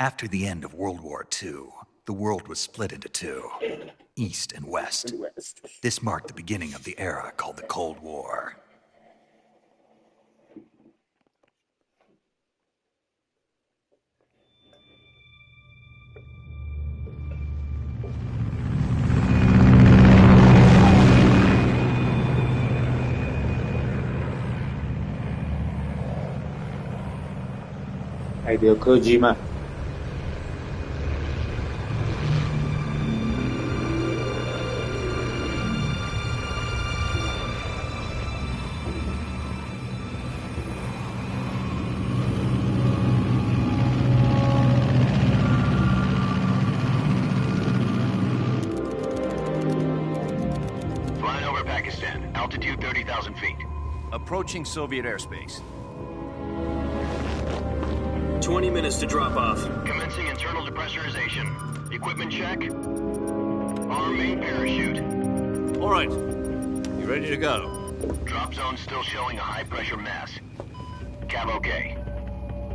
After the end of World War II, the world was split into two, East and West. This marked the beginning of the era called the Cold War. Hideo Kojima. Flying over Pakistan, altitude 30,000 feet. Approaching Soviet airspace. 20 minutes to drop off. Commencing internal depressurization. Equipment check. Arm main parachute. All right. You ready to go? Drop zone still showing a high pressure mass. Cav okay.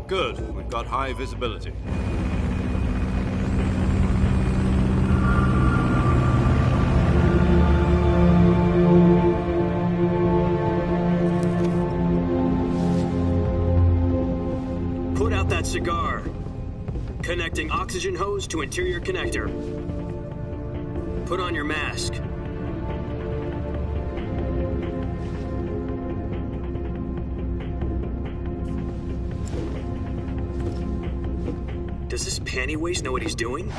Good. We've got high visibility. Put out that cigar. Connecting oxygen hose to interior connector. Put on your mask. Does this panty waste know what he's doing?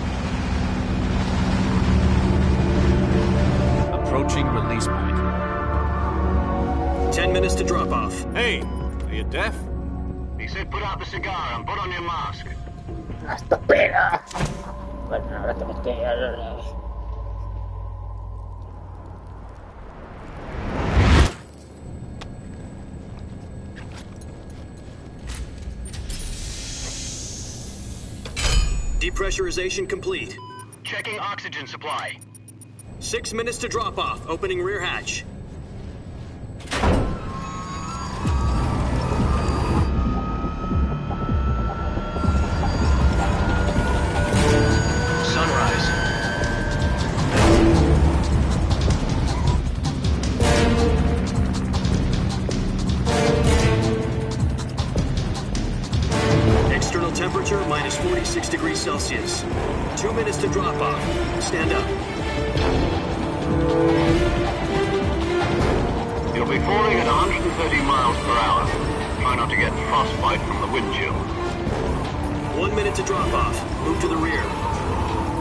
Approaching release point. 10 minutes to drop off. Hey, are you deaf? He said put out the cigar and put on your mask. Hasta pega. Bueno, ahora tenemos que... Depressurization complete. Checking oxygen supply. 6 minutes to drop off. Opening rear hatch. Sunrise. External temperature minus 46 degrees Celsius. 2 minutes to drop off. Stand up. You'll be falling at 130 miles per hour. Try not to get frostbite from the wind chill. 1 minute to drop off. Move to the rear.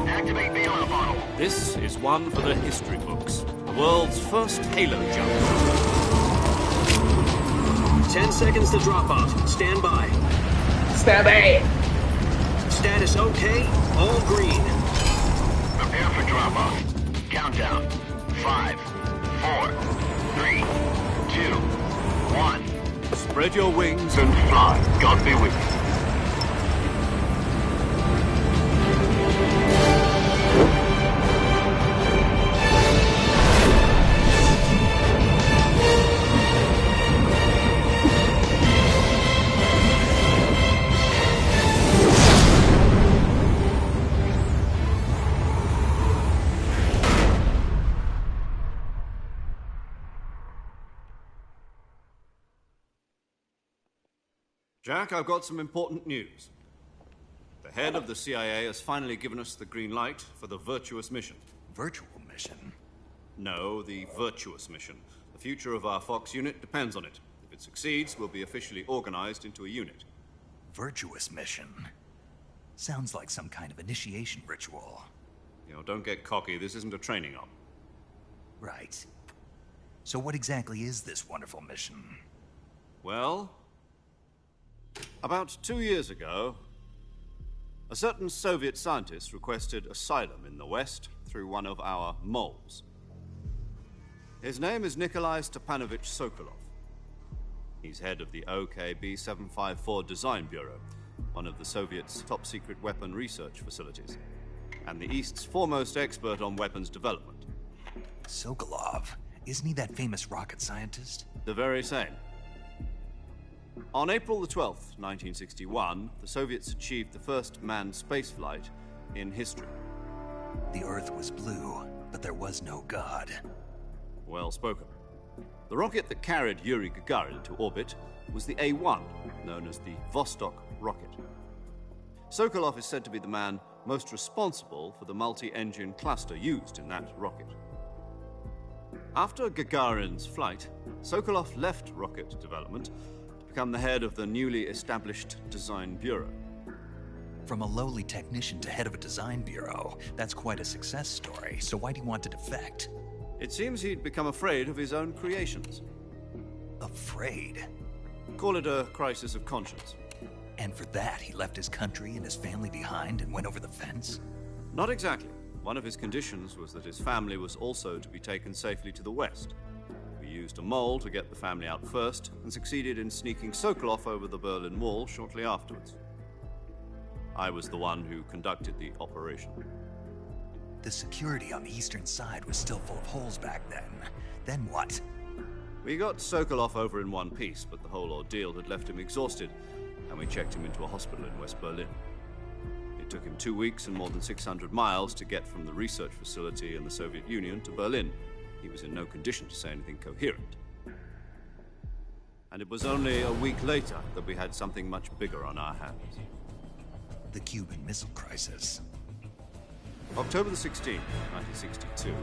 Activate the oil bottle. This is one for the history books. The world's first halo jump. 10 seconds to drop off. Stand by. Stand. Status okay. All green. Prepare for drop-off. Countdown. 5, 4, 3, 2, 1. Spread your wings And fly. God be with you. Jack, I've got some important news. The head of the CIA has finally given us the green light for the virtuous mission. Virtual mission? No, the virtuous mission. The future of our Fox unit depends on it. If it succeeds, we'll be officially organized into a unit. Virtuous mission? Sounds like some kind of initiation ritual. You know, don't get cocky. This isn't a training op. Right. So what exactly is this wonderful mission? Well, about 2 years ago, a certain Soviet scientist requested asylum in the West through one of our moles. His name is Nikolai Stepanovich Sokolov. He's head of the OKB-754 Design Bureau, one of the Soviets' top-secret weapon research facilities, and the East's foremost expert on weapons development. Sokolov? Isn't he that famous rocket scientist? The very same. On April the 12th, 1961, the Soviets achieved the first manned spaceflight in history. The Earth was blue, but there was no God. Well spoken. The rocket that carried Yuri Gagarin to orbit was the A-1, known as the Vostok rocket. Sokolov is said to be the man most responsible for the multi-engine cluster used in that rocket. After Gagarin's flight, Sokolov left rocket development to become the head of the newly established Design Bureau. From a lowly technician to head of a design bureau, that's quite a success story, so why do you want to defect? It seems he'd become afraid of his own creations. Afraid? Call it a crisis of conscience. And for that, he left his country and his family behind and went over the fence? Not exactly. One of his conditions was that his family was also to be taken safely to the west. We used a mole to get the family out first and succeeded in sneaking Sokolov over the Berlin Wall shortly afterwards. I was the one who conducted the operation. The security on the eastern side was still full of holes back then. Then what? We got Sokolov over in one piece, but the whole ordeal had left him exhausted, and we checked him into a hospital in West Berlin. It took him 2 weeks and more than 600 miles to get from the research facility in the Soviet Union to Berlin. He was in no condition to say anything coherent. And it was only a week later that we had something much bigger on our hands. The Cuban Missile Crisis. October the 16th, 1962,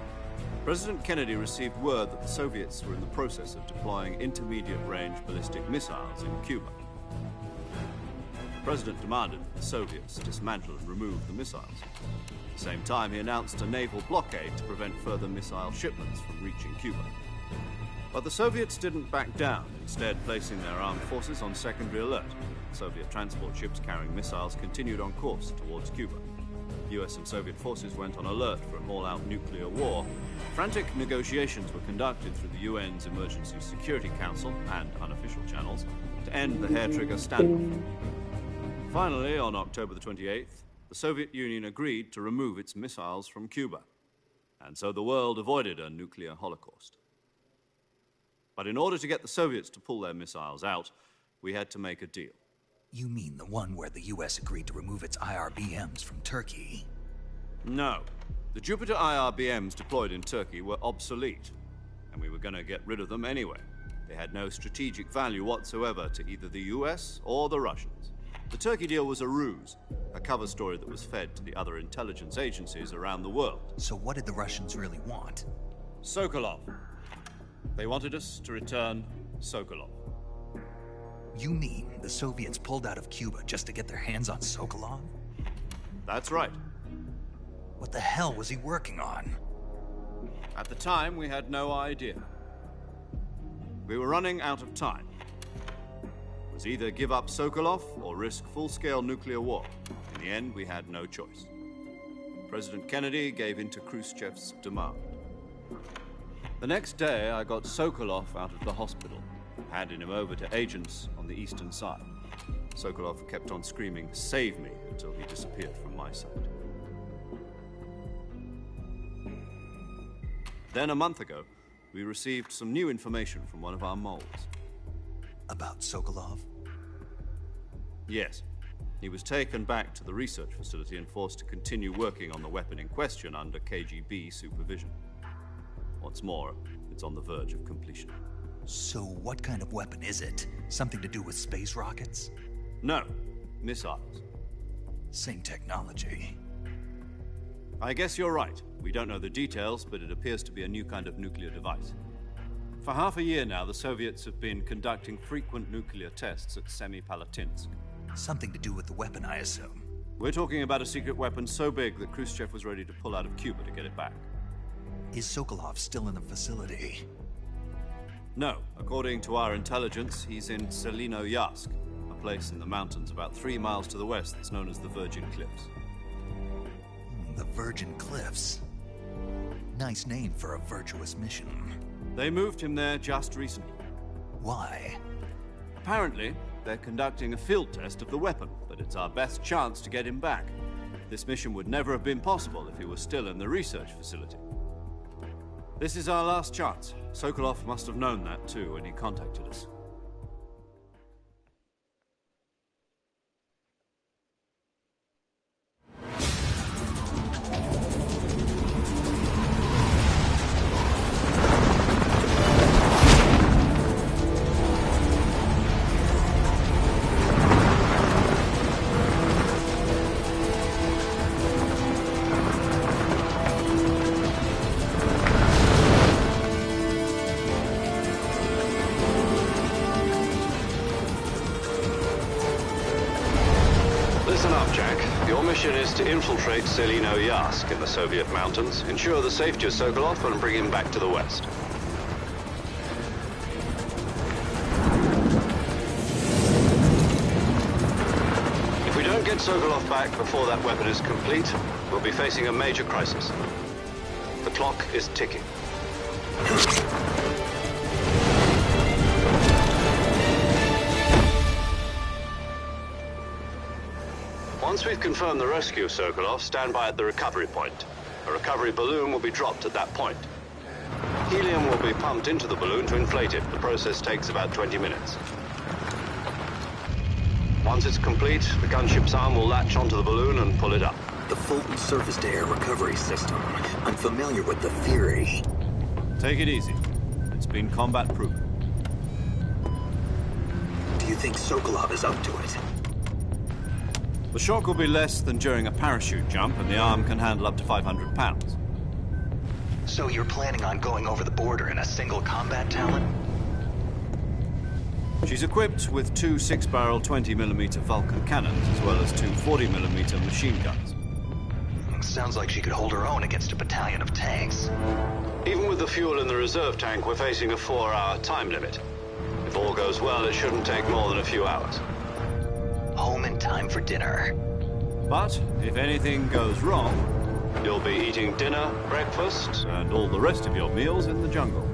President Kennedy received word that the Soviets were in the process of deploying intermediate-range ballistic missiles in Cuba. The President demanded that the Soviets dismantle and remove the missiles. At the same time, he announced a naval blockade to prevent further missile shipments from reaching Cuba. But the Soviets didn't back down, instead placing their armed forces on secondary alert. Soviet transport ships carrying missiles continued on course towards Cuba. US and Soviet forces went on alert for an all-out nuclear war. Frantic negotiations were conducted through the UN's Emergency Security Council and unofficial channels to end the hair-trigger standoff. Finally, on October the 28th, the Soviet Union agreed to remove its missiles from Cuba. And so the world avoided a nuclear holocaust. But in order to get the Soviets to pull their missiles out, we had to make a deal. You mean the one where the US agreed to remove its IRBMs from Turkey? No. The Jupiter IRBMs deployed in Turkey were obsolete, and we were going to get rid of them anyway. They had no strategic value whatsoever to either the US or the Russians. The Turkey deal was a ruse, a cover story that was fed to the other intelligence agencies around the world. So what did the Russians really want? Sokolov. They wanted us to return Sokolov. You mean the Soviets pulled out of Cuba just to get their hands on Sokolov? That's right. What the hell was he working on? At the time, we had no idea. We were running out of time. It was either give up Sokolov or risk full-scale nuclear war. In the end, we had no choice. President Kennedy gave in to Khrushchev's demand. The next day, I got Sokolov out of the hospital, handing him over to agents on the eastern side. Sokolov kept on screaming, "Save me," until he disappeared from my sight. Then a month ago, we received some new information from one of our moles. About Sokolov? Yes. He was taken back to the research facility and forced to continue working on the weapon in question under KGB supervision. What's more, it's on the verge of completion. So what kind of weapon is it? Something to do with space rockets? No, missiles. Same technology. I guess you're right. We don't know the details, but it appears to be a new kind of nuclear device. For half a year now, the Soviets have been conducting frequent nuclear tests at Semipalatinsk. Something to do with the weapon, I assume. We're talking about a secret weapon so big that Khrushchev was ready to pull out of Cuba to get it back. Is Sokolov still in the facility? No. According to our intelligence, he's in Selinoyarsk, a place in the mountains about 3 miles to the west that's known as the Virgin Cliffs. The Virgin Cliffs. Nice name for a virtuous mission. They moved him there just recently. Why? Apparently, they're conducting a field test of the weapon, but it's our best chance to get him back. This mission would never have been possible if he was still in the research facility. This is our last chance. Sokolov must have known that too when he contacted us. mission is to infiltrate Selino Yask in the Soviet mountains, ensure the safety of Sokolov, and bring him back to the West. If we don't get Sokolov back before that weapon is complete, we'll be facing a major crisis. The clock is ticking. Once we've confirmed the rescue of Sokolov, stand by at the recovery point. A recovery balloon will be dropped at that point. Helium will be pumped into the balloon to inflate it. The process takes about 20 minutes. Once it's complete, the gunship's arm will latch onto the balloon and pull it up. The Fulton surface-to-air recovery system. I'm familiar with the theory. Take it easy. It's been combat-proven. Do you think Sokolov is up to it? The shock will be less than during a parachute jump, and the arm can handle up to 500 pounds. So you're planning on going over the border in a single combat talon? She's equipped with two 6-barrel 20mm Vulcan cannons, as well as two 40mm machine guns. Sounds like she could hold her own against a battalion of tanks. Even with the fuel in the reserve tank, we're facing a 4-hour time limit. If all goes well, it shouldn't take more than a few hours. Home in time for dinner. But if anything goes wrong, you'll be eating dinner, breakfast, and all the rest of your meals in the jungle.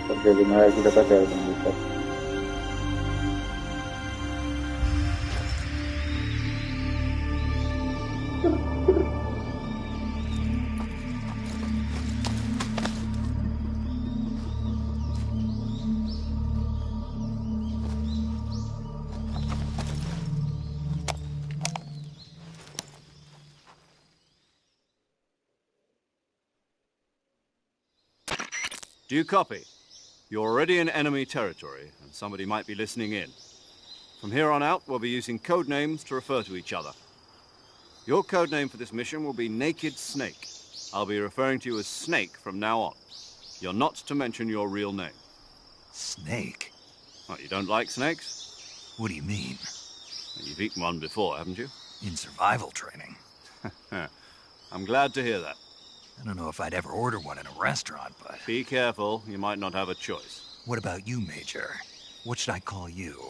Porque una vez que te quedas con gusto. Do you copy? You're already in enemy territory, and somebody might be listening in. From here on out, we'll be using code names to refer to each other. Your code name for this mission will be Naked Snake. I'll be referring to you as Snake from now on. You're not to mention your real name. Snake? What, you don't like snakes? What do you mean? You've eaten one before, haven't you? In survival training. I'm glad to hear that. I don't know if I'd ever order one in a restaurant, but... Be careful, you might not have a choice. What about you, Major? What should I call you?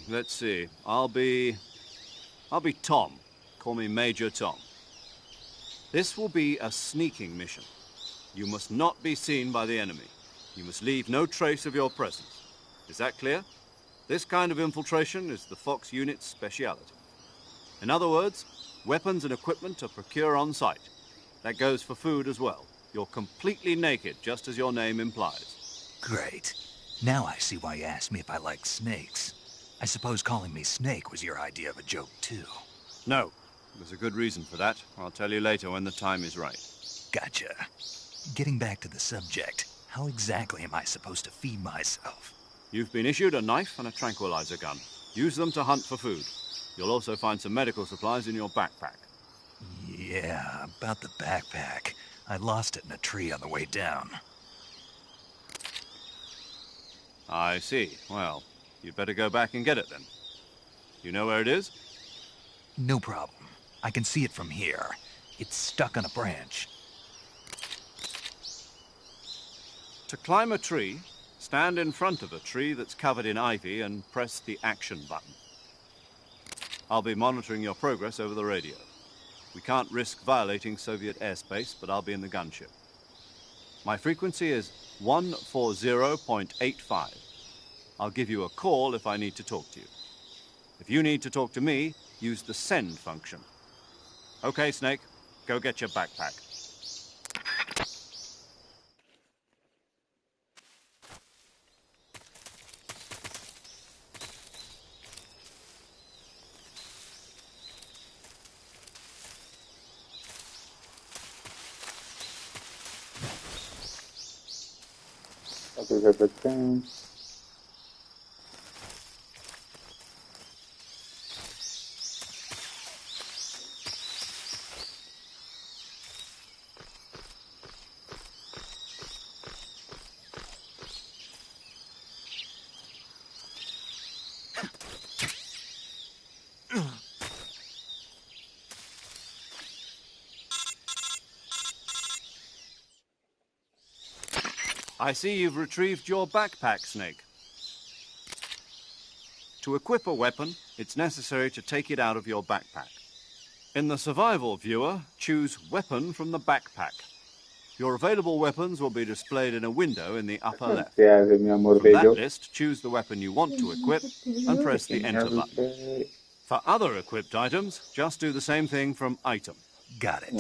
Let's see. I'll be Tom. Call me Major Tom. This will be a sneaking mission. You must not be seen by the enemy. You must leave no trace of your presence. Is that clear? This kind of infiltration is the Fox unit's speciality. In other words, weapons and equipment are procured on site. That goes for food as well. You're completely naked, just as your name implies. Great. Now I see why you asked me if I like snakes. I suppose calling me Snake was your idea of a joke, too. No. There's a good reason for that. I'll tell you later when the time is right. Gotcha. Getting back to the subject, how exactly am I supposed to feed myself? You've been issued a knife and a tranquilizer gun. Use them to hunt for food. You'll also find some medical supplies in your backpack. Yeah, about the backpack. I lost it in a tree on the way down. I see. Well, you'd better go back and get it then. You know where it is? No problem. I can see it from here. It's stuck on a branch. To climb a tree, stand in front of a tree that's covered in ivy and press the action button. I'll be monitoring your progress over the radio. We can't risk violating Soviet airspace, but I'll be in the gunship. My frequency is 140.85. I'll give you a call if I need to talk to you. If you need to talk to me, use the send function. Okay, Snake, go get your backpack. I see you've retrieved your backpack, Snake. To equip a weapon, it's necessary to take it out of your backpack. In the survival viewer, choose Weapon from the backpack. Your available weapons will be displayed in a window in the upper left. From that list, choose the weapon you want to equip and press the Enter button. For other equipped items, just do the same thing from Item. Got it.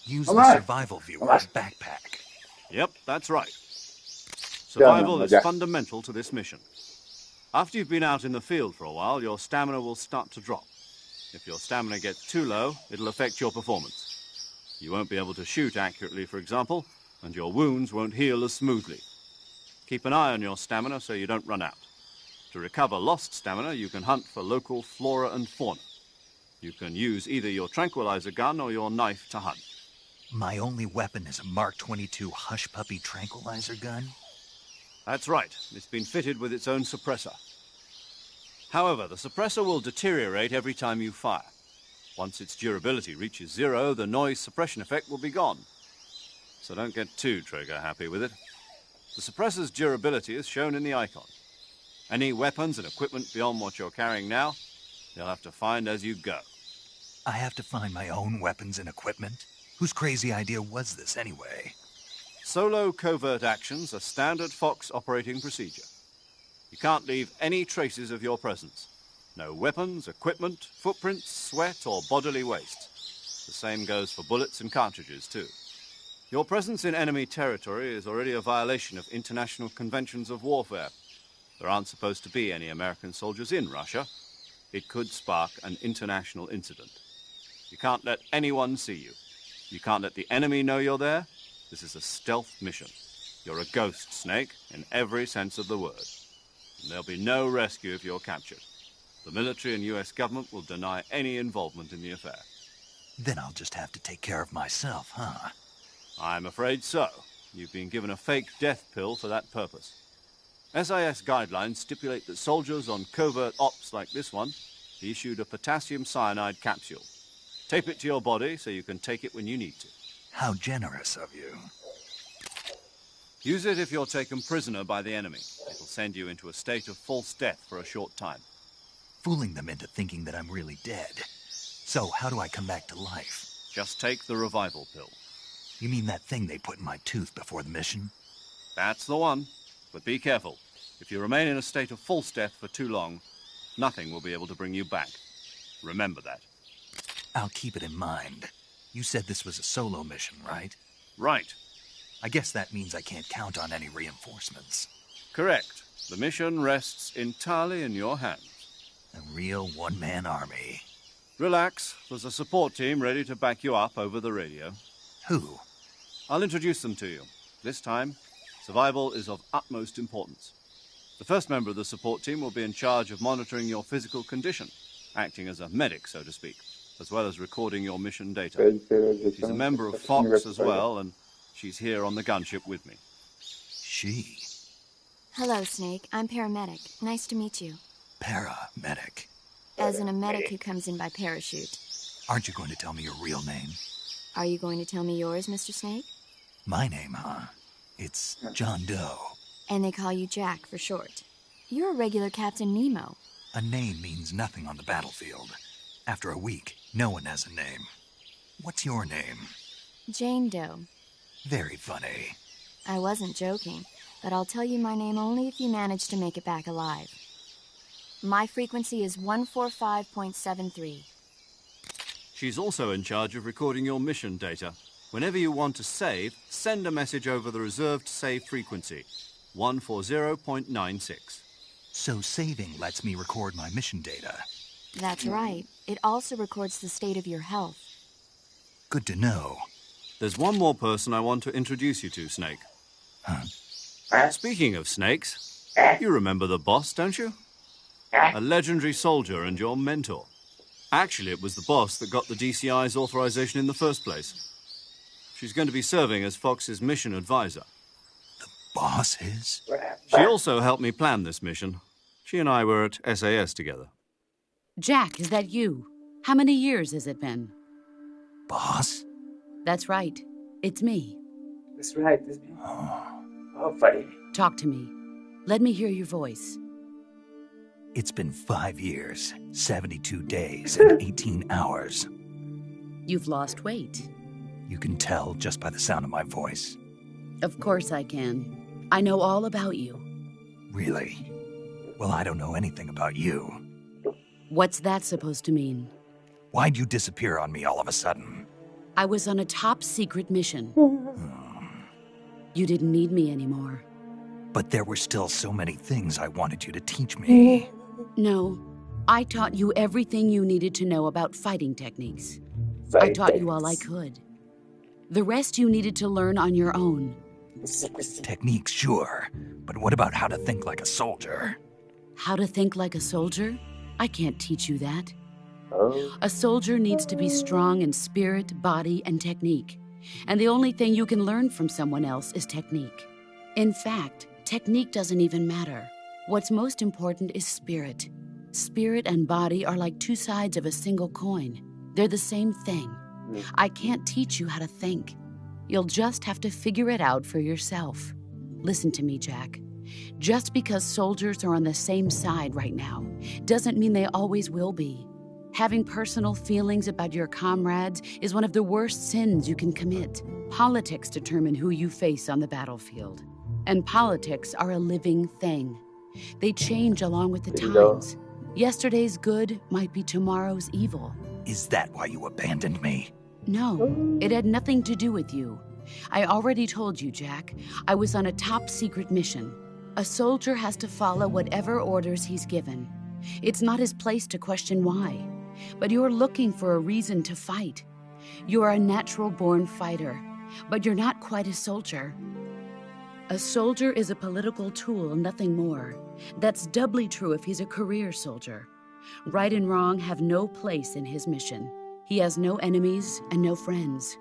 Use the survival viewer's backpack. Yep, that's right. Survival is fundamental to this mission. After you've been out in the field for a while, your stamina will start to drop. If your stamina gets too low, it'll affect your performance. You won't be able to shoot accurately, for example, and your wounds won't heal as smoothly. Keep an eye on your stamina so you don't run out. To recover lost stamina, you can hunt for local flora and fauna. You can use either your tranquilizer gun or your knife to hunt. My only weapon is a Mark 22 Hush Puppy tranquilizer gun? That's right. It's been fitted with its own suppressor. However, the suppressor will deteriorate every time you fire. Once its durability reaches 0, the noise suppression effect will be gone. So don't get too trigger-happy with it. The suppressor's durability is shown in the icon. Any weapons and equipment beyond what you're carrying now, you'll have to find as you go. I have to find my own weapons and equipment? Whose crazy idea was this, anyway? Solo covert actions are standard Fox operating procedure. You can't leave any traces of your presence. No weapons, equipment, footprints, sweat, or bodily waste. The same goes for bullets and cartridges, too. Your presence in enemy territory is already a violation of international conventions of warfare. There aren't supposed to be any American soldiers in Russia. It could spark an international incident. You can't let anyone see you. You can't let the enemy know you're there. This is a stealth mission. You're a ghost, Snake, in every sense of the word. And there'll be no rescue if you're captured. The military and U.S. government will deny any involvement in the affair. Then I'll just have to take care of myself, huh? I'm afraid so. You've been given a fake death pill for that purpose. SIS guidelines stipulate that soldiers on covert ops like this one be issued a potassium cyanide capsule. Tape it to your body so you can take it when you need to. How generous of you. Use it if you're taken prisoner by the enemy. It'll send you into a state of false death for a short time. Fooling them into thinking that I'm really dead. So, how do I come back to life? Just take the revival pill. You mean that thing they put in my tooth before the mission? That's the one. But be careful. If you remain in a state of false death for too long, nothing will be able to bring you back. Remember that. I'll keep it in mind. You said this was a solo mission, right? Right. I guess that means I can't count on any reinforcements. Correct. The mission rests entirely in your hands. A real one-man army. Relax. There's a support team ready to back you up over the radio. Who? I'll introduce them to you. This time, survival is of utmost importance. The first member of the support team will be in charge of monitoring your physical condition, acting as a medic, so to speak, as well as recording your mission data. She's a member of Fox as well, and she's here on the gunship with me. She? Hello, Snake. I'm paramedic. Nice to meet you. Paramedic. As in a medic who comes in by parachute. Aren't you going to tell me your real name? Are you going to tell me yours, Mr. Snake? My name, huh? It's John Doe. And they call you Jack for short. You're a regular Captain Nemo. A name means nothing on the battlefield. After a week, no one has a name. What's your name? Jane Doe. Very funny. I wasn't joking, but I'll tell you my name only if you manage to make it back alive. My frequency is 145.73. She's also in charge of recording your mission data. Whenever you want to save, send a message over the reserved save frequency, 140.96. So saving lets me record my mission data. That's right. It also records the state of your health. Good to know. There's one more person I want to introduce you to, Snake. Speaking of snakes, you remember the boss, don't you? A legendary soldier and your mentor. Actually, it was the boss that got the DCI's authorization in the first place. She's going to be serving as Fox's mission advisor. The boss is? She also helped me plan this mission. She and I were at SAS together. Jack, is that you? How many years has it been? Boss? That's right. It's me. That's right. That's me. Oh, funny. Talk to me. Let me hear your voice. It's been 5 years, 72 days, and 18 hours. You've lost weight. You can tell just by the sound of my voice. Of course I can. I know all about you. Really? Well, I don't know anything about you. What's that supposed to mean? Why'd you disappear on me all of a sudden? I was on a top-secret mission. You didn't need me anymore. But there were still so many things I wanted you to teach me. No, I taught you everything you needed to know about fighting techniques. I taught you all I could. The rest you needed to learn on your own. Techniques, sure. But what about how to think like a soldier? How to think like a soldier? I can't teach you that. Oh. A soldier needs to be strong in spirit, body, and technique. And the only thing you can learn from someone else is technique. In fact, technique doesn't even matter. What's most important is spirit. Spirit and body are like two sides of a single coin. They're the same thing. I can't teach you how to think. You'll just have to figure it out for yourself. Listen to me, Jack. Just because soldiers are on the same side right now doesn't mean they always will be. Having personal feelings about your comrades is one of the worst sins you can commit. Politics determine who you face on the battlefield. And politics are a living thing. They change along with the times. Yesterday's good might be tomorrow's evil. Is that why you abandoned me? No, it had nothing to do with you. I already told you, Jack. I was on a top-secret mission. A soldier has to follow whatever orders he's given. It's not his place to question why. But you're looking for a reason to fight. You're a natural-born fighter, but you're not quite a soldier. A soldier is a political tool, nothing more. That's doubly true if he's a career soldier. Right and wrong have no place in his mission. He has no enemies and no friends.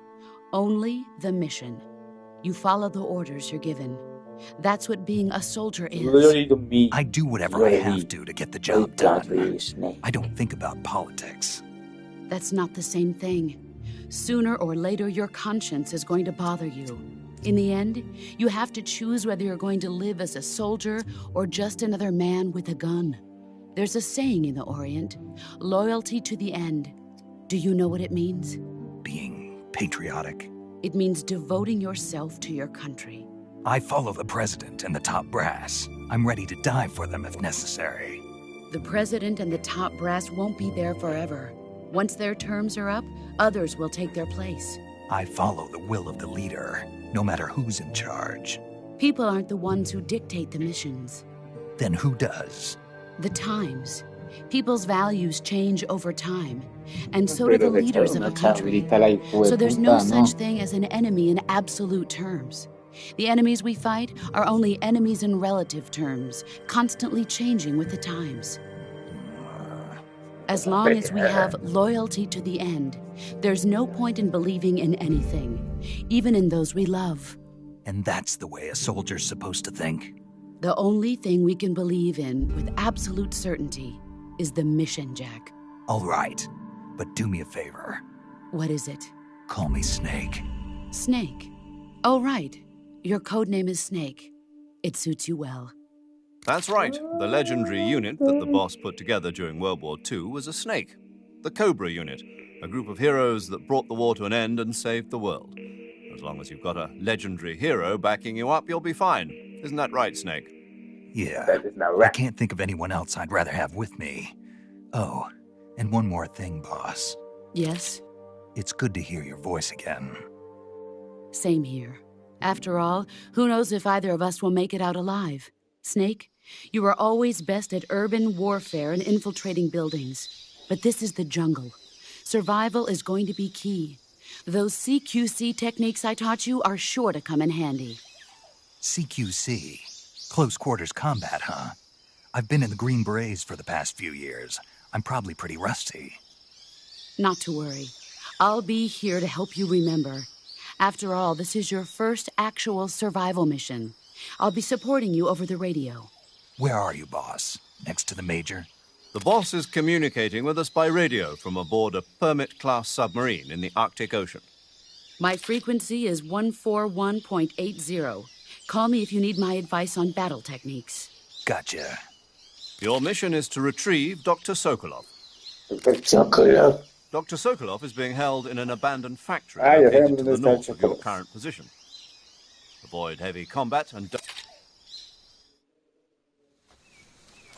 Only the mission. You follow the orders you're given. That's what being a soldier is. Literally to me. I do whatever I have to get the job done. Snake. I don't think about politics. That's not the same thing. Sooner or later, your conscience is going to bother you. In the end, you have to choose whether you're going to live as a soldier or just another man with a gun. There's a saying in the Orient, loyalty to the end. Do you know what it means? Being patriotic. It means devoting yourself to your country. I follow the president and the top brass. I'm ready to die for them if necessary. The president and the top brass won't be there forever. Once their terms are up, others will take their place. I follow the will of the leader, no matter who's in charge. People aren't the ones who dictate the missions. Then who does? The times. People's values change over time, and so do the leaders of a country. So there's no such thing as an enemy in absolute terms. The enemies we fight are only enemies in relative terms, constantly changing with the times. As long as we have loyalty to the end, there's no point in believing in anything, even in those we love. And that's the way a soldier's supposed to think? The only thing we can believe in with absolute certainty is the mission, Jack. All right, but do me a favor. What is it? Call me Snake. Snake. Oh, right. Your code name is Snake. It suits you well. That's right. The legendary unit that the boss put together during World War II was a snake. The Cobra unit, a group of heroes that brought the war to an end and saved the world. As long as you've got a legendary hero backing you up, you'll be fine. Isn't that right, Snake? Yeah. That is not I right. can't think of anyone else I'd rather have with me. Oh, and one more thing, boss. Yes? It's good to hear your voice again. Same here. After all, who knows if either of us will make it out alive? Snake, you are always best at urban warfare and infiltrating buildings. But this is the jungle. Survival is going to be key. Those CQC techniques I taught you are sure to come in handy. CQC? Close quarters combat, huh? I've been in the Green Berets for the past few years. I'm probably pretty rusty. Not to worry. I'll be here to help you remember. After all, this is your first actual survival mission. I'll be supporting you over the radio. Where are you, boss? Next to the Major? The boss is communicating with us by radio from aboard a Permit-class submarine in the Arctic Ocean. My frequency is 141.80. Call me if you need my advice on battle techniques. Gotcha. Your mission is to retrieve Dr. Sokolov. Chocolate. Dr. Sokolov is being held in an abandoned factory Ah, ja, located helemaal to in the de north of your chocolate. current position. Avoid heavy combat and...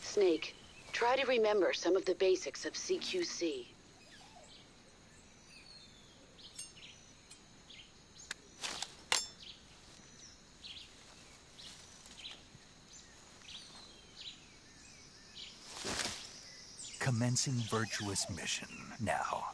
Snake, try to remember some of the basics of CQC. Commencing virtuous mission now.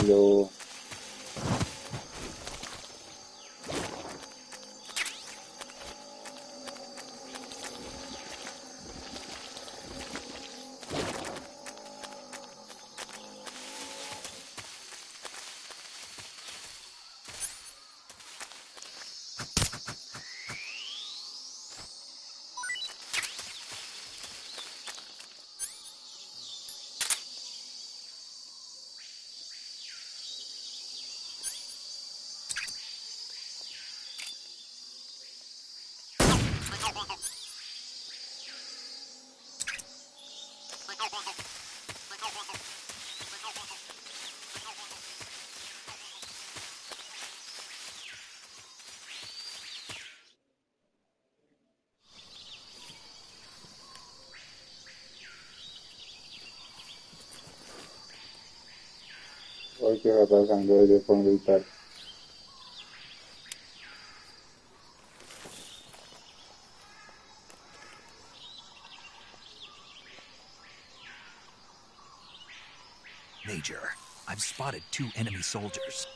Yo. ¿Qué va pasando desde fondo y tal? Major, I've spotted 2 enemy soldiers.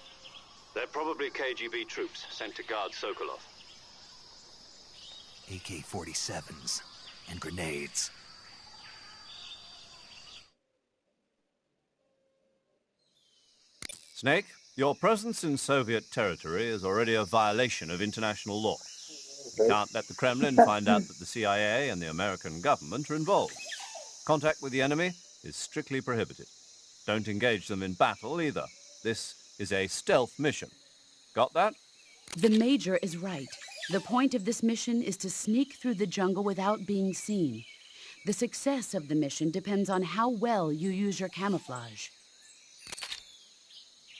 They're probably KGB troops sent to guard Sokolov. AK-47s and grenades. Snake, your presence in Soviet territory is already a violation of international law. You can't let the Kremlin find out that the CIA and the American government are involved. Contact with the enemy is strictly prohibited. Don't engage them in battle either. This is a stealth mission. Got that? The Major is right. The point of this mission is to sneak through the jungle without being seen. The success of the mission depends on how well you use your camouflage.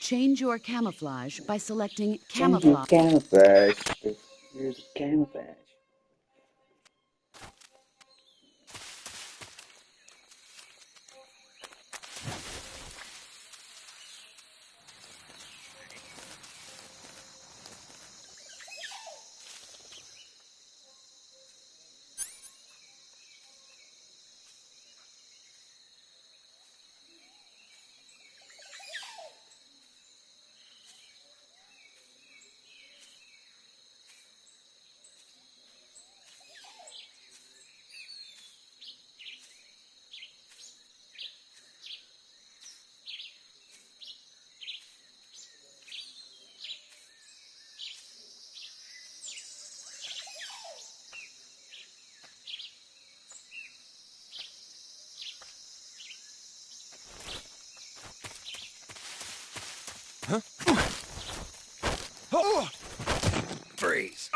Change your camouflage by selecting Camouflage. Camouflage. Use camouflage. Freeze!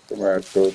Commercial.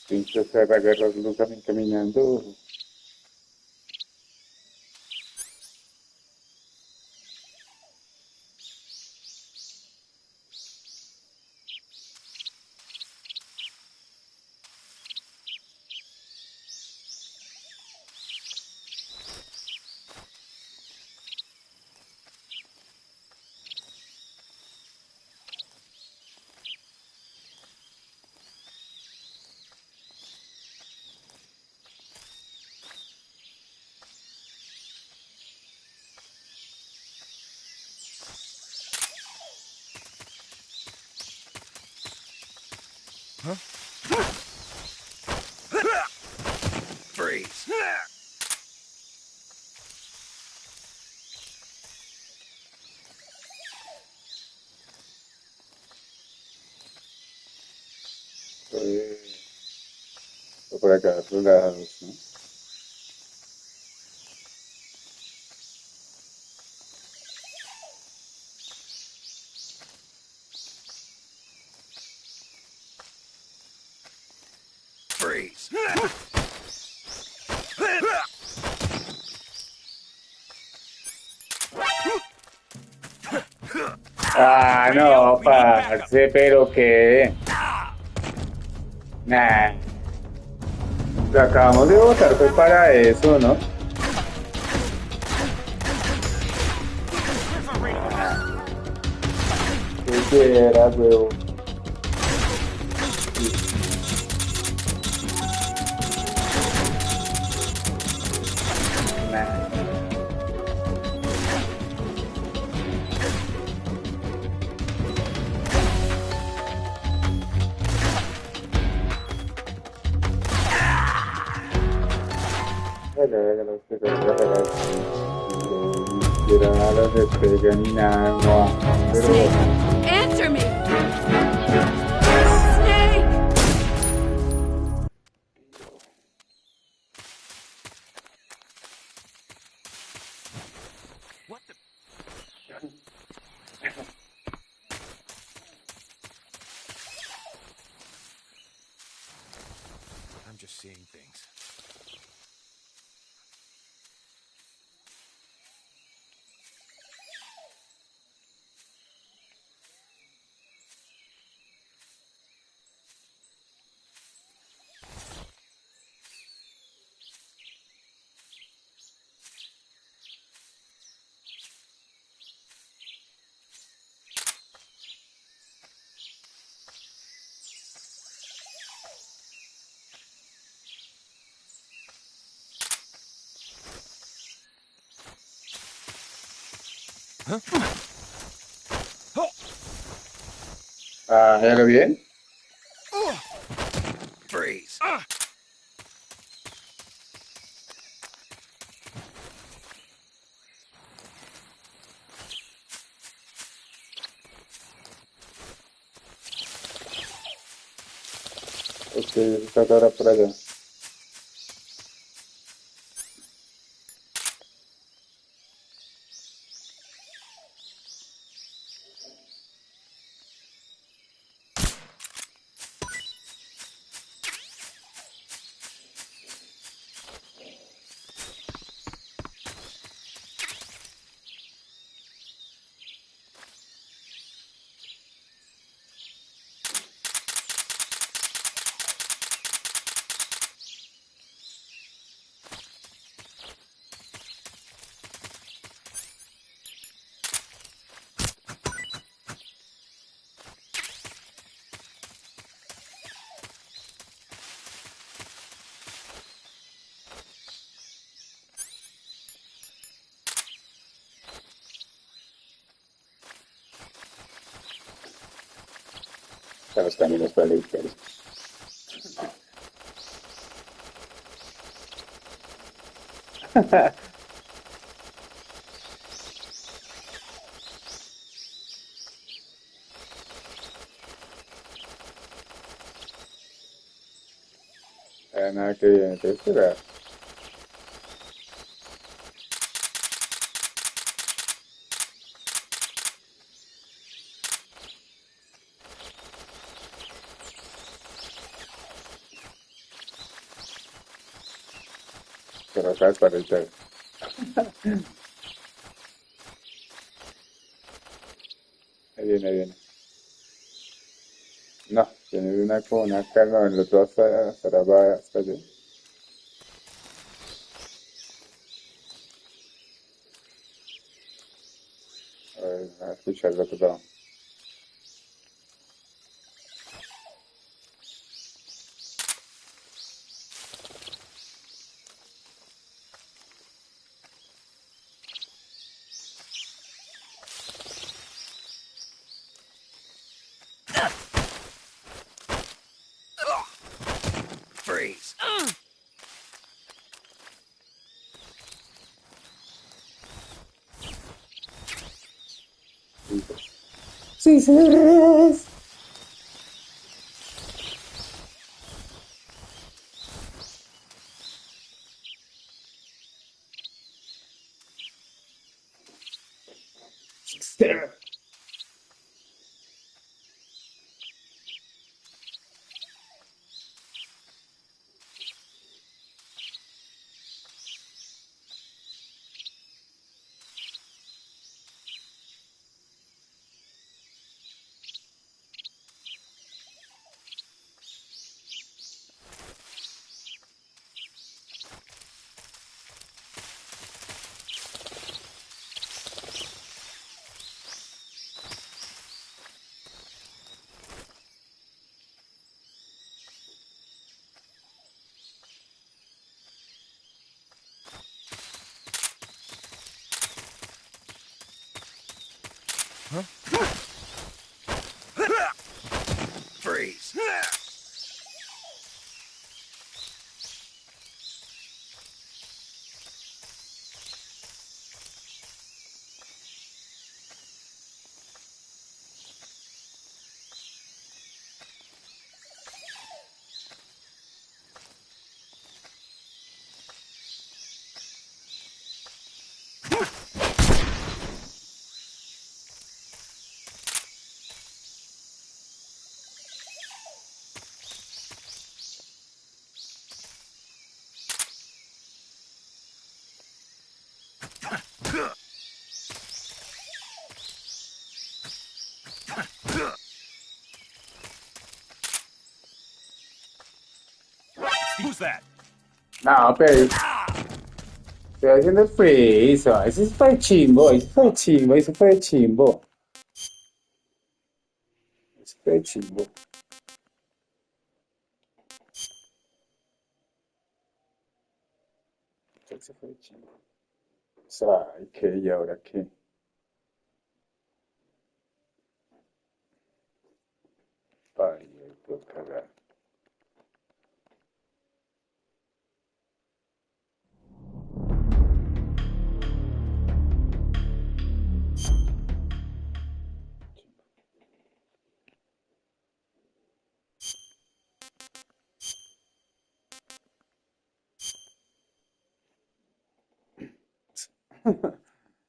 Listo, se agarra luz también caminando. Freeze. Por acá, a otros lados, ¿no? Freeze. Ah, no, parce, pero qué. Nah. Lo acabamos de votar, fue para eso, ¿no? ¿Qué quiera, weón? Nah. Los que ni siquiera los despegan ni nada, no. Pero Snake, answer me! Snake! I'm just seeing things. ah, ¿ya lo bien? Freeze. Ok, está ahora por allá. Están los caminos para la izquierda. Nada que bien, entonces esperar. Pero acá es para el perro. Ahí viene, ahí viene. No, tiene una con acá, no, el otro hasta la va hasta allá. A ver, a escuchar el otro lado. Freeze. Sí, señores. Freeze. Who's that? No, pero estoy haciendo el freeze. Ese fue de chimbo, ese fue de chimbo, ese fue de chimbo. Ese fue de chimbo. Ese fue de chimbo. O sea, ¿y qué? ¿Y ahora qué? Ay, puedo cagar.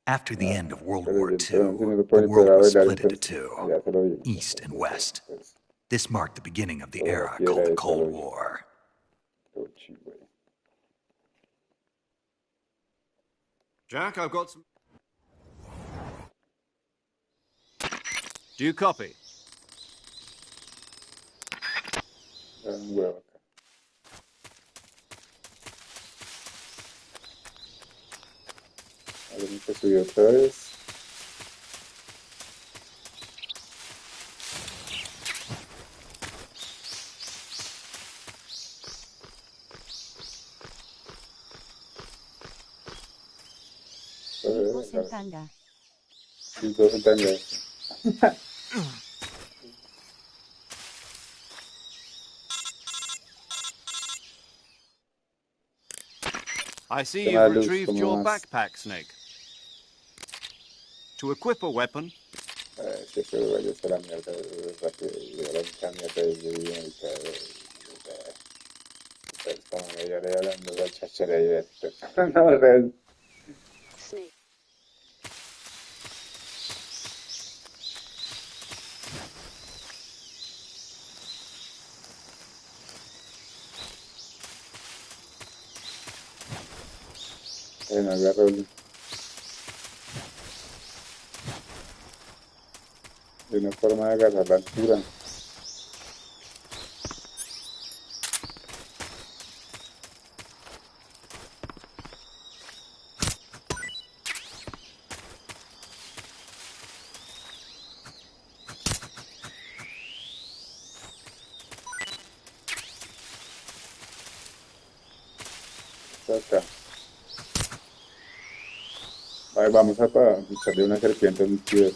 After the end of World Pero War yo entonces no II, lo the puedo ni poder world was bailar, split into entonces two, ya se lo vi. East and West. Pues, This marked the beginning of the toda la era piedra called the esa lo Cold vi. War. Todo chimbo. Jack, I've got some... Do you copy? Era un huevo acá. A ver, me subió otra vez. Hijos en tanga. Sí, todos en tanga. I see Tema you've de luz, retrieved como your más. backpack, Snake. To equip a weapon, Siempre vaya a la mierda rápido y ahora mucha mierda y ahorita estamos media hora hablando de chachara y de esto. No, real. Snake. Bueno, agárralo. De una forma de agarrar la altura. Acá. Vale, vamos a echarle una serpiente a un tío.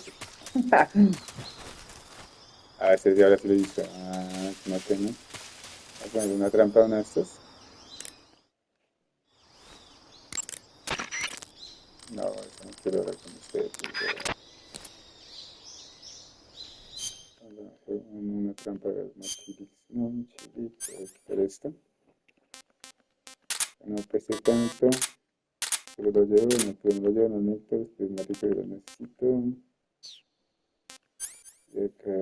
A veces ya ahora sí lo hizo. Ah, no tengo. Voy a poner una trampa a una de estas. No, eso no quiero hablar con ustedes. Vamos a hacer una trampa de una chili. No, un chili. Voy a quitar esto. No pese tanto. Pero lo llevo, no, pero no lo llevo, no necesito. Después marico, yo lo necesito. Y acá.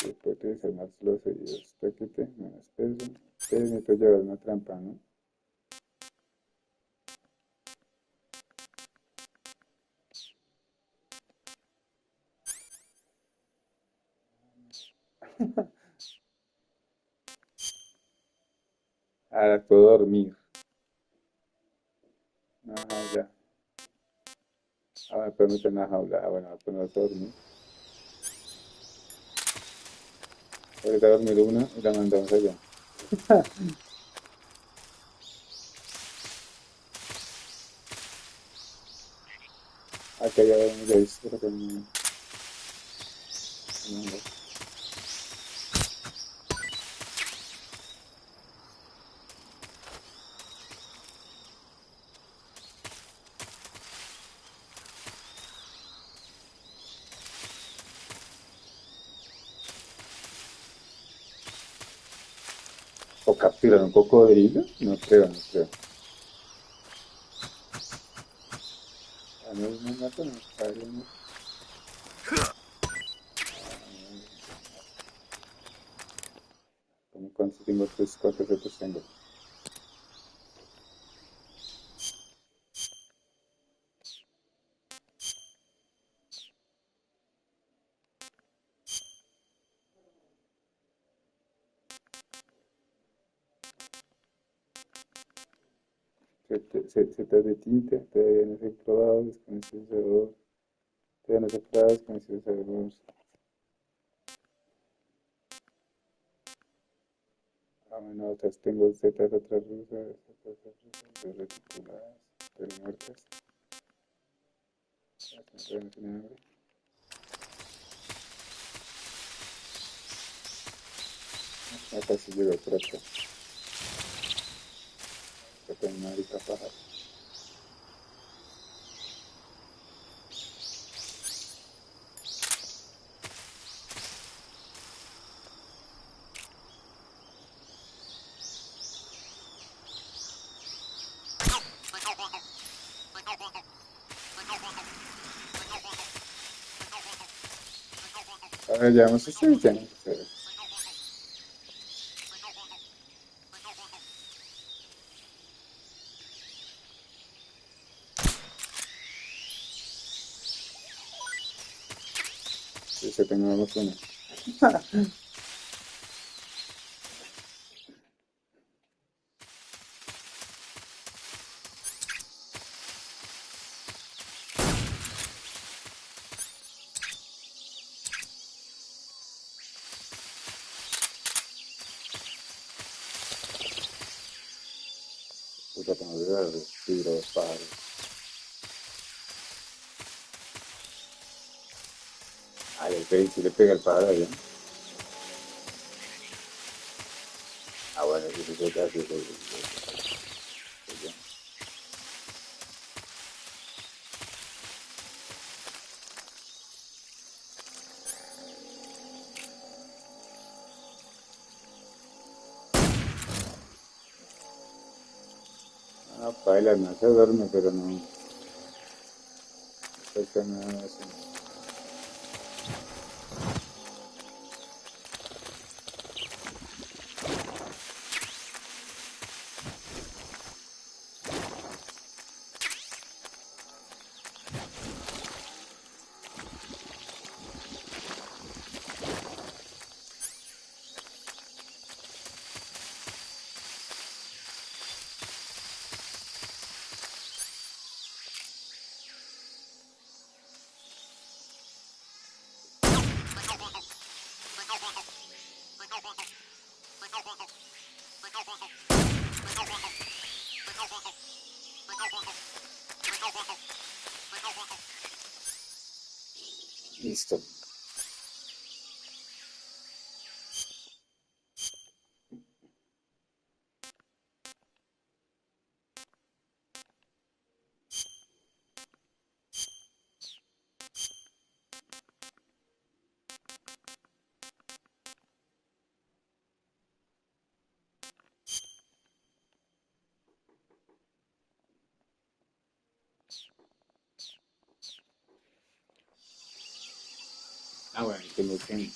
Después utilizar más los seguidos. Taquete, menos peso. Pero necesito llevar una trampa, ¿no? Ahora puedo dormir. Ajá, ya. Ahora puedo meter en la jaula. Ah, bueno, pues no a dormir. Ahorita a dormir una y la mandamos allá. Acá ya ya hice, pero que no. No. ¿O capturar un cocodrilo? No creo, no creo. Ah, no, no, no, no, padre, no. ¿Cómo cuántos tengo? Tres, cuántos otros tengo. Setas de tinta, todavía no se probado, desconocedor. Todavía no se probado, desconocedor. Ah, bueno, otras tengo setas, otras rusas, dos reticuladas, pero muertas. Todavía no tienen hambre. Acá sí llegó por acá. Acá tengo una rica pájaro. A ver, ya vamos a hacer ya. Dice que no vamos una. Puta, tengo que dar tiro de pájaro. Ay, el pez si le pega el pájaro ya. Ah, bueno, si se queda así, ya. Ah, baila, no se duerme, pero no toca nada así. Listo. Ah, bueno, tengo que...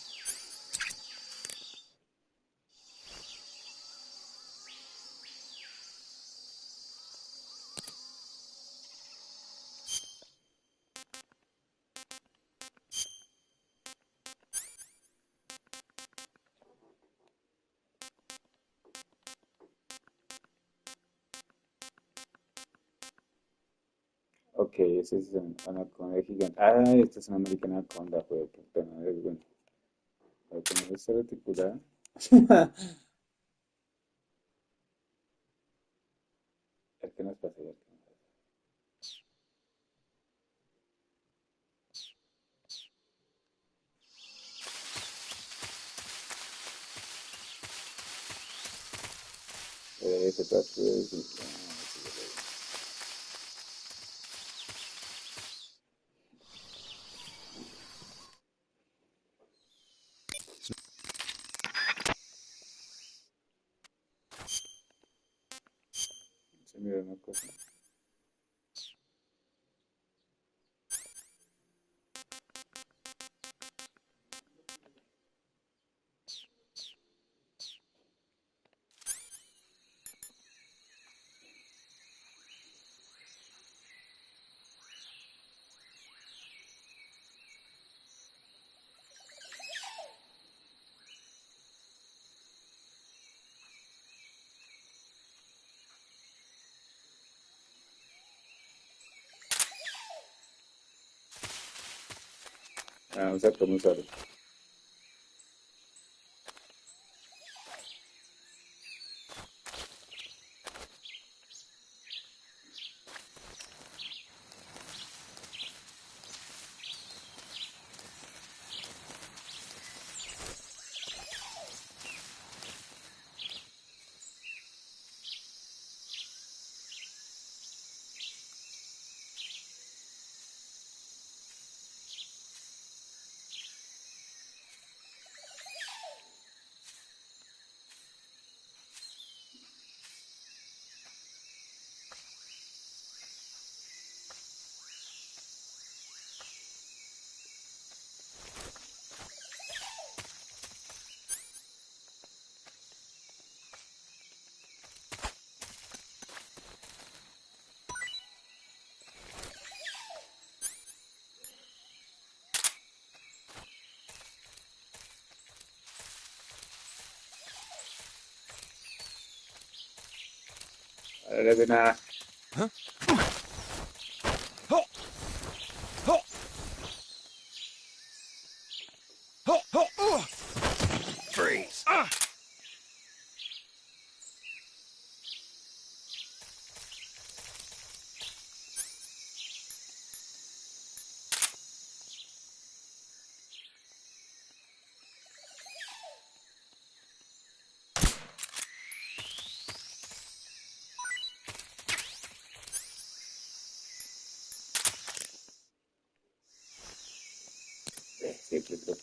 Ok, ese es un anaconda gigante. Ah, esta es una americana anaconda, joder, puta, no es bueno. Voy a poner esta reticulada. A ver qué nos pasa, a ver qué nos pasa. Se trata de decir, ah, sí, ya lo vi. Se me da una cosa. Ah, vamos a cómo usarlo. Ahora le hace nada. Freeze. Siempre toca.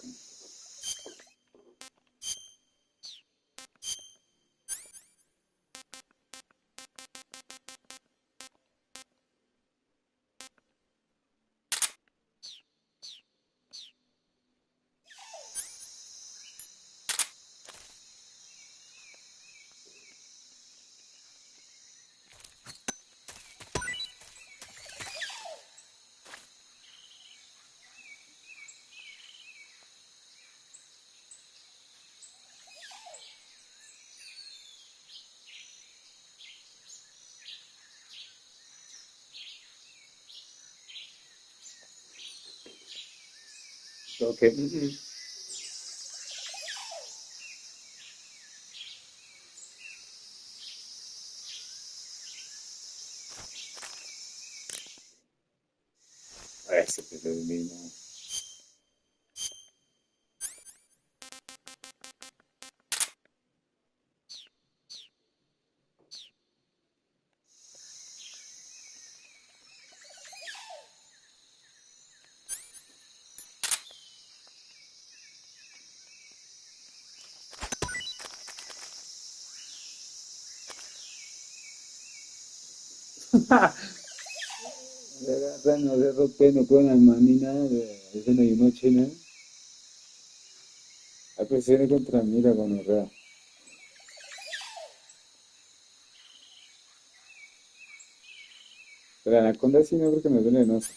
Ok. A ver, siempre es el mismo. Se agarran, no se rompen, no pueden armar ni nada. Eso no hay uno chino. Ah, pues tiene contra mí la gonorrea. Pero la anaconda sí no, porque no es venenosa.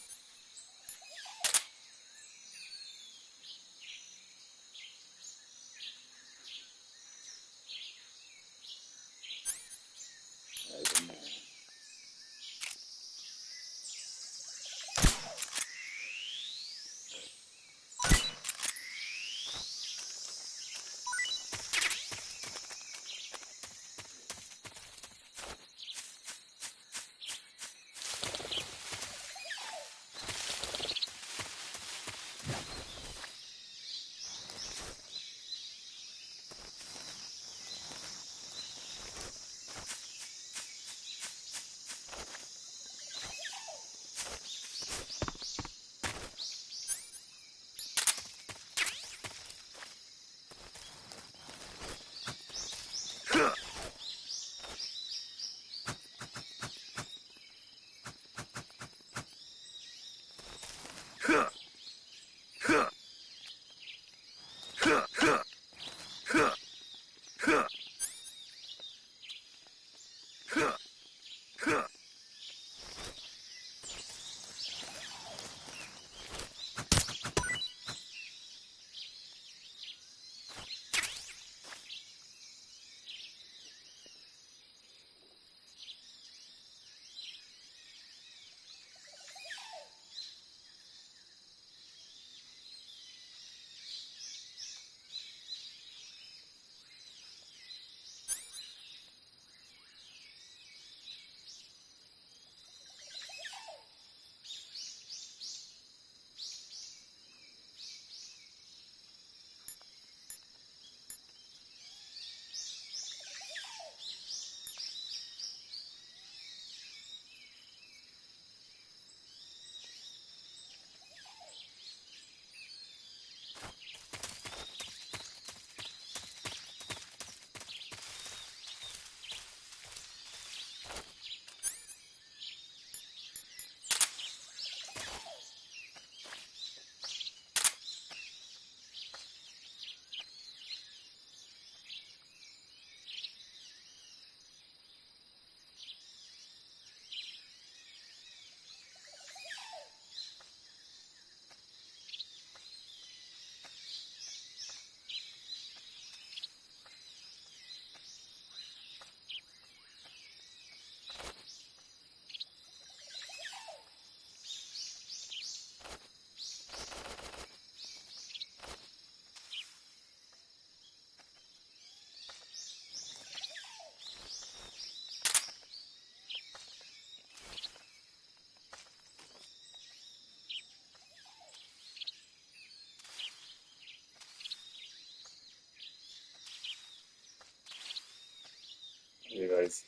Digo, es-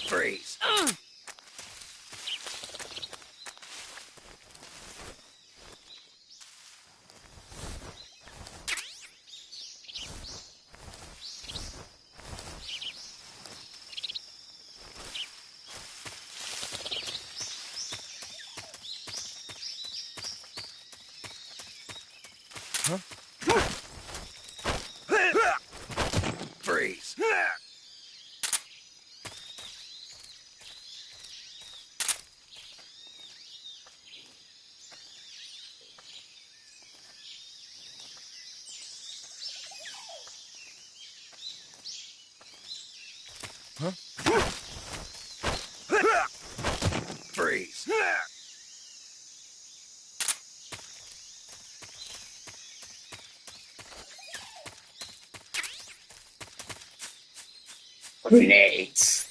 Freeze. Freeze. Freeze. Grenades.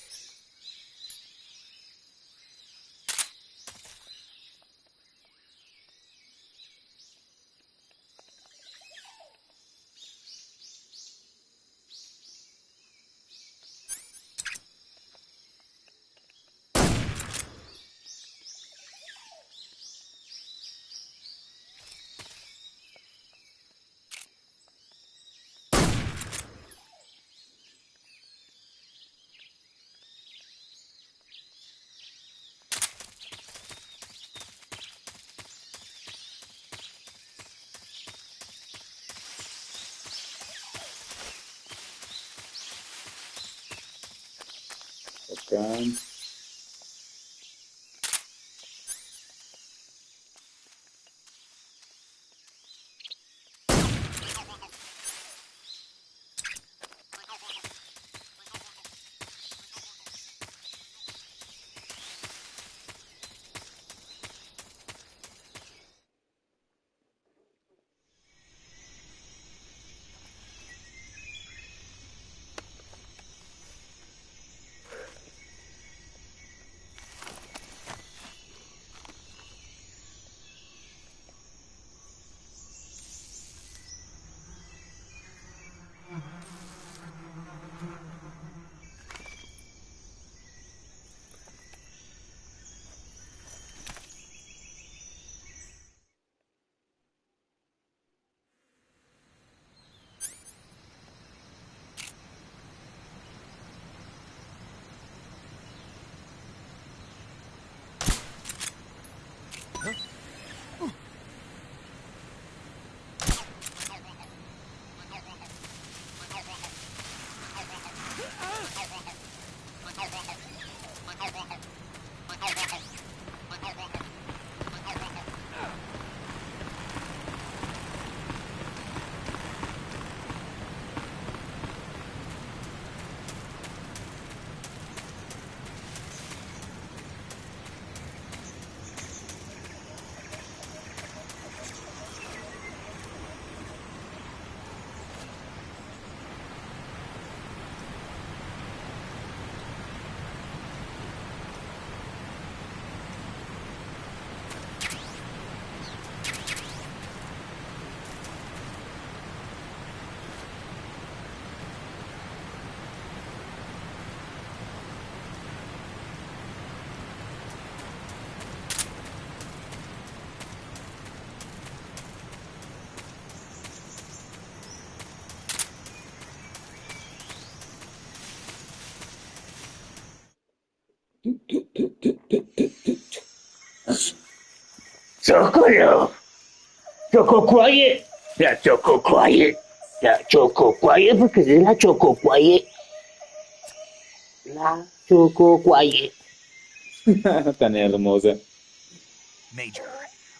Tan. Socorro! Choco quiet! La Choco quiet! La Choco quiet porque es la Choco quiet. La Choco quiet. Tan hermosa. Major,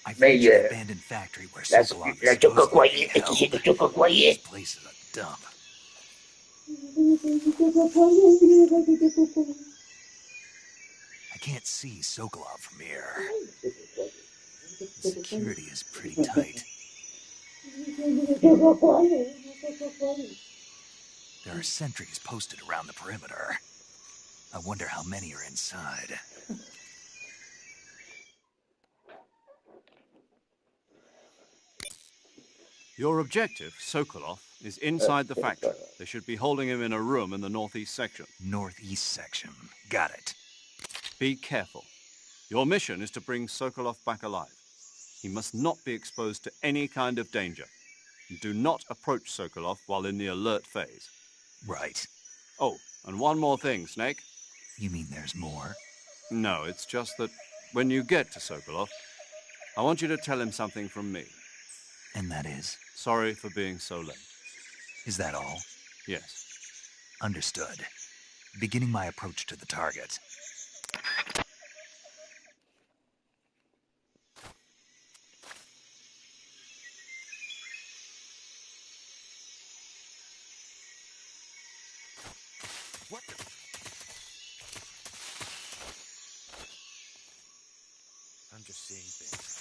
I've reached the Major. abandoned factory where La Sokolov is Choco supposedly being quiet. Esto sí held. que Choco This quiet. place is a dump. I can't see Sokolov from here. The security is pretty tight. There are sentries posted around the perimeter. I wonder how many are inside. Your objective, Sokolov, is inside the factory. They should be holding him in a room in the northeast section. Northeast section. Got it. Be careful. Your mission is to bring Sokolov back alive. He must not be exposed to any kind of danger. Do not approach Sokolov while in the alert phase. Right. Oh, and one more thing, Snake. You mean there's more? No, it's just that when you get to Sokolov, I want you to tell him something from me. And that is? Sorry for being so late. Is that all? Yes. Understood. Beginning my approach to the target. What the? I'm just seeing things.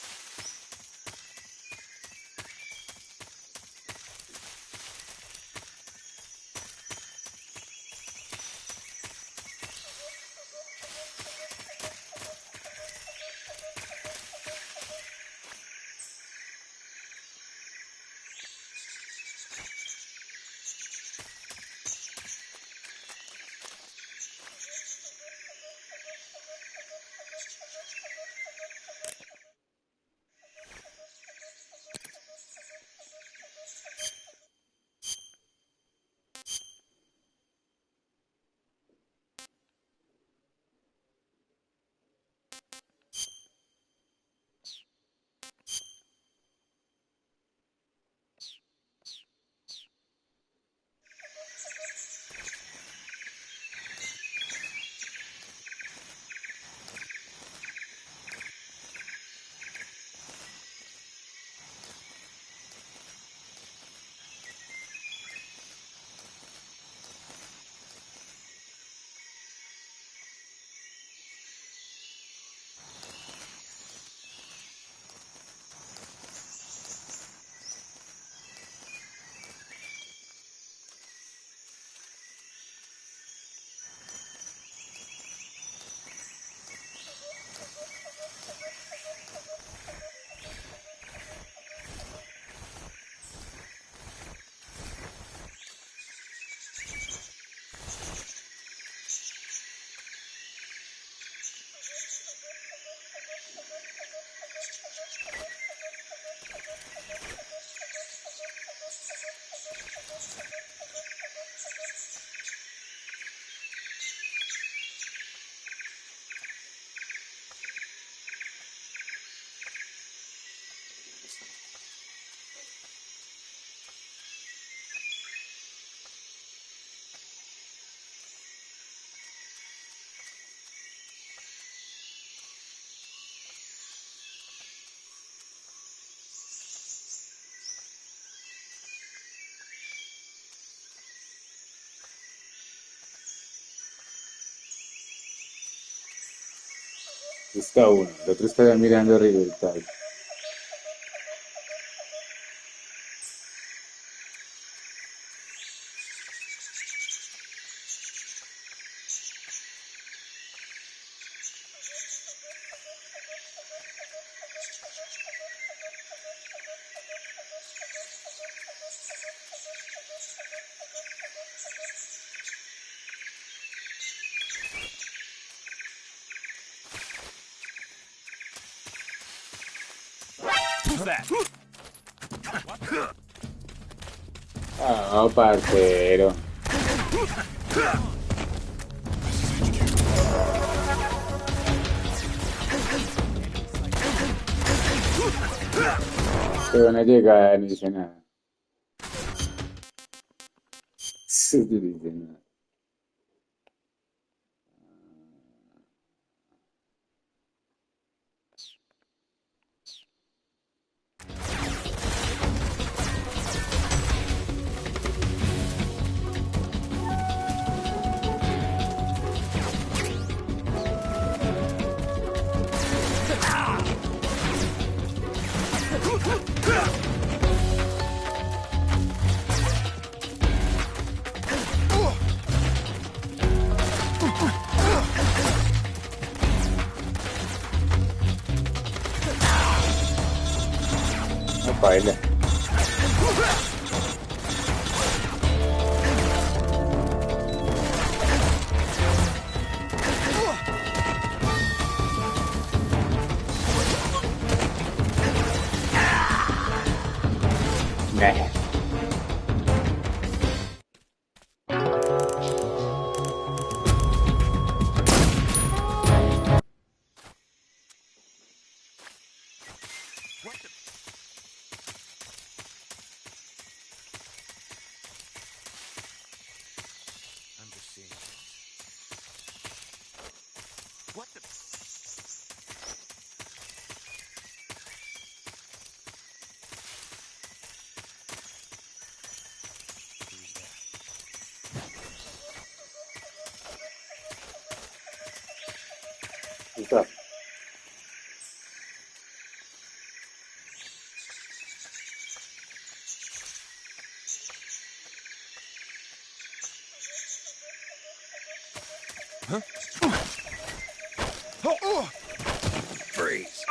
Está uno, el otro está mirando arriba y tal. Ah, parcero. Se van a llegar, no dice nada. Sí, no dice nada. No baila. Nah. Está. Freeze.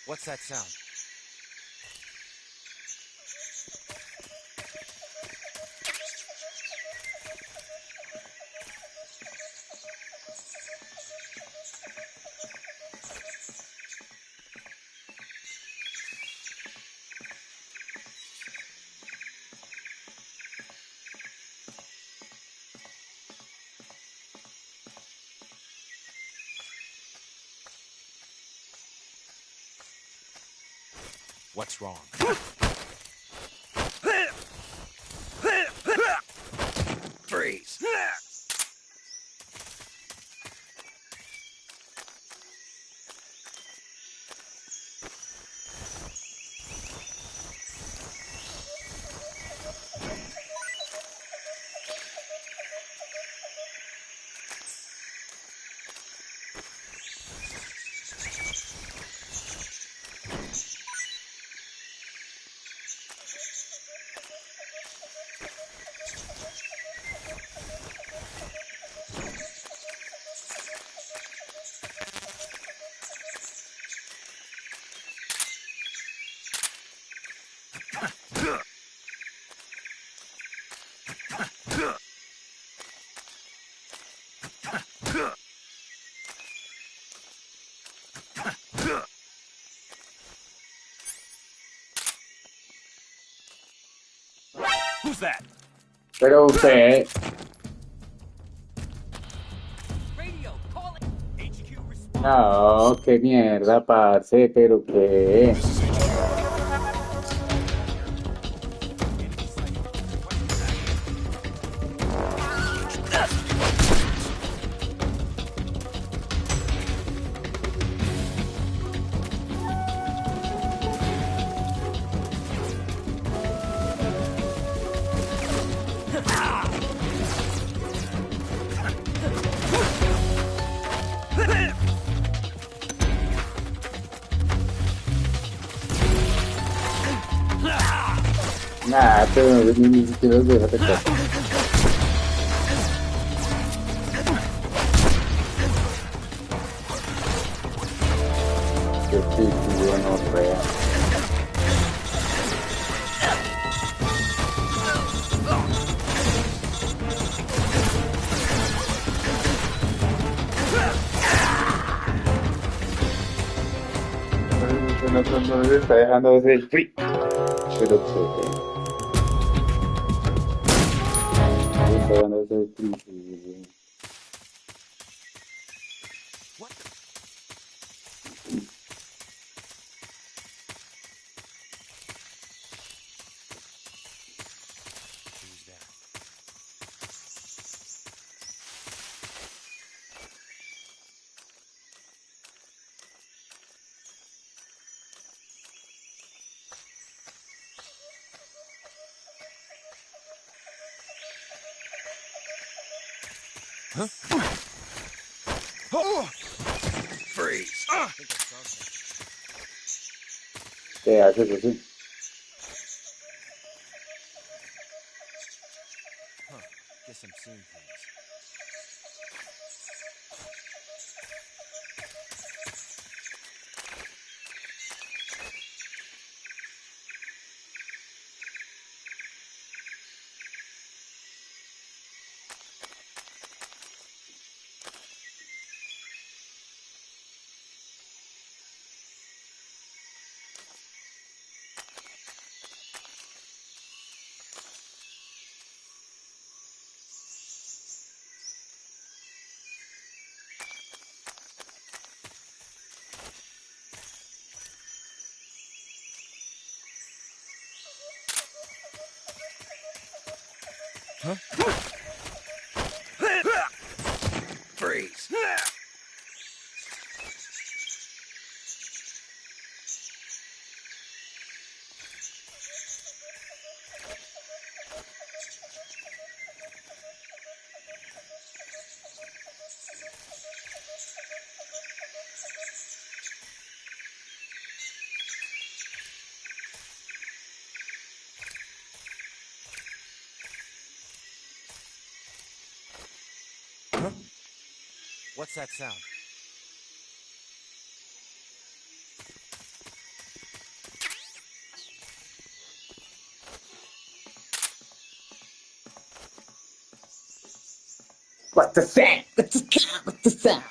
What's that sound? What's wrong? Freeze! Who's that? Pero usted, Radio, call it. HQ response. no, qué mierda, parce, pero qué. Nah, pero ni siquiera los deja atacar. Qué título, no rea. No le está dejando hacer free. Pero qué. Le está dejando hacer free. What the? Who's that? Huh? Oh! Freeze! I think I saw something. ¿Qué haces así? Huh. Guess I'm seeing things. Huh? Freeze! What's that sound? What the fuck? What the fuck? What the fuck?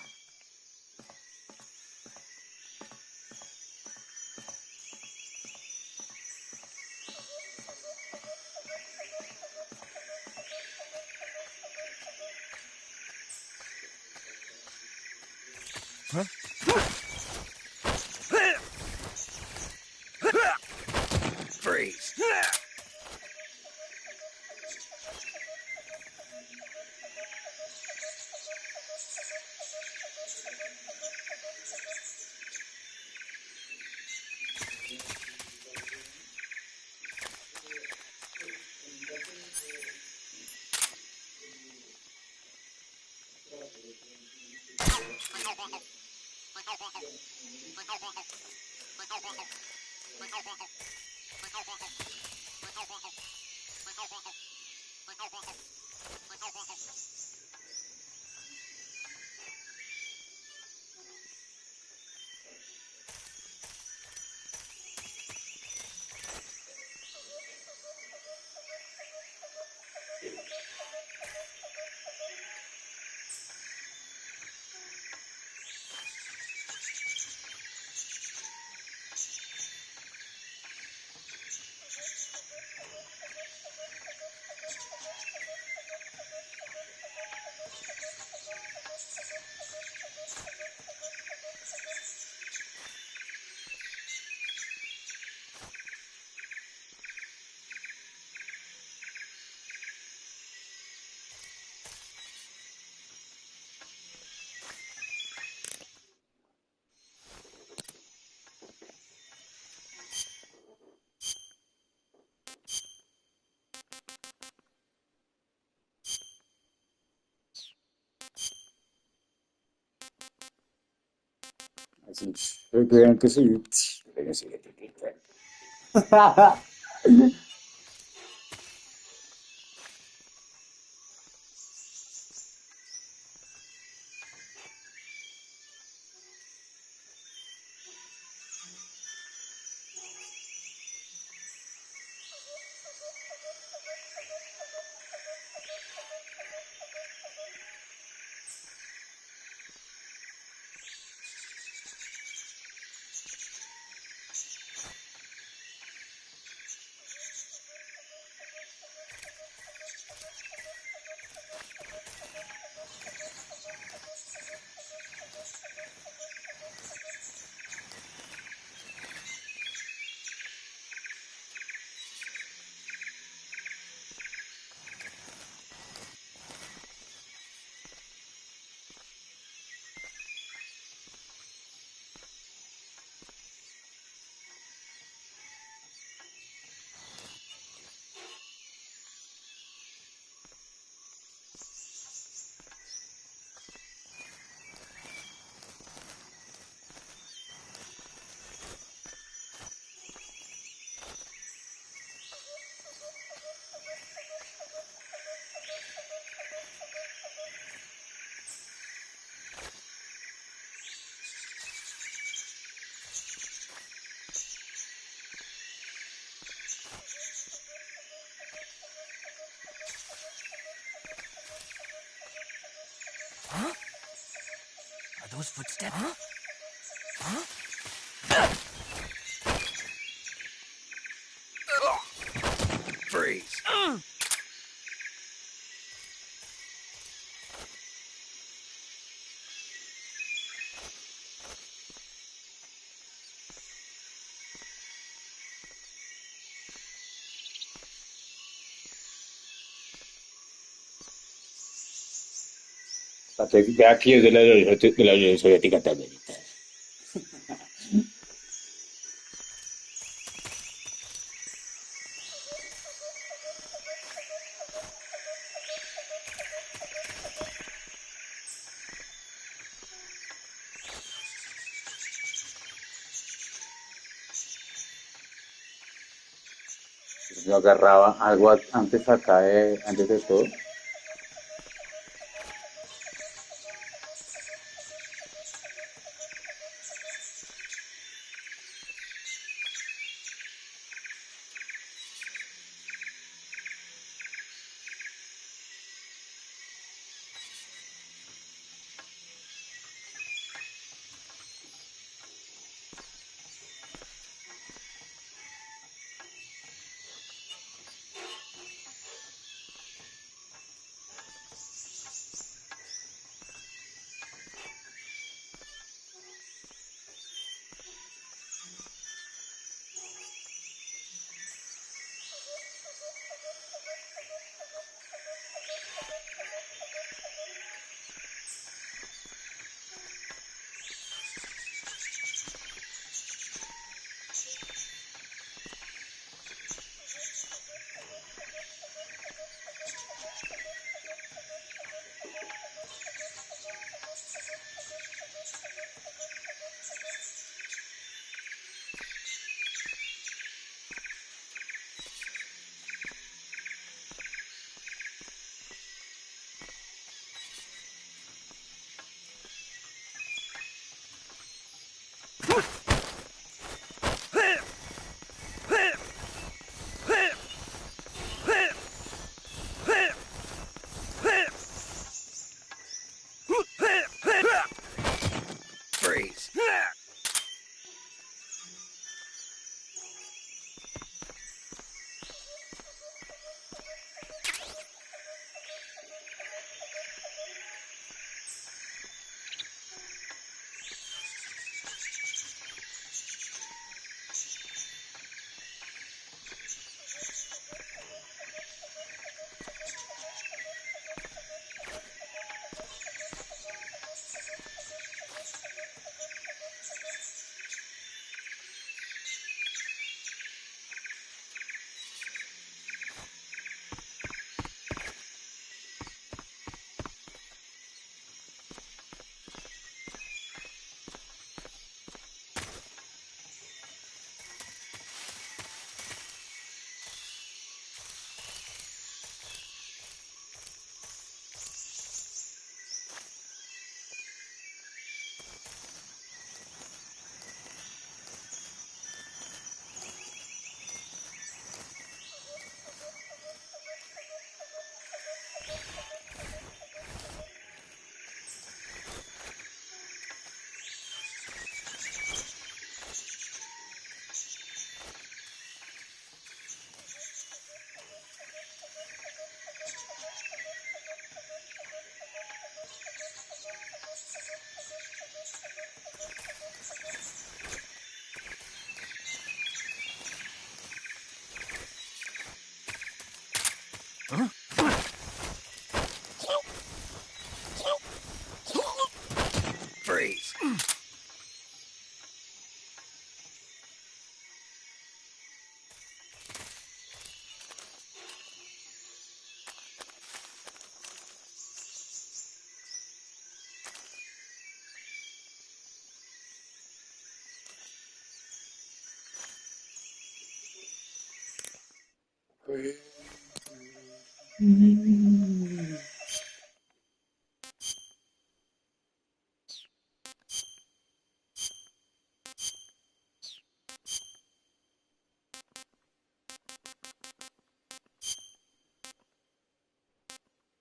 Freeze. Así, crean que soy... Huh? Are those footsteps? Huh? Huh? Freeze. Ya aquí es de la Unión Soviética también. Yo agarraba algo antes acá, antes de todo. Freeze. Freeze.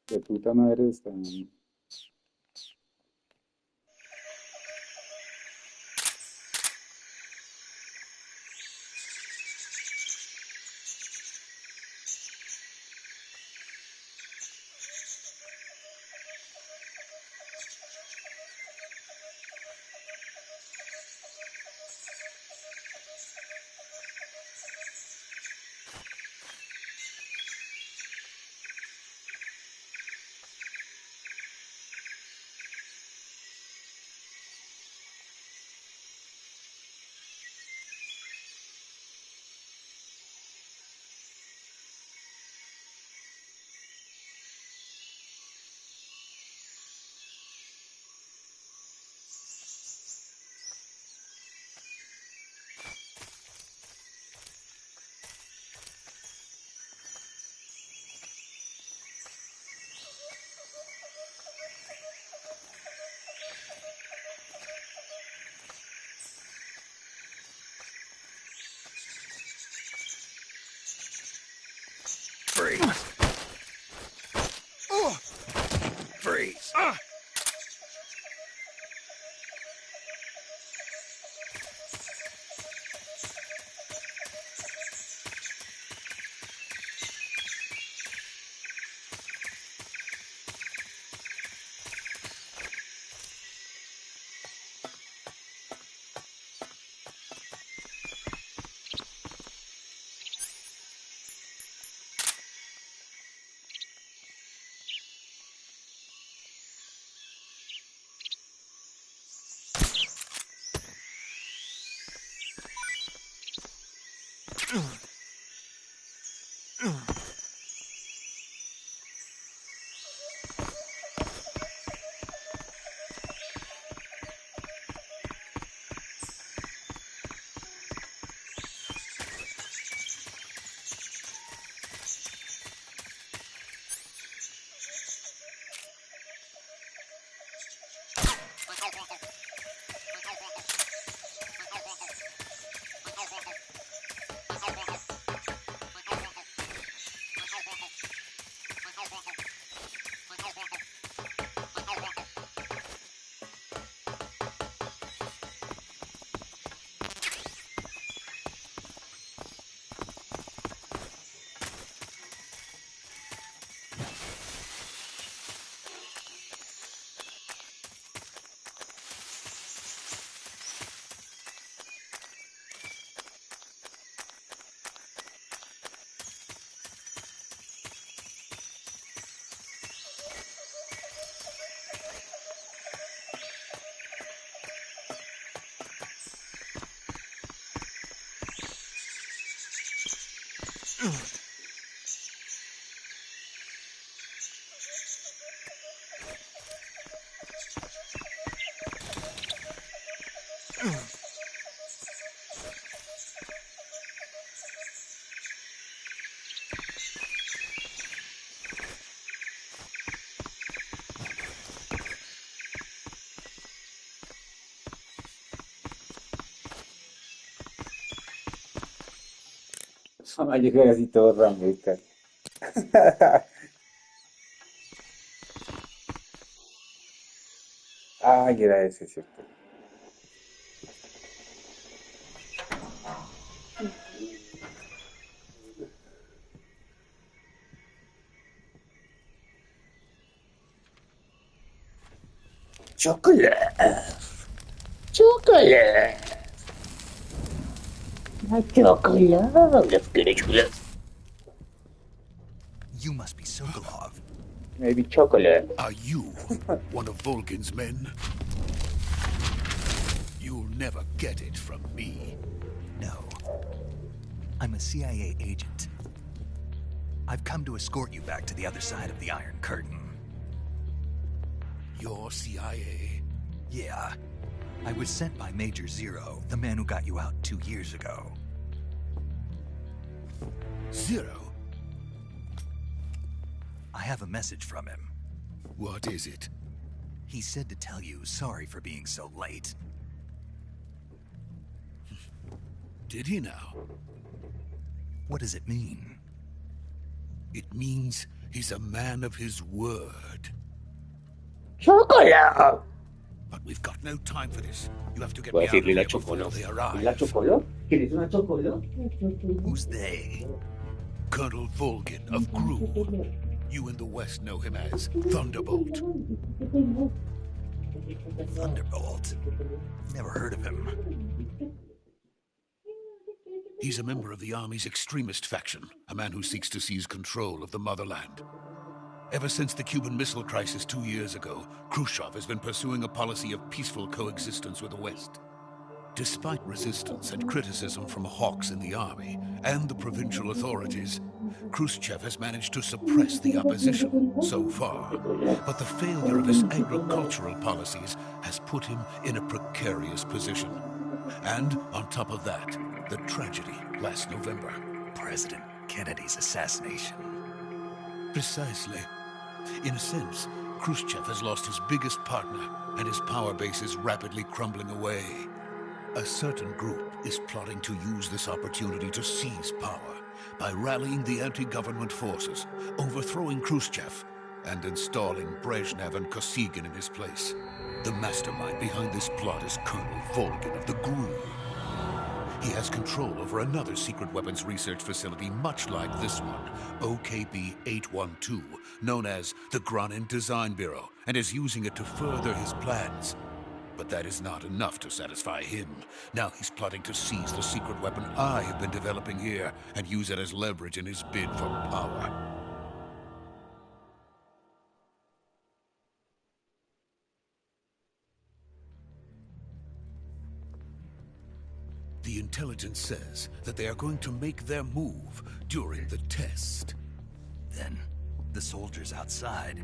De puta madre está. Freeze. Freeze. Yo creo que así todo rameta. Ay, era ese, ¿cierto? Chocolate. Chocolate. My chocolate. Let's get a chocolate. You must be Sokolov. Maybe chocolate. Are you one of Volgin's men? You'll never get it from me. No. I'm a CIA agent. I've come to escort you back to the other side of the Iron Curtain. You're CIA? Yeah. I was sent by Major Zero, the man who got you out 2 years ago. Zero? I have a message from him. What is it? He said to tell you sorry for being so late. Did he now? What does it mean? It means he's a man of his word. Chocolate. But we've got no time for this. You have to get Voy me a out of decirle la here before chocolate. they ¿Es arrive. la chocolate? ¿Quieres una chocolate? Who's they? Colonel Volgin of Gruul. You in the West know him as Thunderbolt. Thunderbolt? Never heard of him. He's a member of the Army's extremist faction, a man who seeks to seize control of the motherland. Ever since the Cuban Missile Crisis 2 years ago, Khrushchev has been pursuing a policy of peaceful coexistence with the West. Despite resistance and criticism from hawks in the army and the provincial authorities, Khrushchev has managed to suppress the opposition so far. But the failure of his agricultural policies has put him in a precarious position. And on top of that, the tragedy last November. President Kennedy's assassination. Precisely. In a sense, Khrushchev has lost his biggest partner, and his power base is rapidly crumbling away. A certain group is plotting to use this opportunity to seize power by rallying the anti-government forces, overthrowing Khrushchev, and installing Brezhnev and Kosygin in his place. The mastermind behind this plot is Colonel Volgin of the Gruul. He has control over another secret weapons research facility much like this one, OKB-812, known as the Granin Design Bureau, and is using it to further his plans. But that is not enough to satisfy him. Now he's plotting to seize the secret weapon I have been developing here and use it as leverage in his bid for power. The The intelligence says that they are going to make their move during the test. Then, the soldiers outside.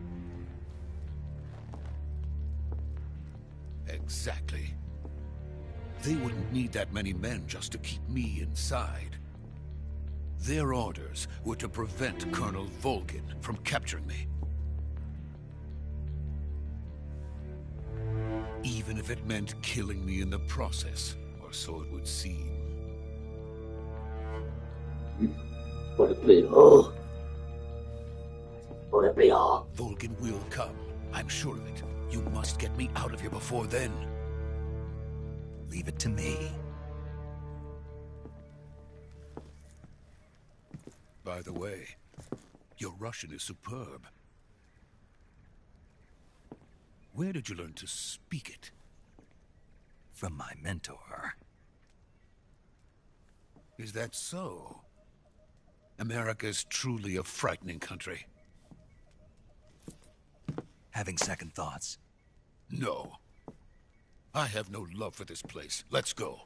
Exactly. They wouldn't need that many men just to keep me inside. Their orders were to prevent Colonel Volgin from capturing me. Even if it meant killing me in the process, or so it would seem. Volgin will come. I'm sure of it. You must get me out of here before then. Leave it to me. By the way, your Russian is superb. Where did you learn to speak it? From my mentor. Is that so? America is truly a frightening country. Having second thoughts? No. I have no love for this place. Let's go.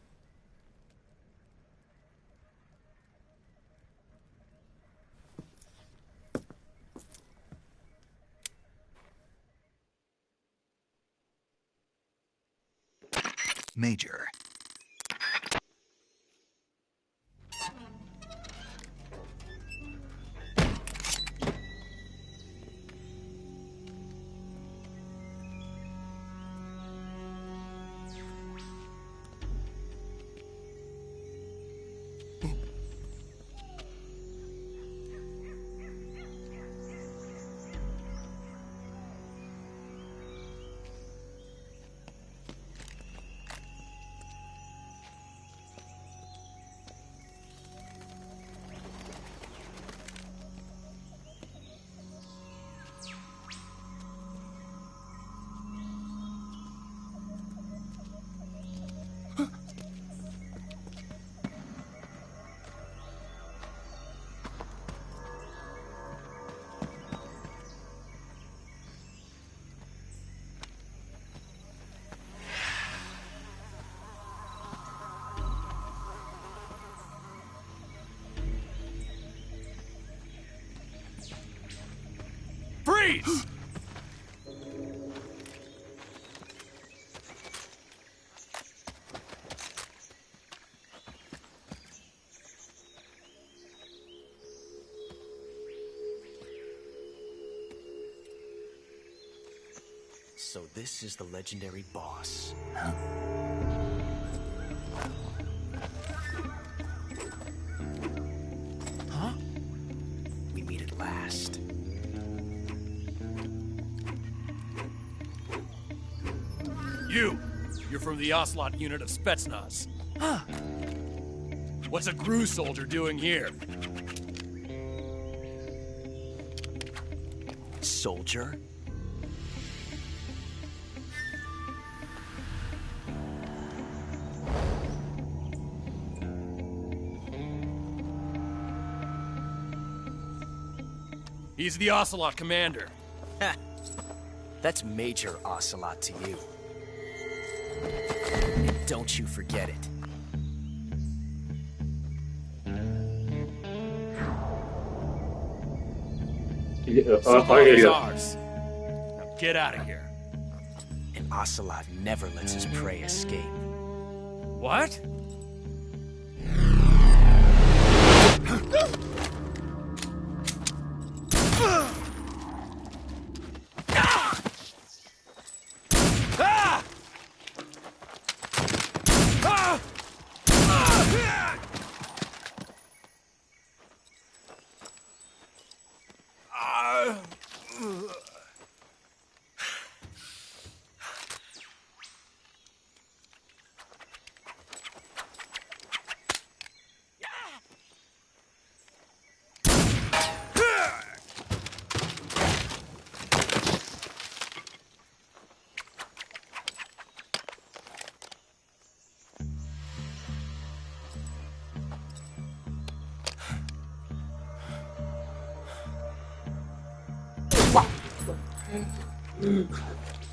Major. Freeze! So this is the legendary boss. Huh? Huh? We meet at last. You're from the Ocelot unit of Spetsnaz. Huh. What's a GRU soldier doing here? Soldier? He's the Ocelot commander. Ha! That's Major Ocelot to you. And don't you forget it. Sokolov is ours. Now get out of here. And Ocelot never lets his prey escape. What?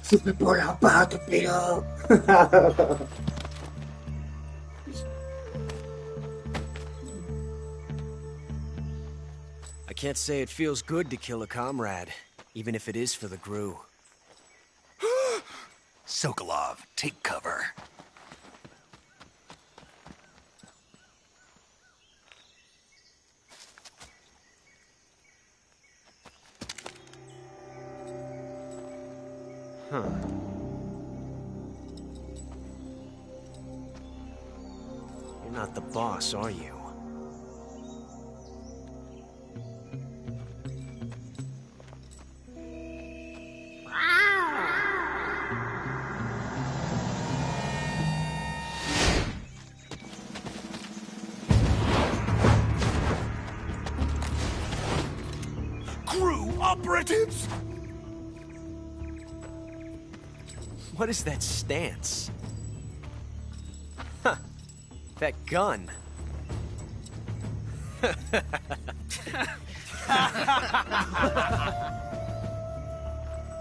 Super por la pata, pero. can't say it feels good to kill a comrade, even if it is for the GRU. Sokolov, take cover. Huh. You're not the boss, are you? GRU operatives! What is that stance? Huh. That gun.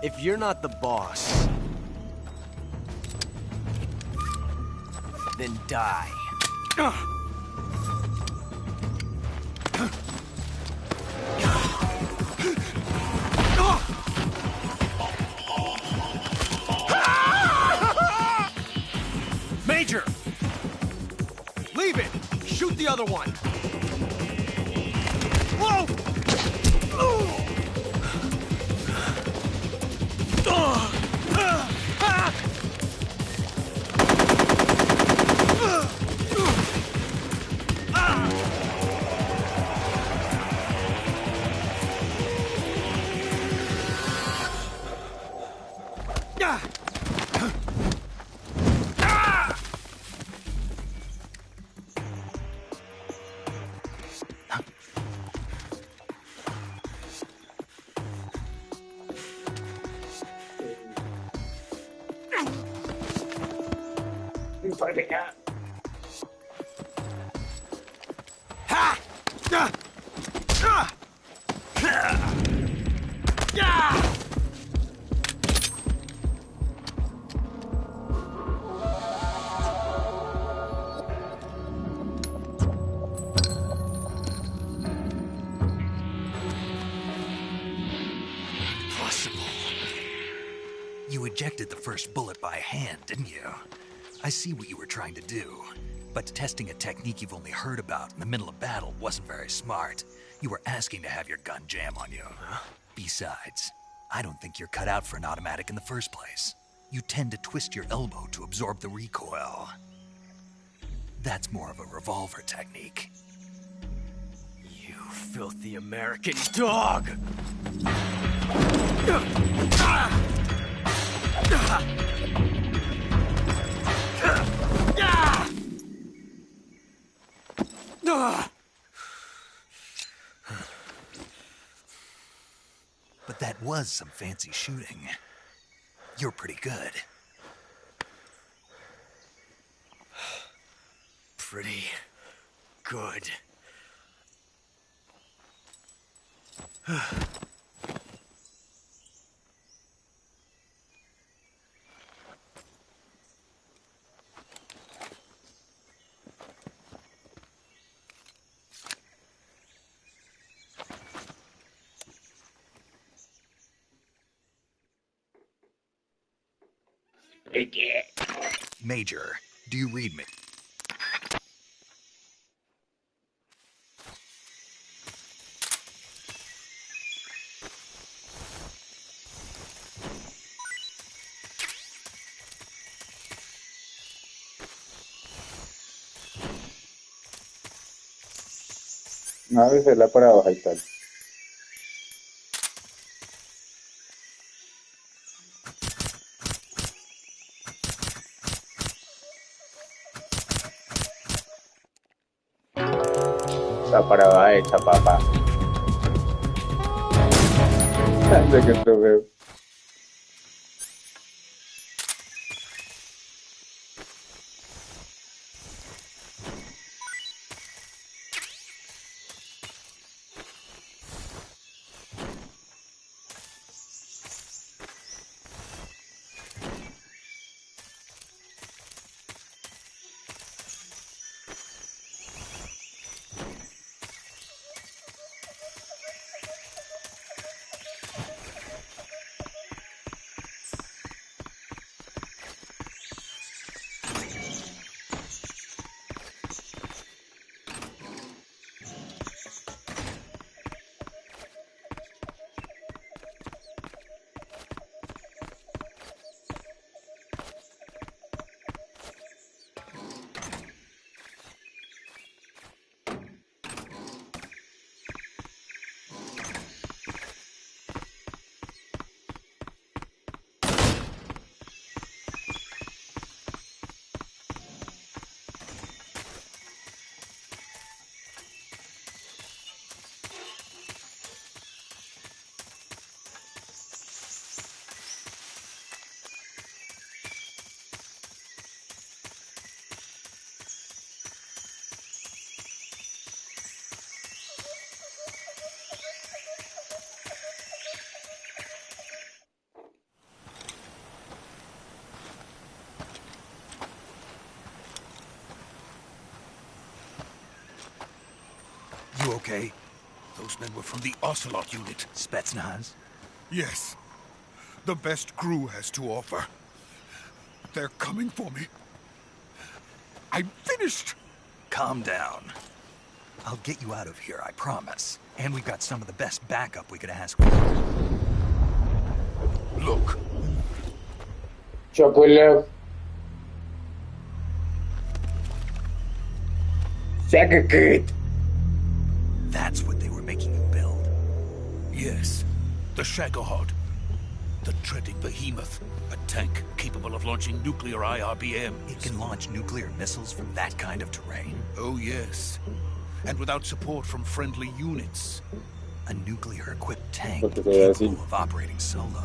If you're not the boss, then die. Major! Leave it! Shoot the other one! Whoa! You ejected the first bullet by hand, didn't you? I see what you were trying to do. But testing a technique you've only heard about in the middle of battle wasn't very smart. You were asking to have your gun jam on you. Huh? Besides, I don't think you're cut out for an automatic in the first place. You tend to twist your elbow to absorb the recoil. That's more of a revolver technique. You filthy American dog! But that was some fancy shooting. You're pretty good. Pretty good. Major, do you read me? A veces la para baja y tal. La para baja hecha, papá. De que te veo. okay? Those men were from the Ocelot unit. Spetsnaz? Yes. The best crew has to offer. They're coming for me. I'm finished! Calm down. I'll get you out of here, I promise. And we've got some of the best backup we could ask for. Look. Chocolate. Second. That's what they were making you build. Yes. The Shagohod. The treading behemoth. A tank capable of launching nuclear IRBMs. It can launch nuclear missiles from that kind of terrain? Oh, yes. And without support from friendly units. A nuclear-equipped tank capable of operating solo.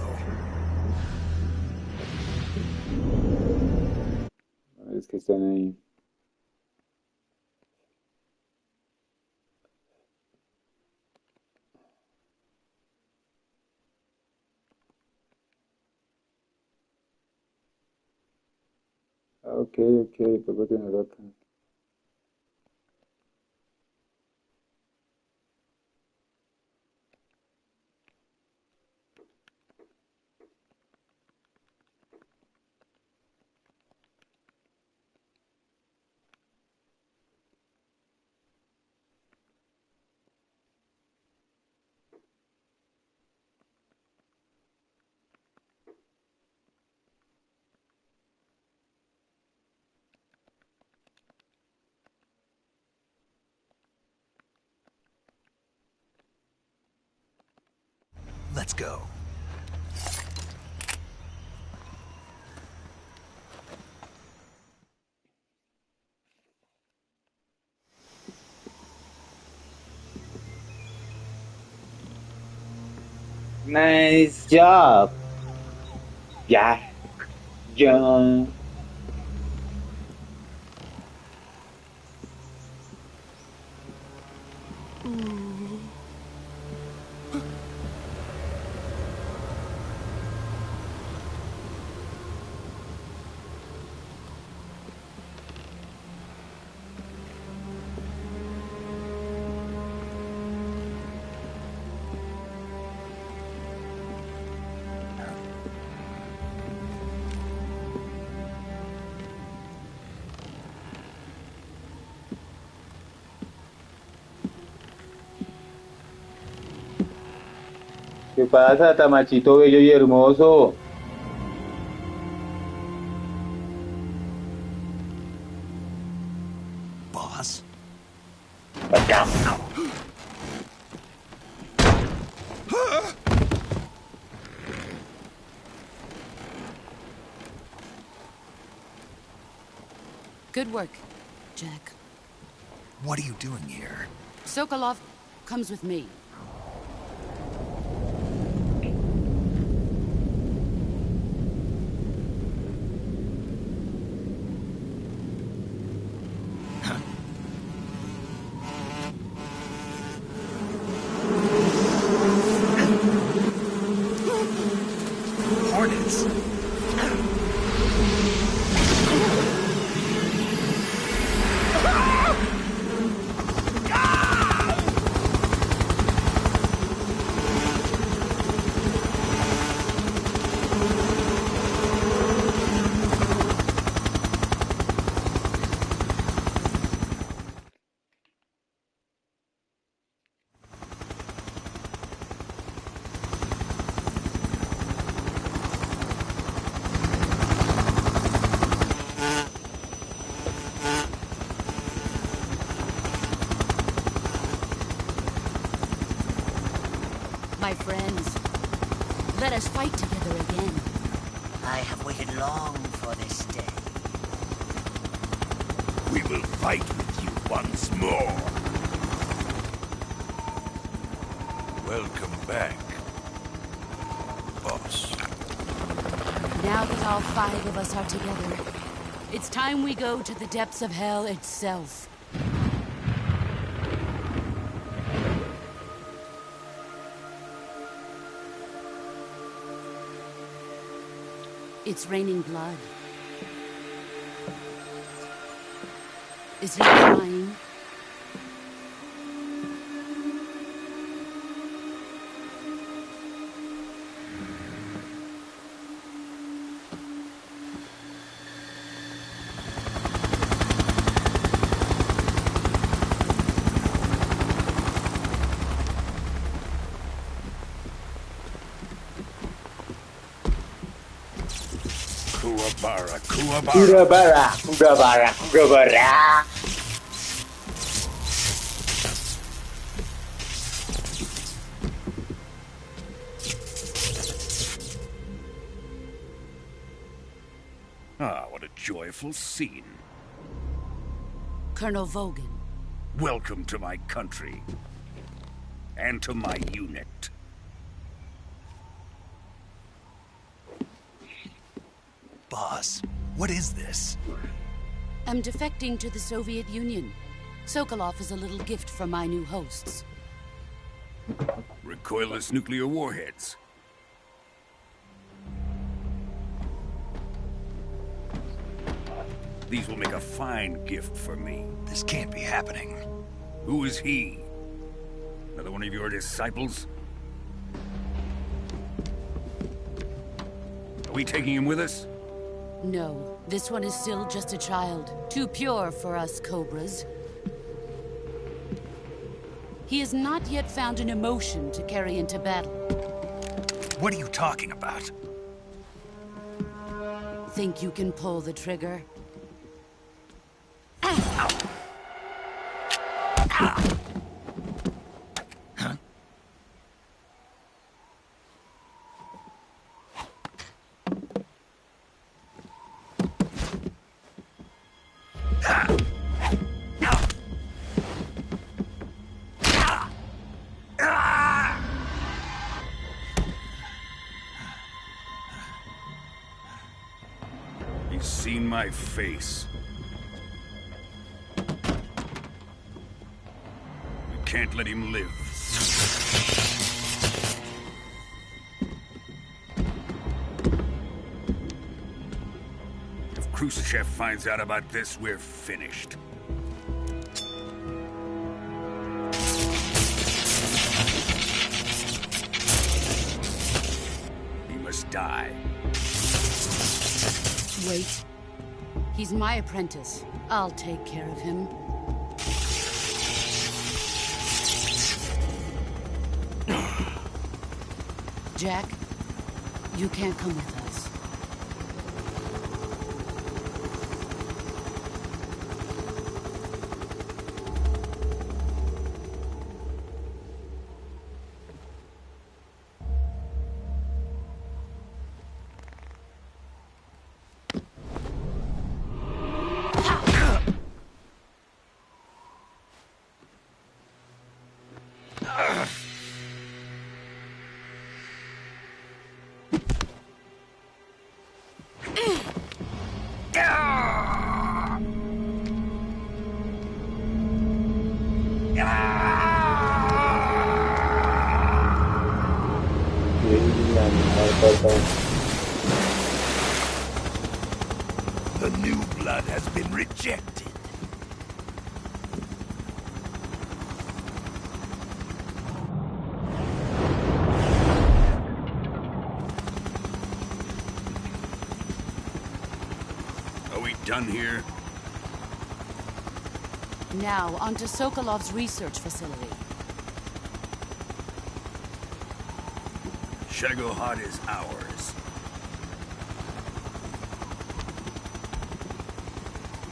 Es que están ahí. Ok, puedo tener acá. Let's go. Nice job. Yeah. John. ¿Qué pasa, Tamachito bello y hermoso? Boss? Good work, Jack. What are you doing here? Sokolov comes with me. Hornets? My friends, let us fight together again. I have waited long for this day. We will fight with you once more. Welcome back, boss. Now that all 5 of us are together, it's time we go to the depths of hell itself. It's raining blood. Is he crying? Kuwabara, Kuwabara. Kurabara, Kurabara, Kurabara. Ah, what a joyful scene. Colonel Vogan. Welcome to my country. And to my unit. Boss, what is this? I'm defecting to the Soviet Union. Sokolov is a little gift from my new hosts. Recoilless nuclear warheads. These will make a fine gift for me. This can't be happening. Who is he? Another one of your disciples? Are we taking him with us? No, this one is still just a child. Too pure for us Cobras. He has not yet found an emotion to carry into battle. What are you talking about? Think you can pull the trigger? He's seen my face. We can't let him live. If Khrushchev finds out about this, we're finished. He must die. Wait. He's my apprentice. I'll take care of him. Jack, you can't come with us. The new blood has been rejected. Are we done here? Now, onto Sokolov's research facility. Shagohod is ours.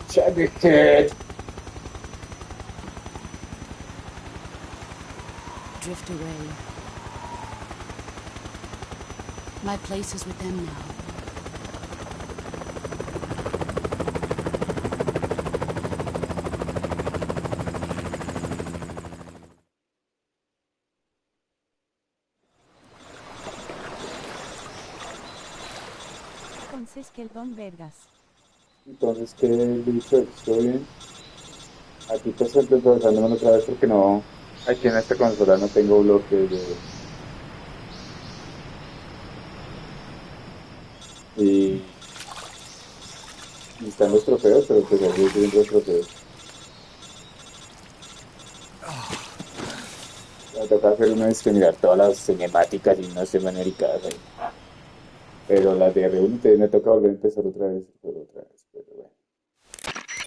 Chaggered. Drift away. My place is with them now. Entonces, ¿qué don vergas? Entonces, ¿qué listo? ¿Estoy bien? Aquí te estoy actualizándome otra vez porque no... Aquí en esta consola no tengo bloques de... Y están los trofeos, pero pues aquí estoy viendo los trofeos. Me toca hacer una vez que mirar todas las cinemáticas y no sé manericadas ahí. Pero las de R1 me toca volver a empezar otra vez, pero bueno.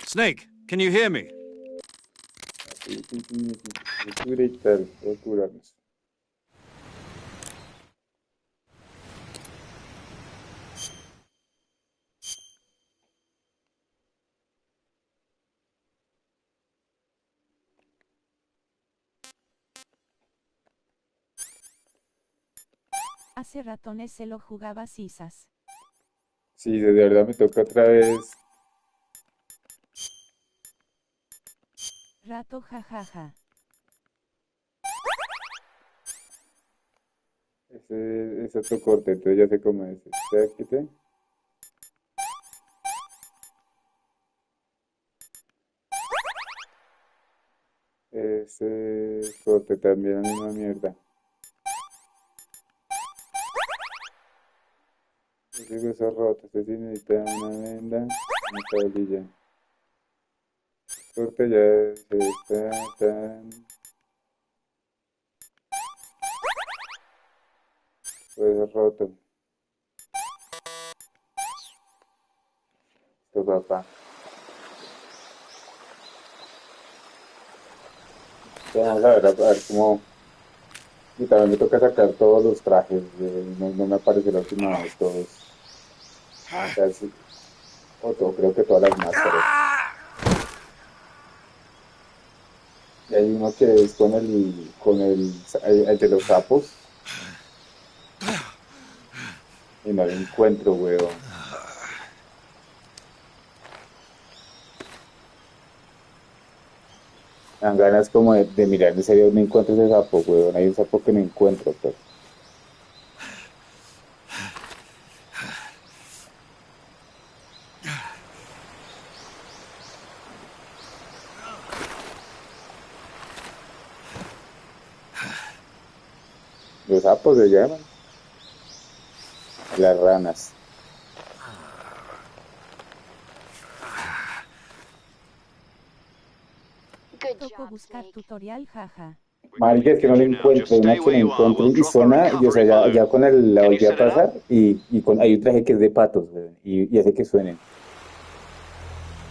Snake, can you hear me? Voy a curarnos. Hace ratones se lo jugaba sisas. Sí, de verdad me toca otra vez. Rato jajaja. Ese es otro corte, entonces ya sé cómo es. ¿Ustedes quiten? Ese corte también es una mierda. Ese hueso roto, este sí necesita una venda, una tablilla. Corte ya se está tan... Hueso roto. Esto papá. Vamos a ver cómo... Y también me toca sacar todos los trajes. No me apareció la última vez todos. Casi. O todo, creo que todas las máscaras. Y hay uno que es el de los sapos. Y no lo encuentro, weón. Me dan ganas como de mirar en serio dónde encuentro ese sapo, weón. Hay un sapo que no encuentro, pero... Los sapos se llaman. Las ranas. Toco buscar tutorial jaja. Marica, es que no lo encuentro, una que no encuentro y suena, y o sea, ya con la volví a pasar hay un traje que es de patos, weón, y hace que suenen.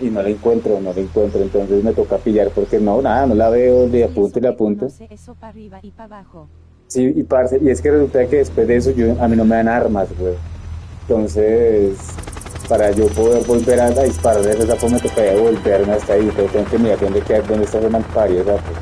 Y no la encuentro, entonces me toca pillar porque no, nada, no la veo, le apunto y le apunto. Eso para arriba y para abajo. Sí, y parce, y es que resulta que después de eso a mí no me dan armas, weón. Entonces, para yo poder volver a disparar ese sapo me toca devolverme hasta ahí, pero tengo que mirar dónde está ese malparido sapo.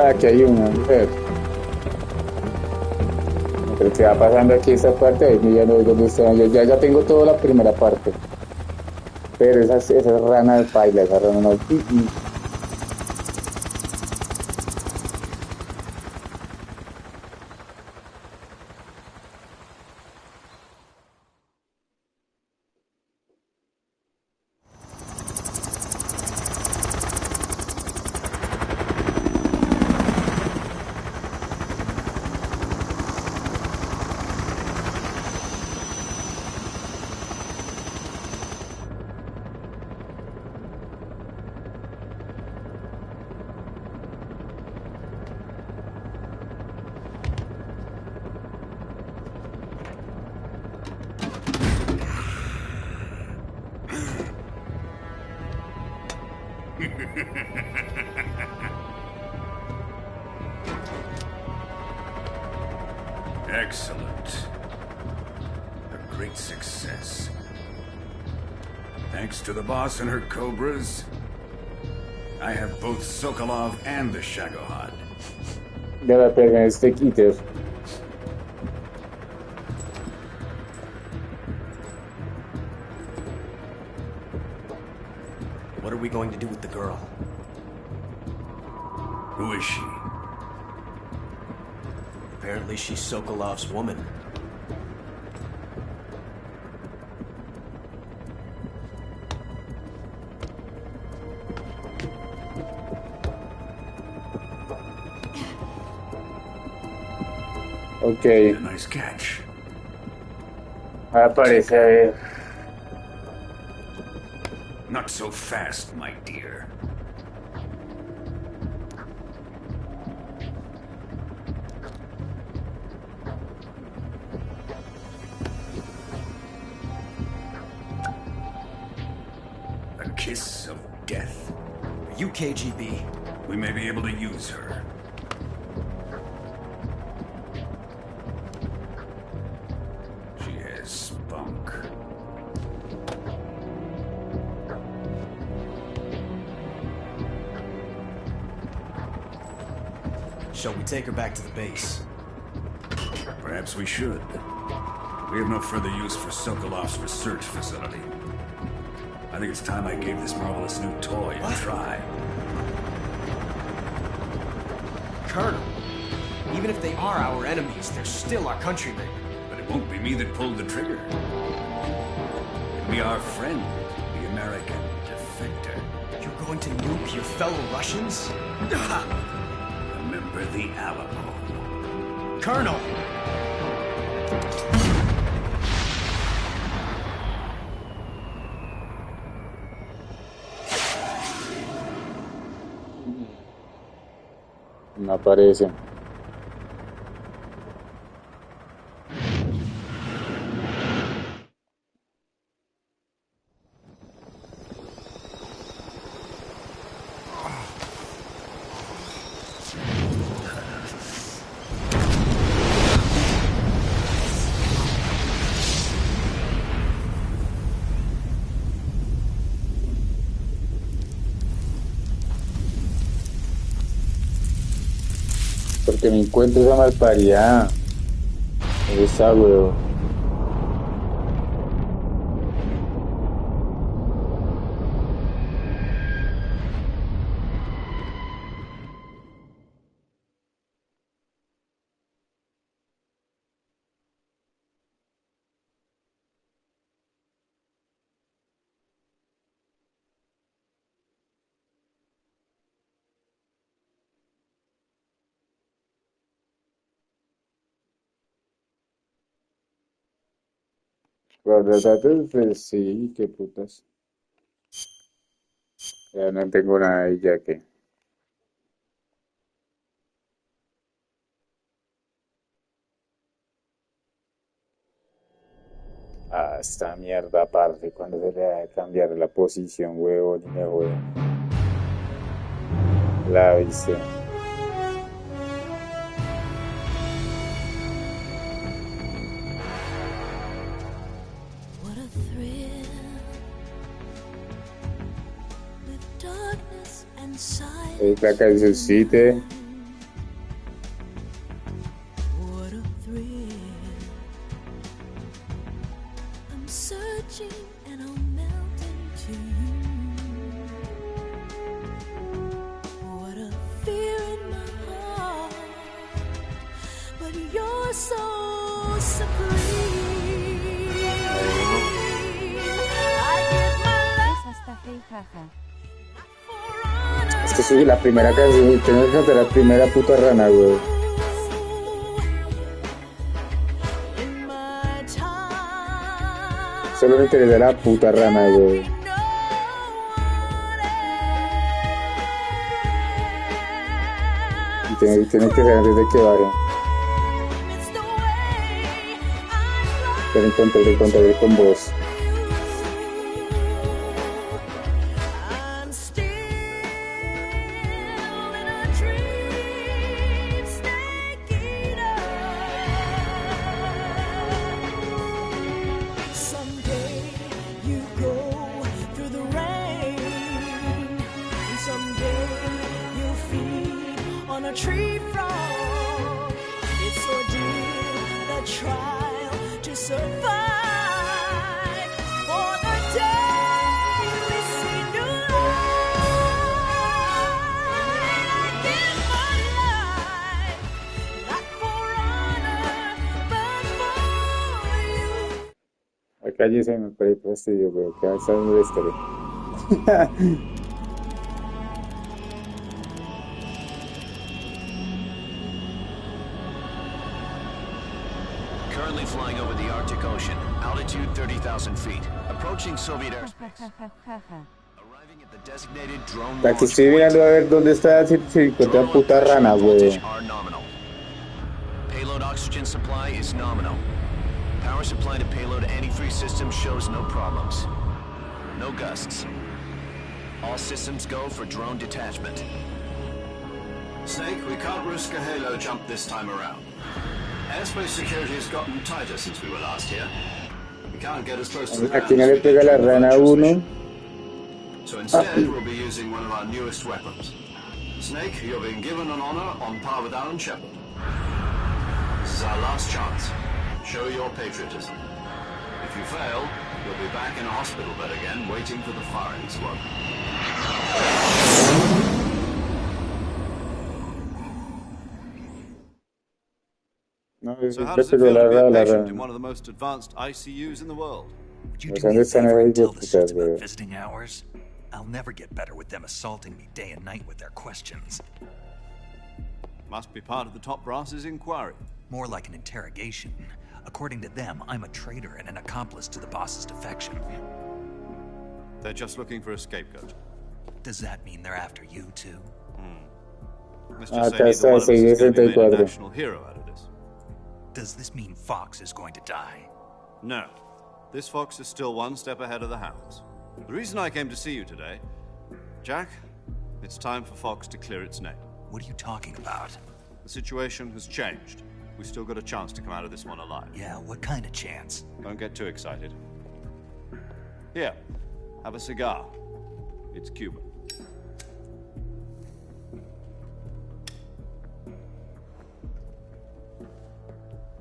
Aquí hay una mujer. Creo que va pasando aquí esta parte, ahí ya no sé dónde está. Ya tengo toda la primera parte. Pero esa rana de paila, esa rana no. Excellent. A great success. Thanks to the boss and her cobras, I have both Sokolov and the Shagohod. Ya la pegan este Eater. What are we going to do with the girl? Who is she? Apparently she's Sokolov's woman. Okay. A nice catch. Aparece, a ver. Not so fast, my dear. hiss of death. Are you KGB? We may be able to use her. She has spunk. Shall we take her back to the base? Perhaps we should. We have no further use for Sokolov's research facility. I think it's time I gave this marvelous new toy a try. Colonel, even if they are our enemies, they're still our countrymen. But it won't be me that pulled the trigger. It'll be our friend, the American defector. You're going to nuke your fellow Russians? Remember the Alamo. Colonel! No aparece. Porque me encuentro esa malparida. ¿Dónde está, weón? Los datos, pues sí, qué putas. Ya no tengo nada y ya que. Ah, esta mierda aparte cuando se le da de cambiar la posición, huevón, y me huevo. La viste. La cancioncita. Es que soy la primera canción, tengo que cantar la primera puta rana, güey. Solo me interesa la puta rana, güey. Y tiene que ser antes de que baje. Pero encontré con vos. Cállese, me parece fastidio, pero que avanzar en la historia. Currently flying over the Arctic Ocean, altitude 30,000 feet, approaching Soviet airspace. Arriving at the designated drone Aquí estoy mirando a ver dónde está si encuentra puta rana, güey. Payload oxygen supply is nominal. Power supply to payload antifreeze system shows no problems. No gusts. All systems go for drone detachment. Snake, we can't risk a halo jump this time around. Airspace security has gotten tighter since we were last here. We can't get as close to the ground Aquí no as le we pega did la during the rana a virtual uno. mission. So instead, we'll be using one of our newest weapons. Snake, you're being given an honor on par with Alan Shepard. This is our last chance. Show your patriotism. If you fail, you'll be back in a hospital bed again, waiting for the firing squad. No, So how le does it pegó feel la to be a rana, la patient in rana. one of the most advanced ICUs in the world? Would you No do sé me dónde a están favor esos and tell the hijueputas, suits about weón. visiting hours? I'll never get better with them assaulting me day and night with their questions. Must be part of the top brass's inquiry. More like an interrogation. According to them, I'm a traitor and an accomplice to the boss's defection. They're just looking for a scapegoat. Does that mean they're after you too? Let's Ah, just say acá neither está, one of us is going to be made a 664. national hero out of this. Does this mean Fox is going to die? No. This fox is still one step ahead of the hounds. The reason I came to see you today, Jack, it's time for Fox to clear its name. What are you talking about? The situation has changed. We've still got a chance to come out of this one alive. Yeah, what kind of chance? Don't get too excited. Here, have a cigar. It's Cuban.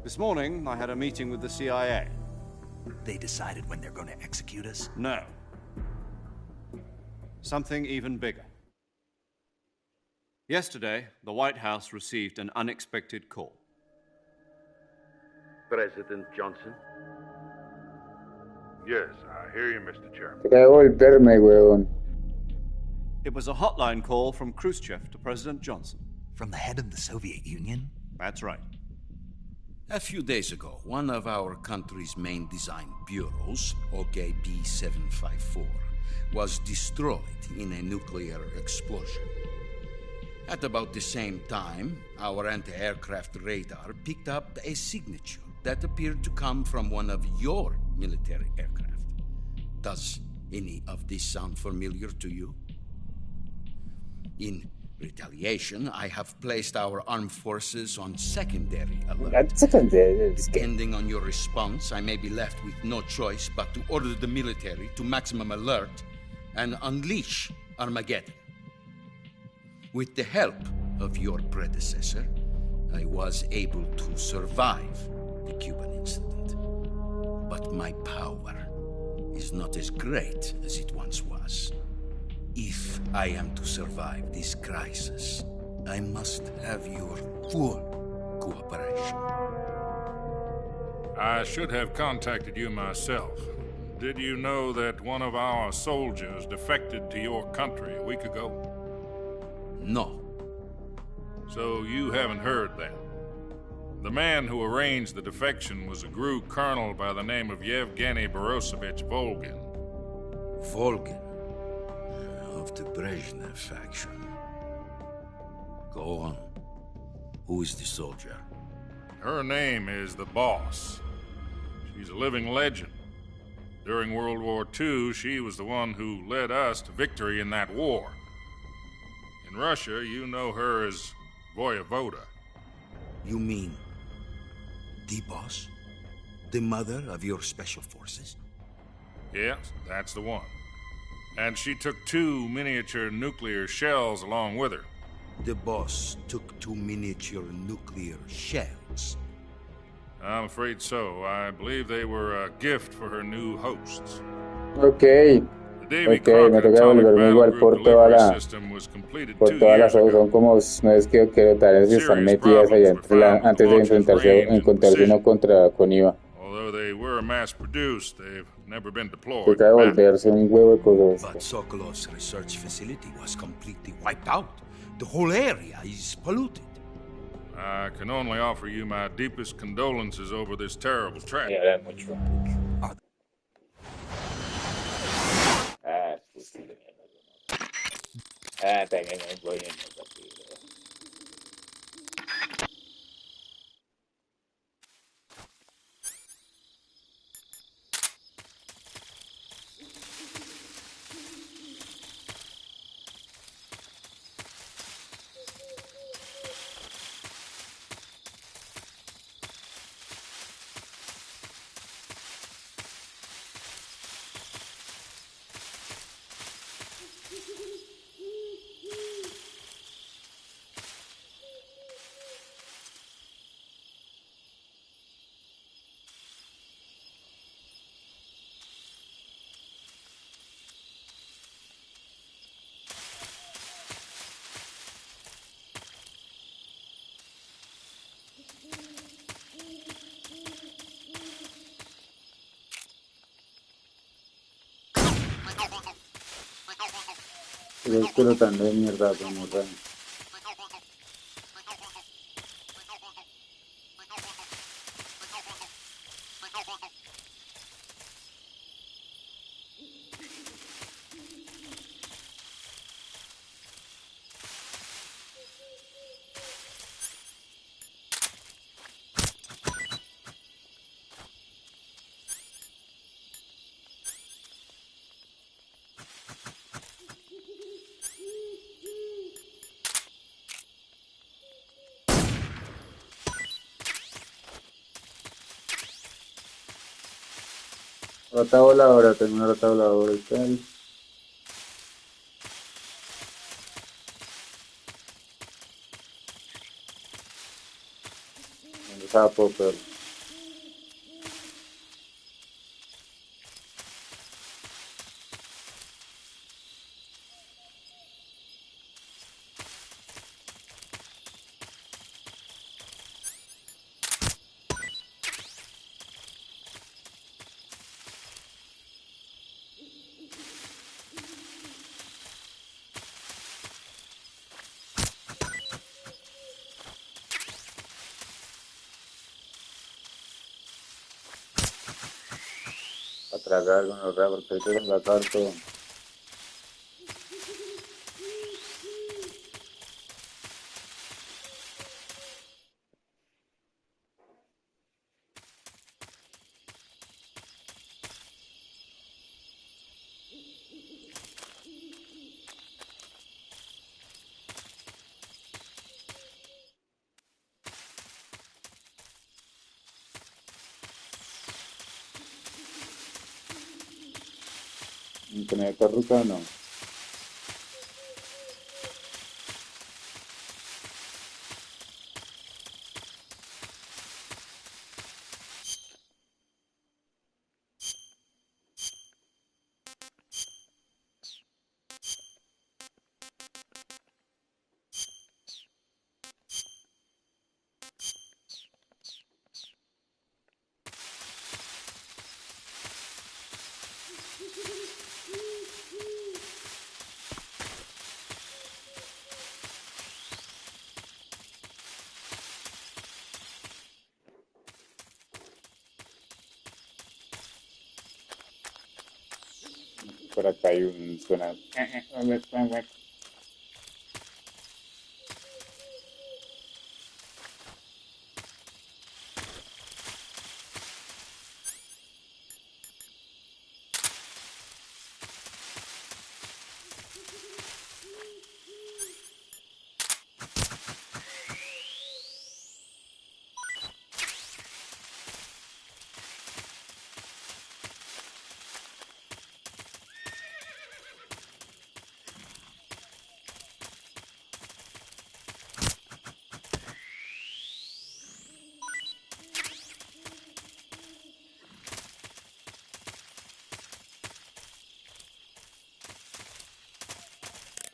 This morning, I had a meeting with the CIA. They decided when they're going to execute us? No. Something even bigger. Yesterday, the White House received an unexpected call. President Johnson? Yes, I hear you, Mr. Chairman. Quería volverme, weón. It was a hotline call from Khrushchev to President Johnson. From the head of the Soviet Union? That's right. A few days ago, one of our country's main design bureaus, OKB 754, was destroyed in a nuclear explosion. At about the same time, our anti-aircraft radar picked up a signature that appeared to come from one of your military aircraft. Does any of this sound familiar to you? In retaliation, I have placed our armed forces on secondary alert. Depending on your response, I may be left with no choice but to order the military to maximum alert and unleash Armageddon. With the help of your predecessor, I was able to survive the Cuban incident. But my power is not as great as it once was. If I am to survive this crisis, I must have your full cooperation. I should have contacted you myself. Did you know that one of our soldiers defected to your country a week ago? No. So you haven't heard that. The man who arranged the defection was a GRU colonel by the name of Yevgeny Borosovich Volgin. Volgin? Of the Brezhnev faction. Go on. Who is the soldier? Her name is the Boss. She's a living legend. During World War II, she was the one who led us to victory in that war. In Russia, you know her as Voyevoda. You mean the Boss? The mother of your special forces? Yes, that's the one. And she took 2 miniature nuclear shells along with her. The Boss took 2 miniature nuclear shells? I'm afraid so. I believe they were a gift for her new hosts. Ok, me toca volverme igual por toda la... Por todas las... Son como 9 kilocalories que están metidas allá antes de encontrarse uno con IVA. Although they were mass-produced, they've never been deployed. Toca devolverse un huevo de cosas. But Sokolov's research facility was completely wiped out. The whole area is polluted. I can only offer you my deepest condolences over this terrible tragedy. Yeah, that much también voy en Estoy explotando de mierda, como raro. Rata voladora, tengo una rata voladora y tal. Un sapo, pero... A tragar con los rabos, porque hay que sacar todo. ¿Tener carruca o no? Por acá hay un suena.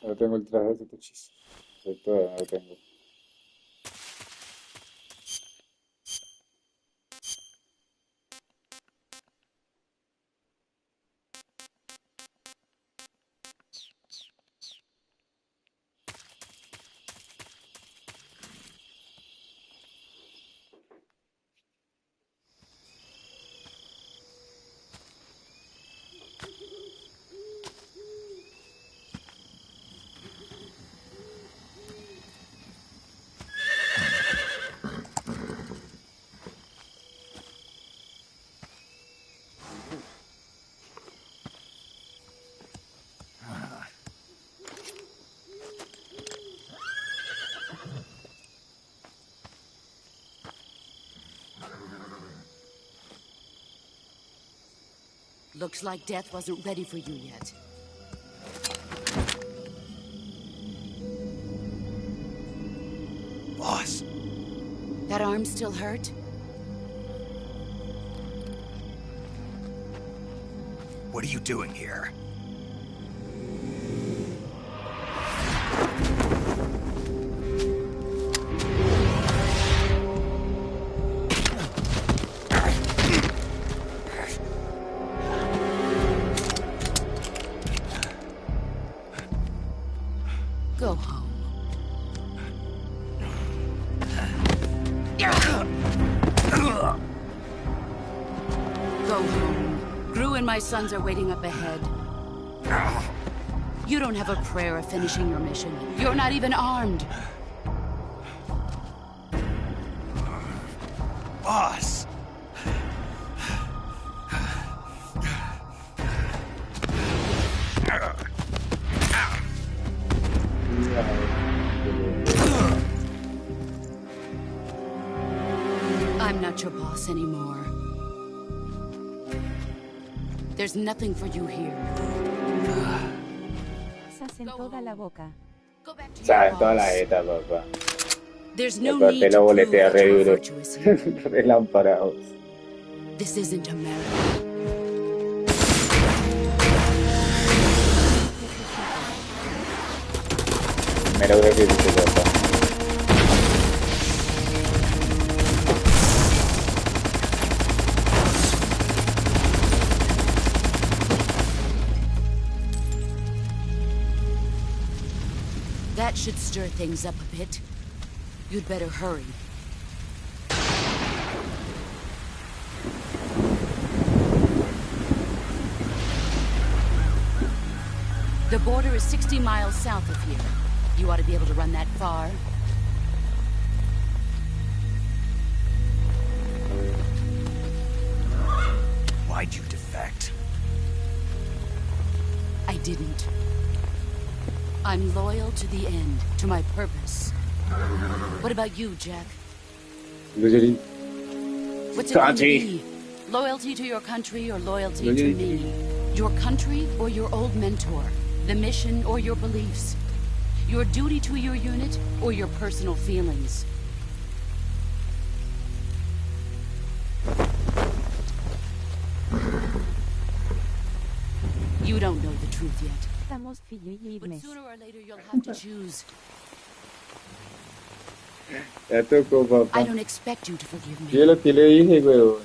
No tengo el traje de techis. Todavía no lo tengo. Looks like death wasn't ready for you yet. Boss. That arm still hurt? What are you doing here? Go home. Gru and my sons are waiting up ahead. You don't have a prayer of finishing your mission. You're not even armed. Boss! I'm not your boss anymore. There's nothing for you here. En toda la boca. O sea, en toda la jeta, papá. There's Y no aparte need lo to prove boletea that re you're duro. virtuous here. Relamparados. This isn't America. Mero jefe, papá. That should stir things up a bit. You'd better hurry. The border is 60 miles south of here. You ought to be able to run that far. Why'd you defect? I didn't. I'm loyal to the end, to my purpose. What about you, Jack? Usually, What's it going to country. be? Loyalty to your country or loyalty to me? Your country or your old mentor? The mission or your beliefs? Your duty to your unit or your personal feelings? You don't know the truth yet. Estamos But filibnes. sooner or later you'll have to choose. Ya tocó, papá. I don't expect you to forgive me. Yo lo que le dije, huevón.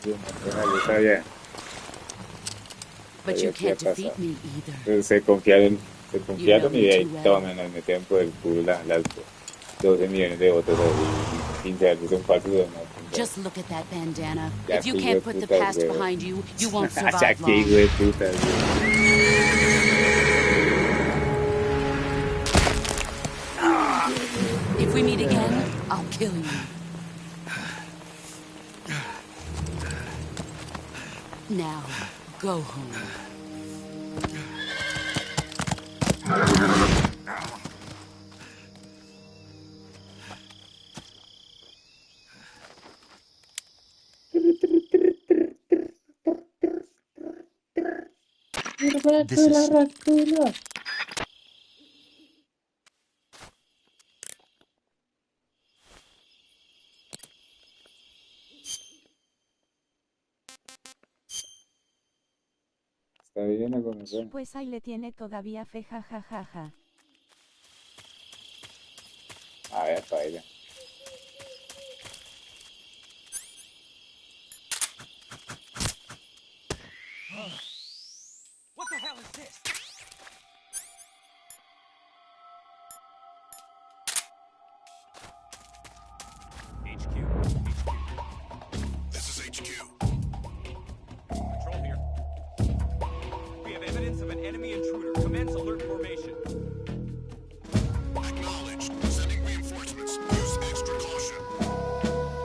Yo sabía. But Sabía you que iba a can't defeat pasar. me either. Entonces se confiaron y de ahí too well. toman, nos metieron por el culo las 12 millones de votos y 15 años son falsos, ¿no? Just look at that bandana. Ya If you que can't put the hijueputas, past huevón. behind you, you won't Ya survive que long. hijueputas, huevón. If we meet again, I'll kill you. Now, go home. This is... Está bien, no conocer. Pues ahí le tiene todavía fe, jajajaja. A ver, paella. What the hell is this? This is HQ. Control here. We have evidence of an enemy intruder. Commence alert formation. Acknowledged. Sending reinforcements. Use extra caution.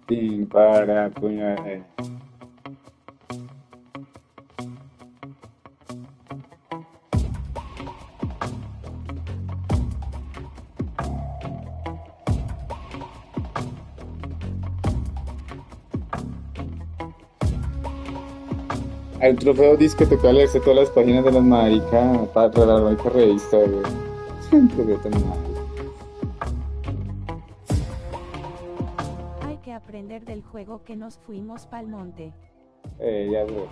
Pim, para, puña, Hay un trofeo disque toca leerse todas las páginas de las maricas para la marica revista, güey. Un trofeo tan mal. Hay que aprender del juego que nos fuimos pa'l monte. Ya ves.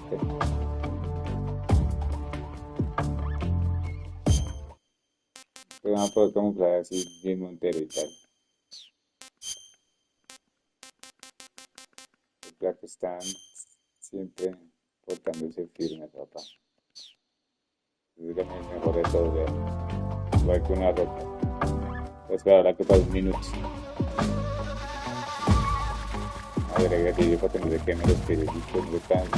Pero vamos a poder camuflar así bien montero y tal. claro que están siempre portándose firmes, papá. Es lo mejor de todo, vean. Igual que una roca. Voy a esperar ahora que pase un minuto. Agrega que yo para que no se queme los pies y pues no canso.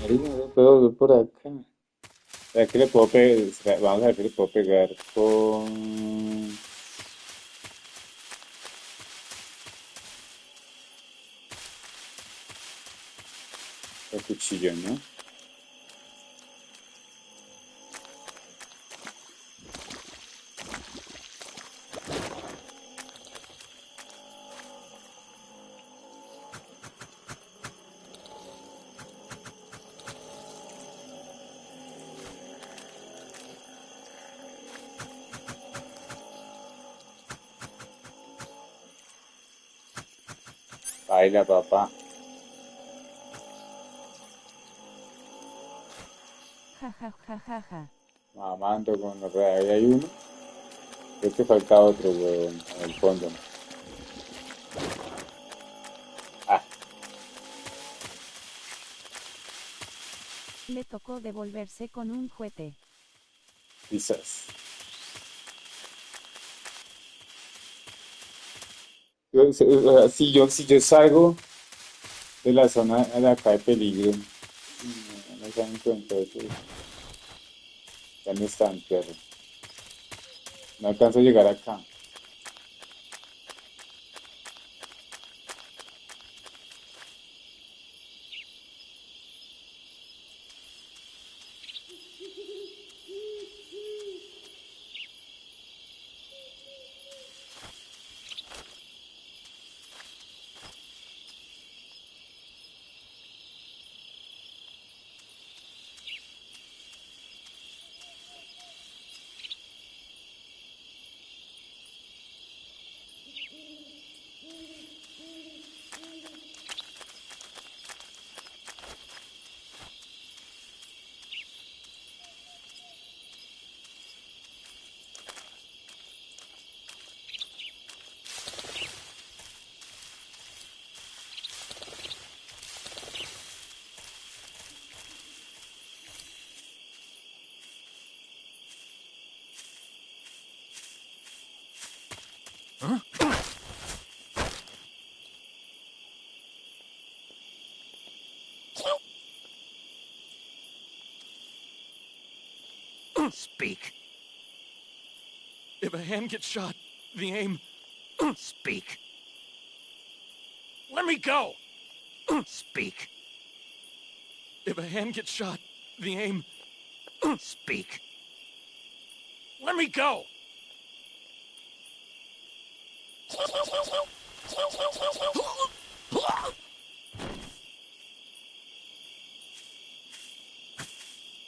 No puedo ver por acá. ¿Será que le puedo pegar? Vamos a ver si le puedo pegar con el cuchillo, ¿no? Baila, papá. Ja ja ja ja ja. Mamando con los ahí hay uno. Creo que falta otro, weón, en el fondo. Ah, Le tocó devolverse con un juguete. quizás. Si yo salgo de la zona de acá de peligro, no se dan cuenta de que ya no están, perro. No alcanzo a llegar acá. Speak. If a hand gets shot, the aim... Speak. Let me go! Speak. If a hand gets shot, the aim... Speak. Let me go!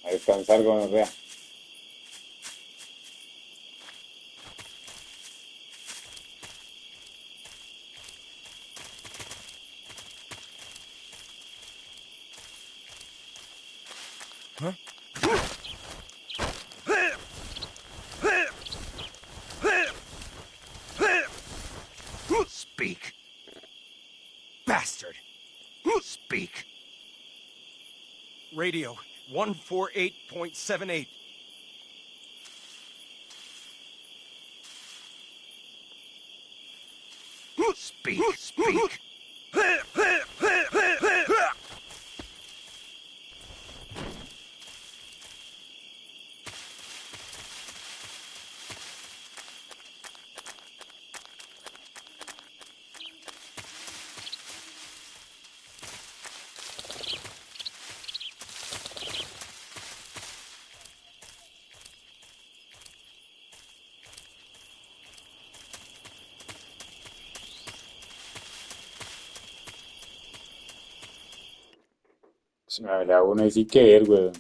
A descansar con los rea. Huh? Speak. Bastard. Speak. Radio 148.78. Speak. Speak. Habrá uno ahí sí que ver, weón.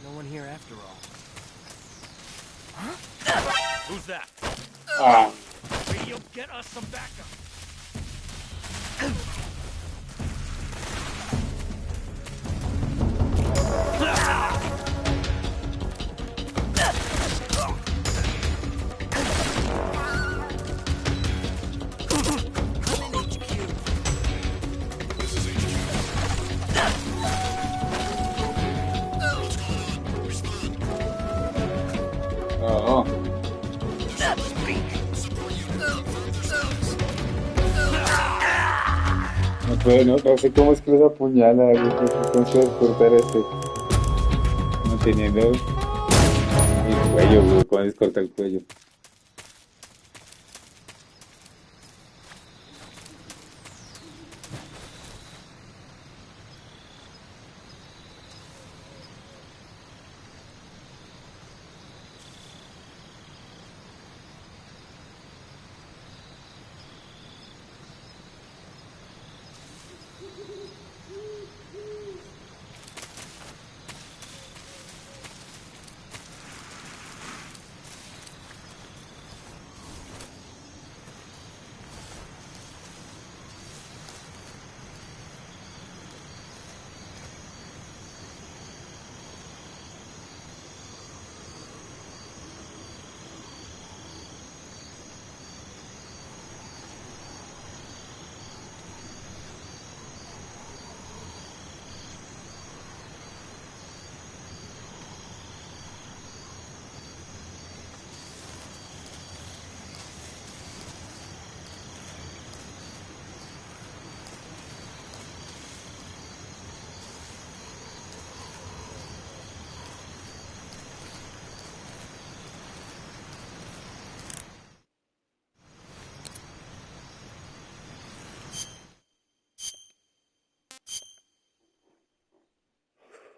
No one here after all. Who's that? Ah, Radio, get us some backup. no. No puedo, no sé cómo es que los apuñala, güey, no sé cómo se va a cortar manteniendo el cuello, güey, cómo les corta el cuello.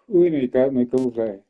Uy, no hay camuflaje.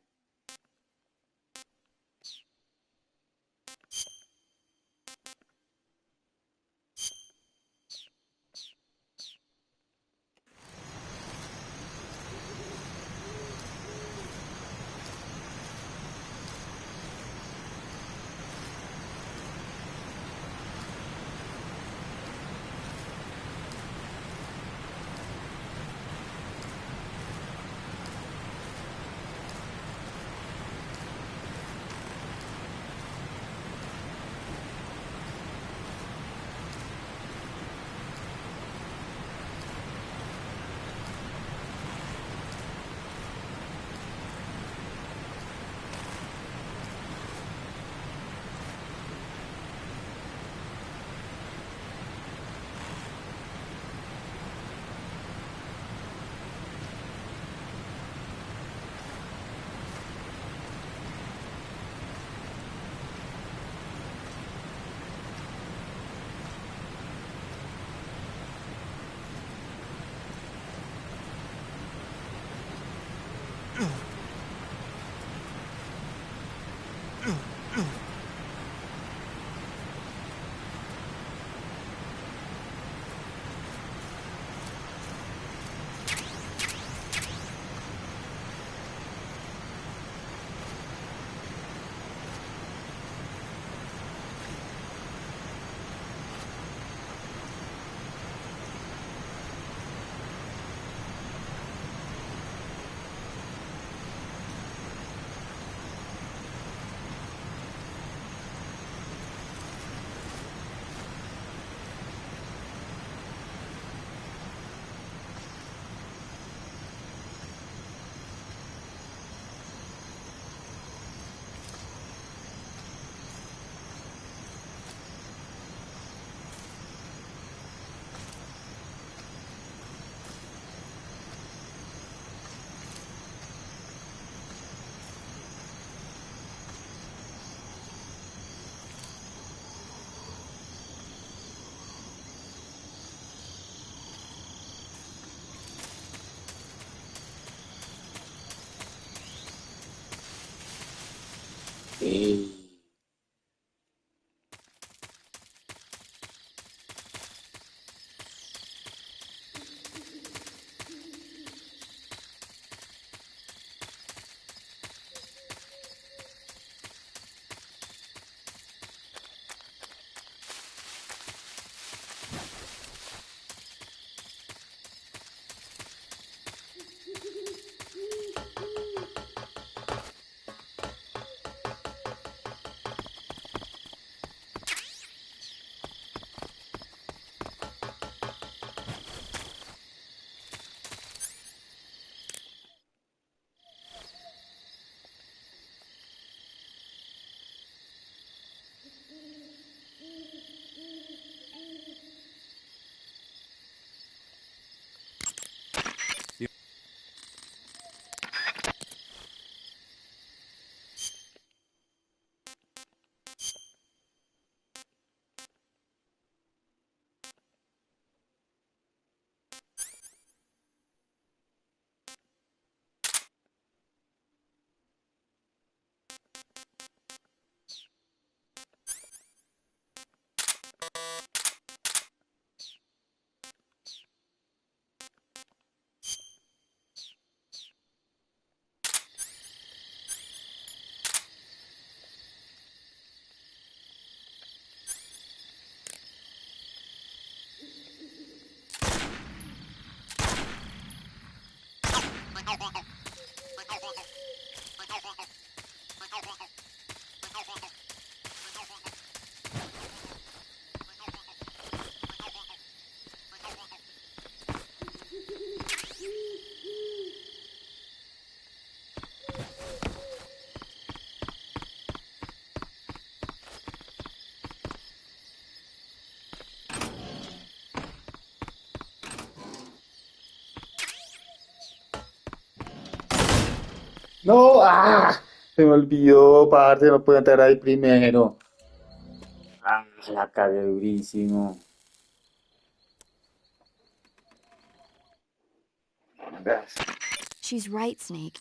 No, se me olvidó, parce, no puedo entrar ahí primero. La cagué durísimo. She's right, Snake.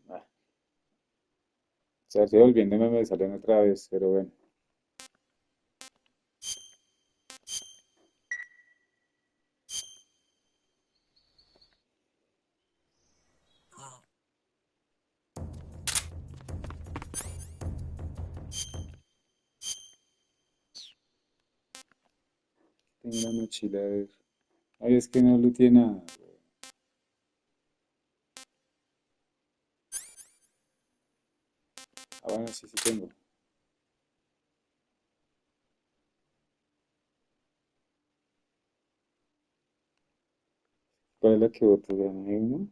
O sea, estoy volviéndome, me salen otra vez, pero bueno. Tengo la mochila, a ver. Ay, es que no looteé nada. Bueno, sí, sí tengo. ¿Cuál es la que botas? ¿No hay uno?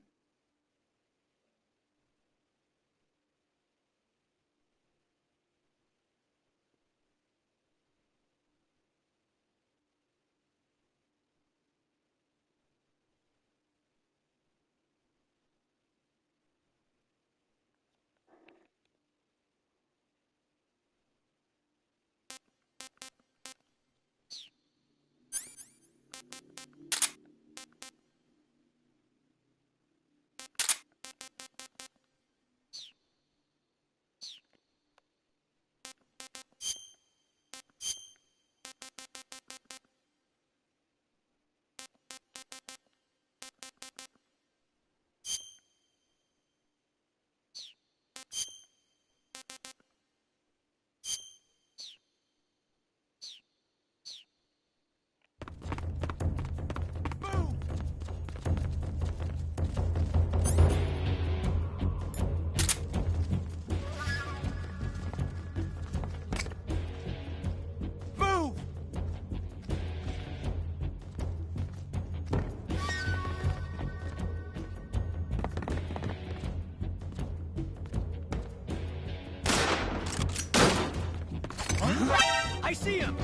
I see him.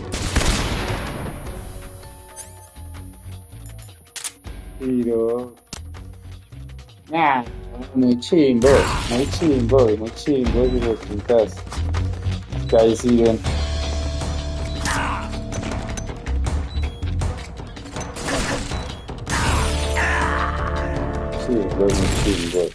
Tiro. Muy chimbo, muy chimbo, muy chimbo, digo, putas. Que ahí siguen. Sí, los chingos.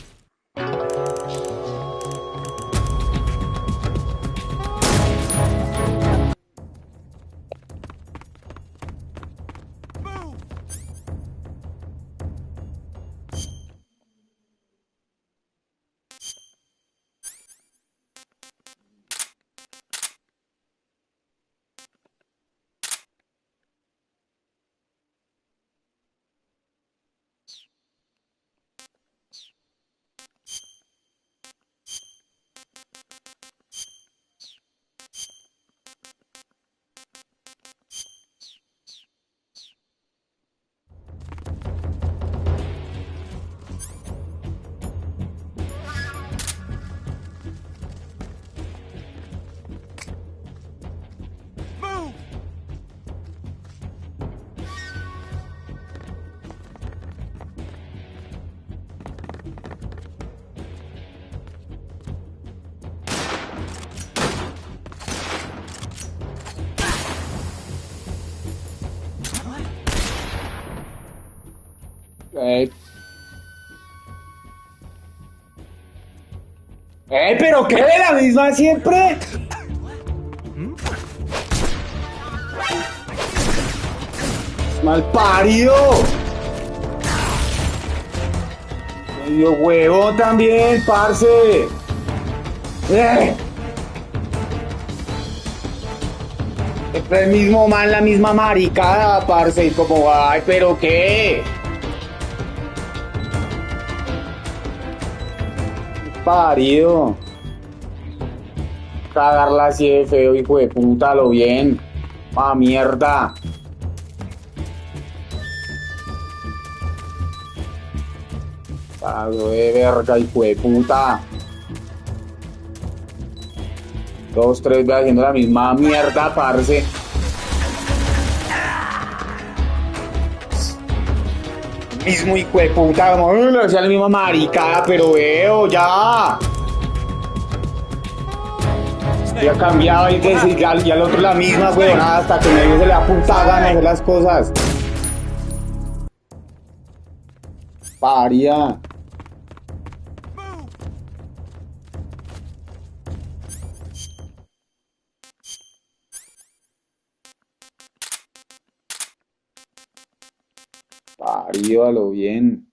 ¿Pero qué? ¿La misma siempre? ¡Malparido! Medio huevo también, parce. Siempre el mismo man, la misma maricada, parce. Y como, ay, ¿pero qué? Parido. Cagarla así de feo, hijo de puta, lo bien. ¡Ah, mierda! Cago de verga, hijo de puta. 2, 3 veces haciendo la misma mierda, parce. Mismo hijo de puta, como le hacía la misma maricada, pero veo, ya. Ya ha cambiado y al otro la misma, weón, hasta que medio se le da puta gana de hacer las cosas. Paria. Parido a lo bien.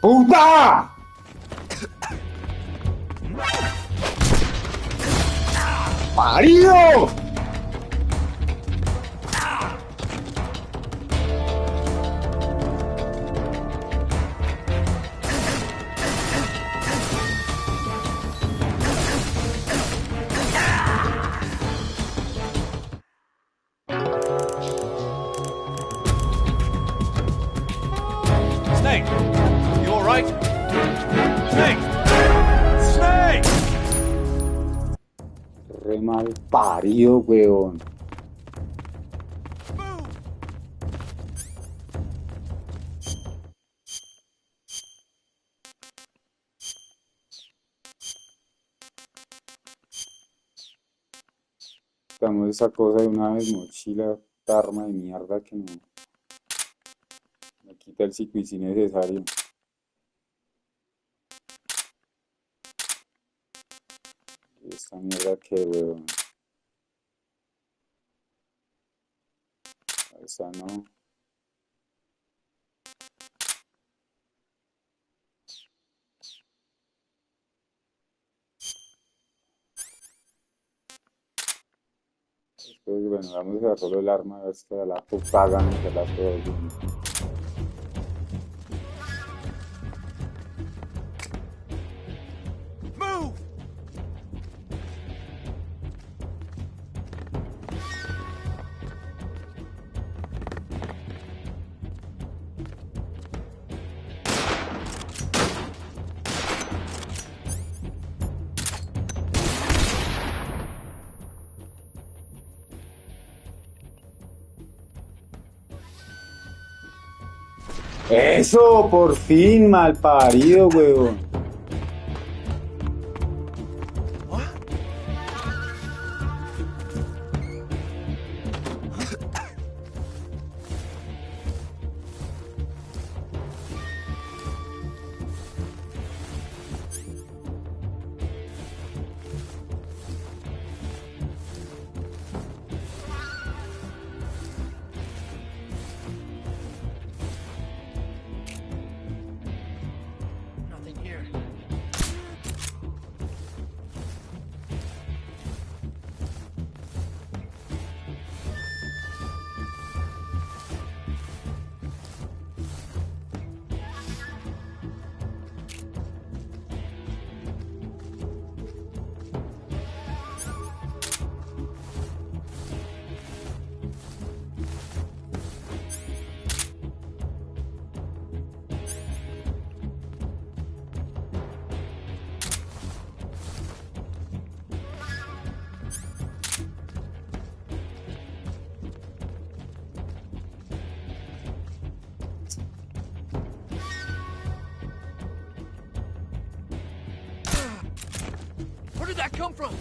¡Puta! ¡Marido! Snake! You alright? Snake! Snake! Re mal parido, weón. Damos esa cosa de una vez, mochila, arma de mierda que no me quita el psicoici necesario. Esta mierda que, weón. Esa no. Entonces, bueno, vamos a usar solo el arma esta de la pagan, de la todo bien. Eso, por fin, mal parido, huevón. Nothing here. Where did that come from?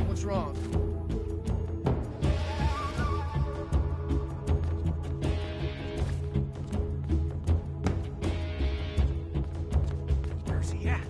What's wrong? Where's he at?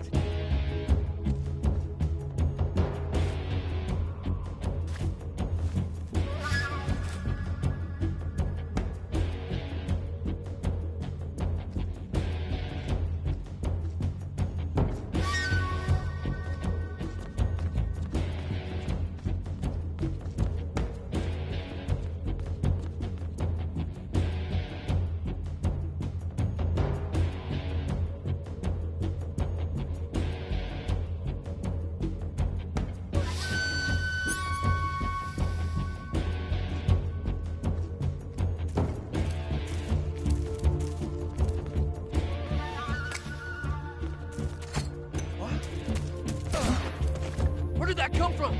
Where did that come from?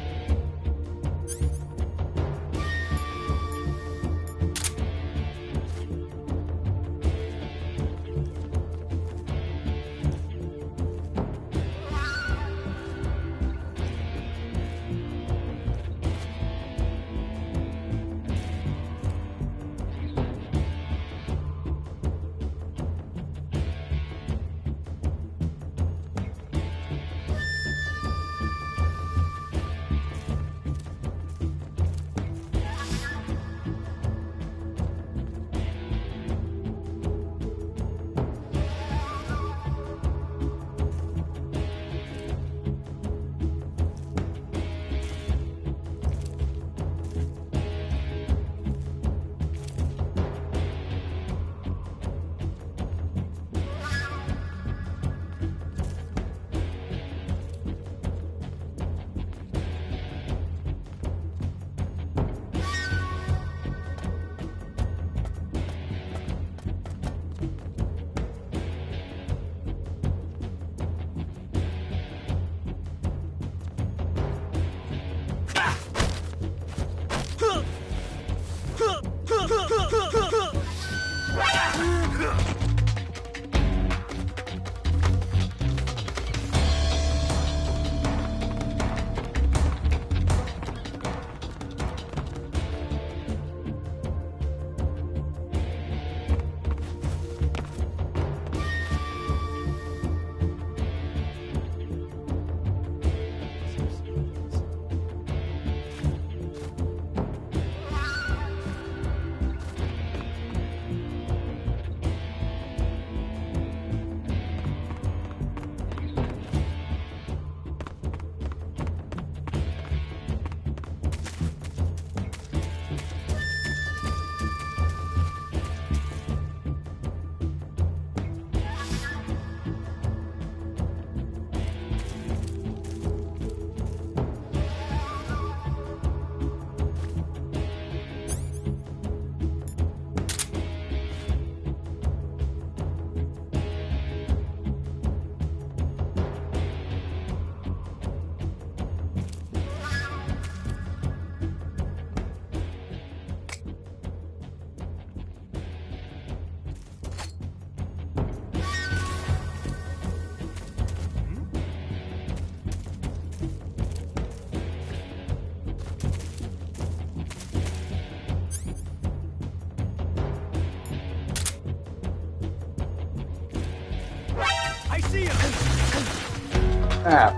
Ah,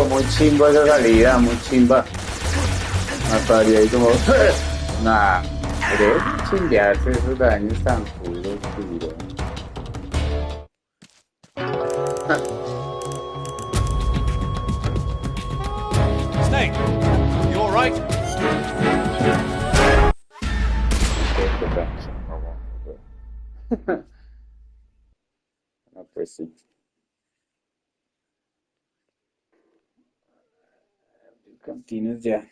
muy chimbo esa salida, muy chimba. Mataría ahí como... Nah, debe chimbearse esos daños tan puros, tiro. Snake, you alright? No, pues sí. Continúes ya.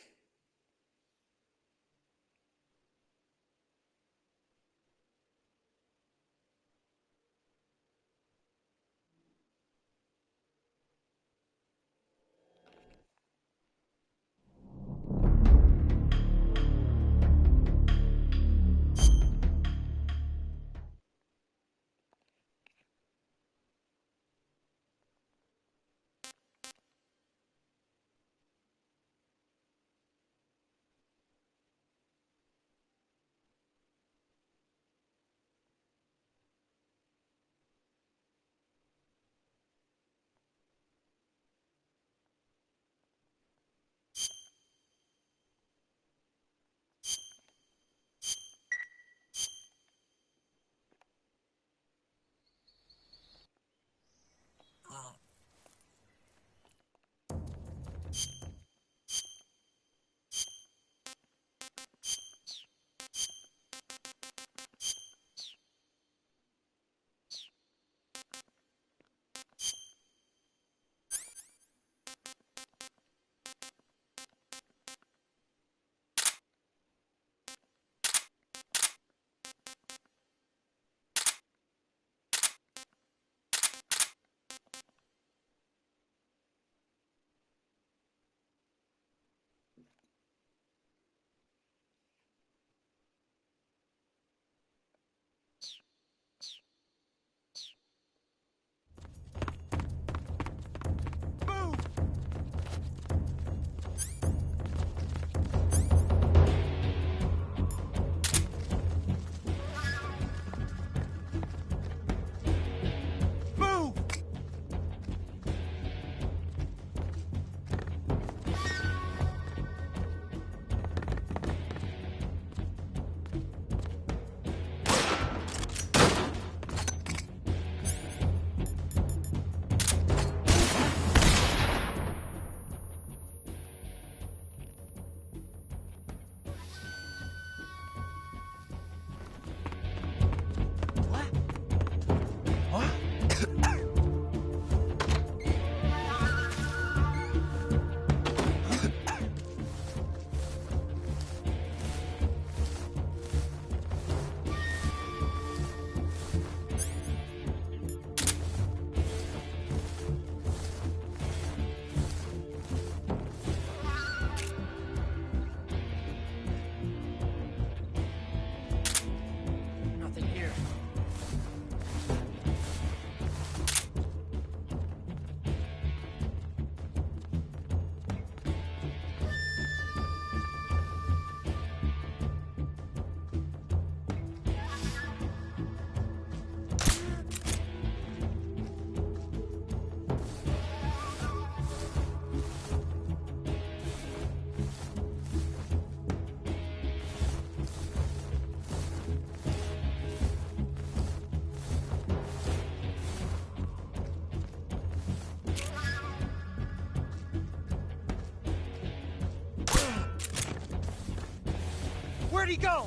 Where'd he go?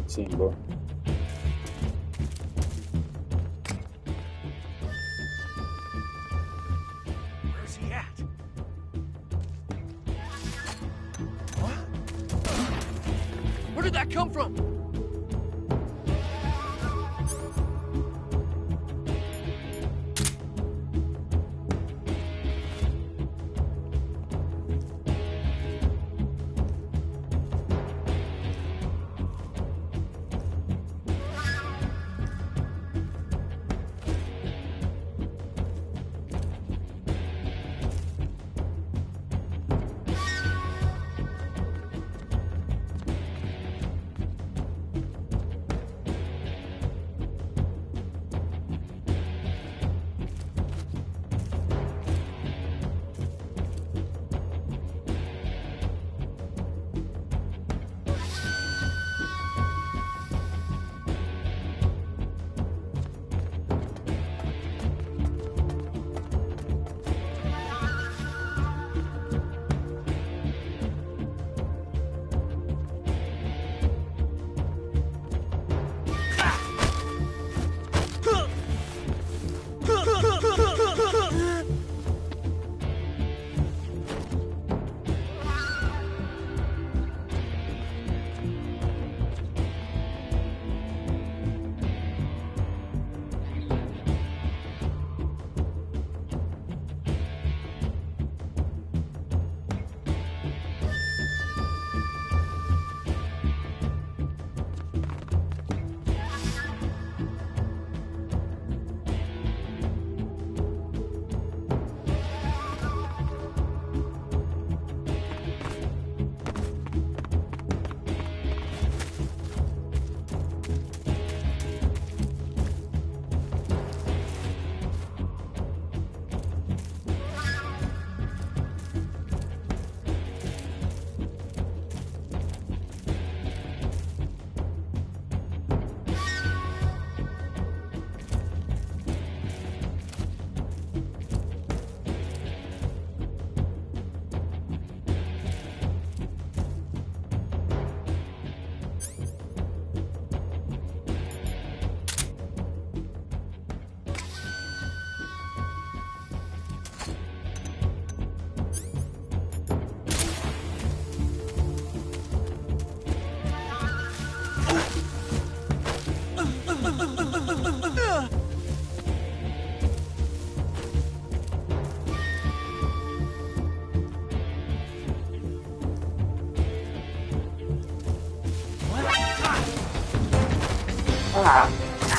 Chimbo. Where's he at? What? Where did that come from?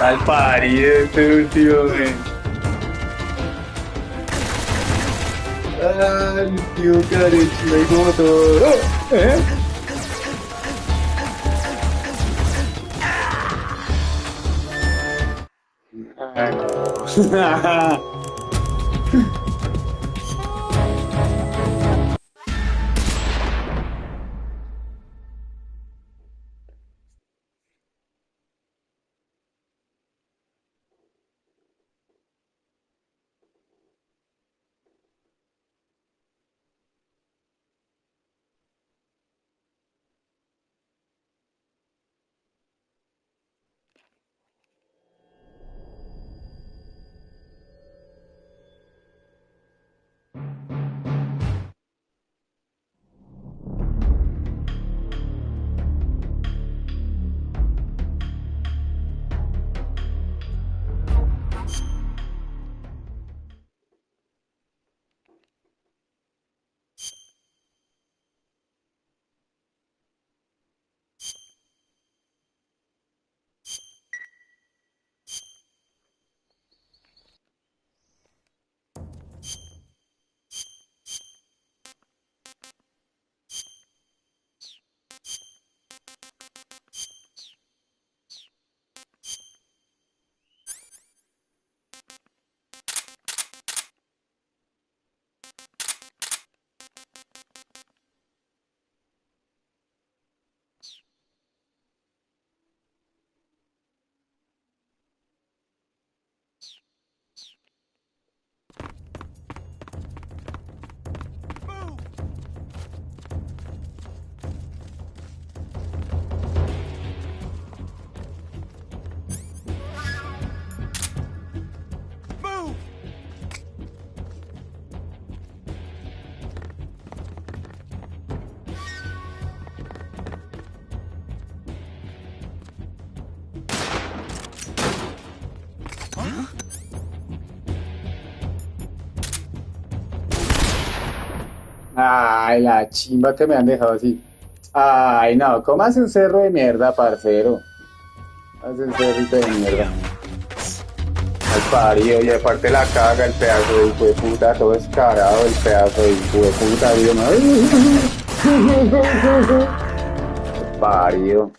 Mal parido este último, men. Ay, tío, carechino y como todo. ¿Eh? Ay, la chimba que me han dejado así. Ay, no, ¿cómo hace un cerro de mierda, parcero? Hace un cerrito de mierda. Al parido, y aparte la caga el pedazo de hijo de puta, todo descarado, el pedazo de hijo de puta, Dios mío. Al parido.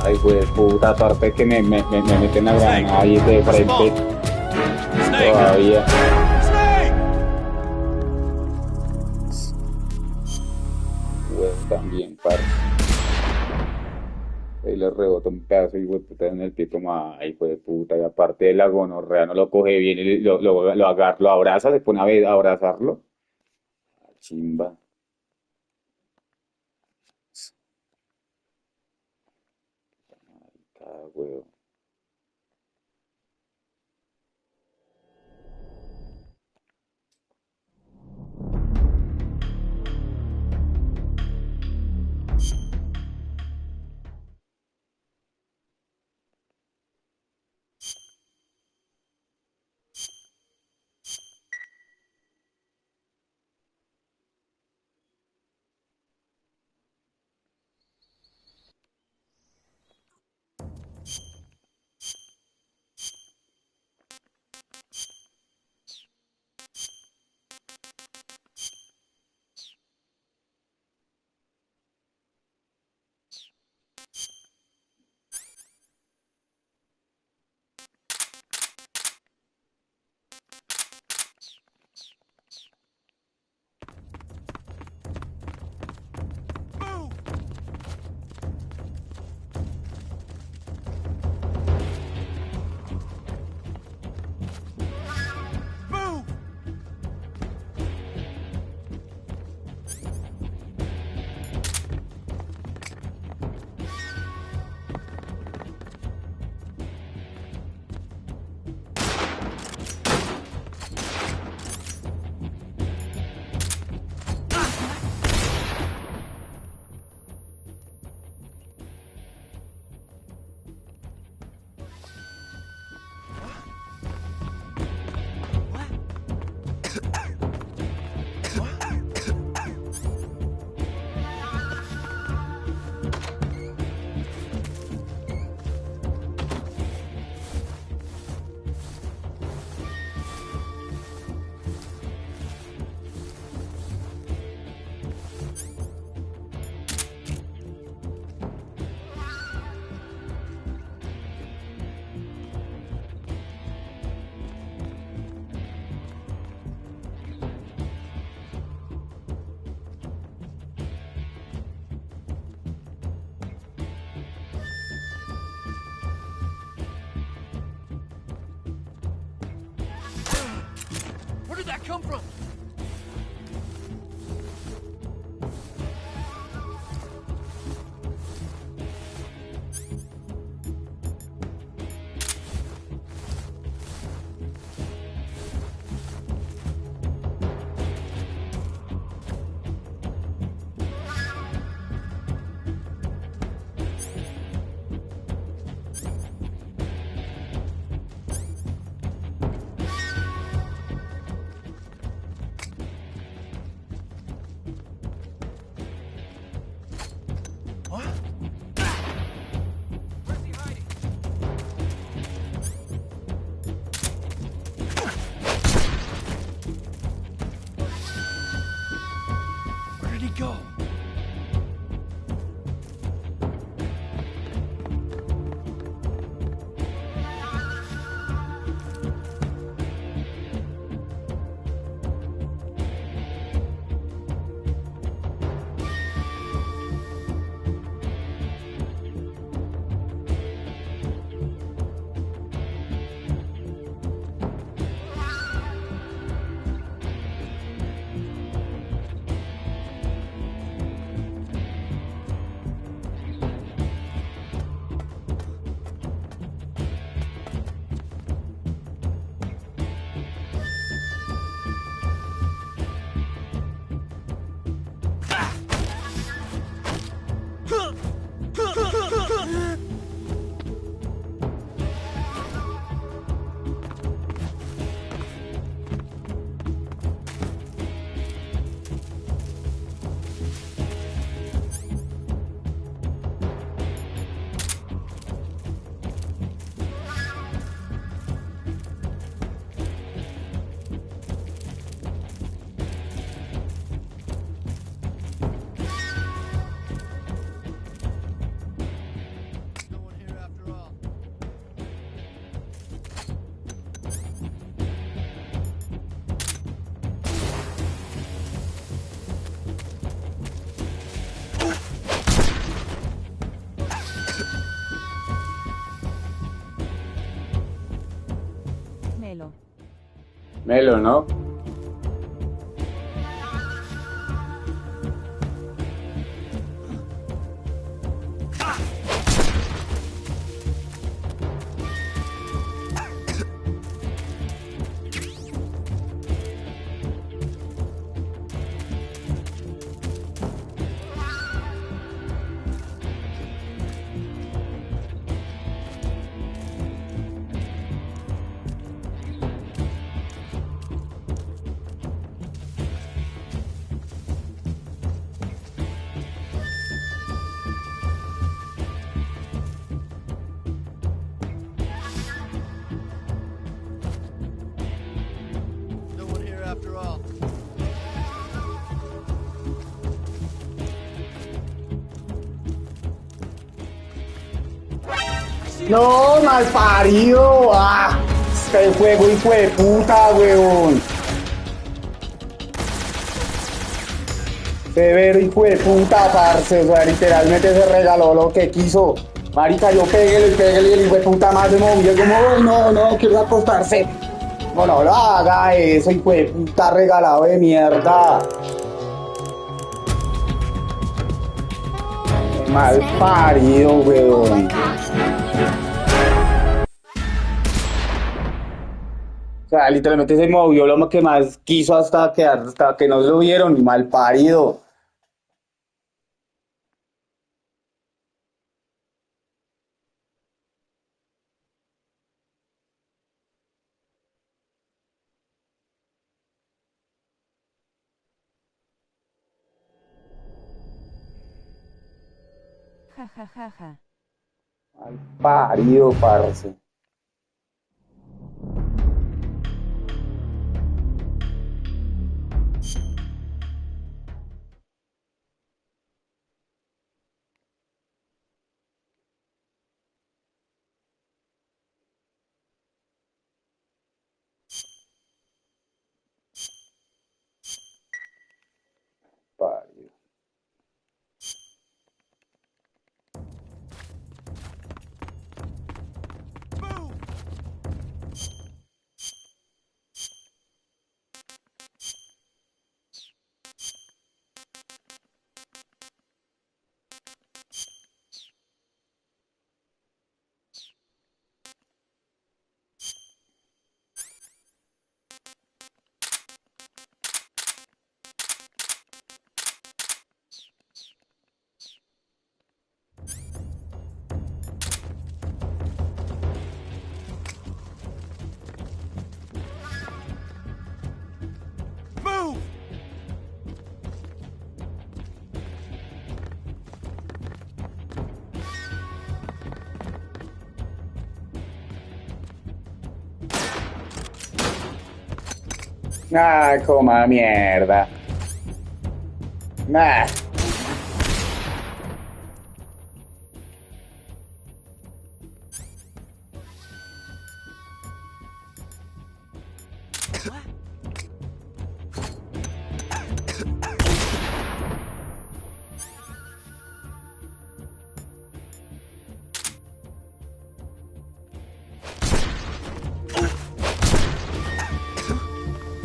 Ay, hijo de puta, aparte que me meten a granada ahí de frente. Todavía. Huevo también, parce. Ahí le rebota un pedazo y puta en el pie como, ay, hijo de puta, y aparte de la gonorrea no lo coge bien, y lo agarra, lo abraza, se pone a abrazarlo. Chimba. Ah, huevo. Where did that come from? Go. Melo, ¿no? No, mal parido. Ah, este juego hijo de puta, weón. Severo hijo de puta, parce. O sea, literalmente se regaló lo que quiso. Marica, yo péguele y el hijo de puta más de movió como, no, quiero acostarse. No lo haga eso, hijo de puta regalado de mierda. Mal parido, weón. O sea, literalmente se movió lo que más quiso hasta que no lo vieron, y mal parido. Ja, ja, ja, ja. Mal parido, parce. Parido. Ah, coma mierda. Nah.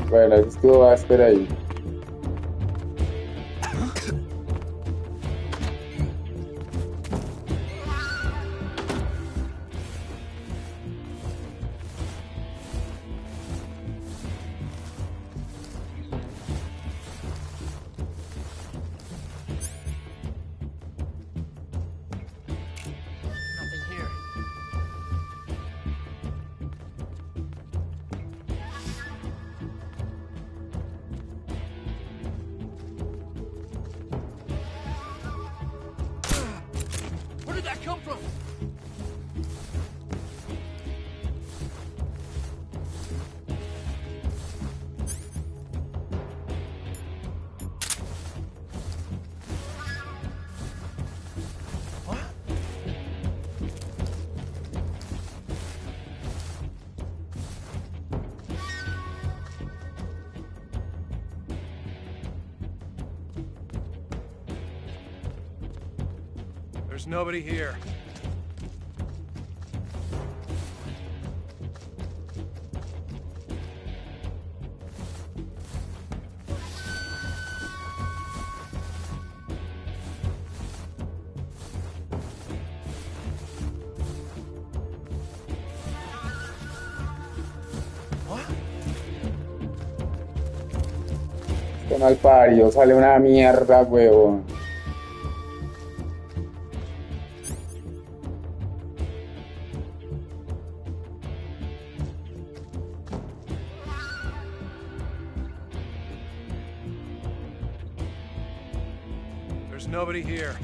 Bueno, esto va a estar ahí. Nothing here. Where did that come from? There's nobody here. Qué mal parido, sale una mierda, huevón. There's nobody here.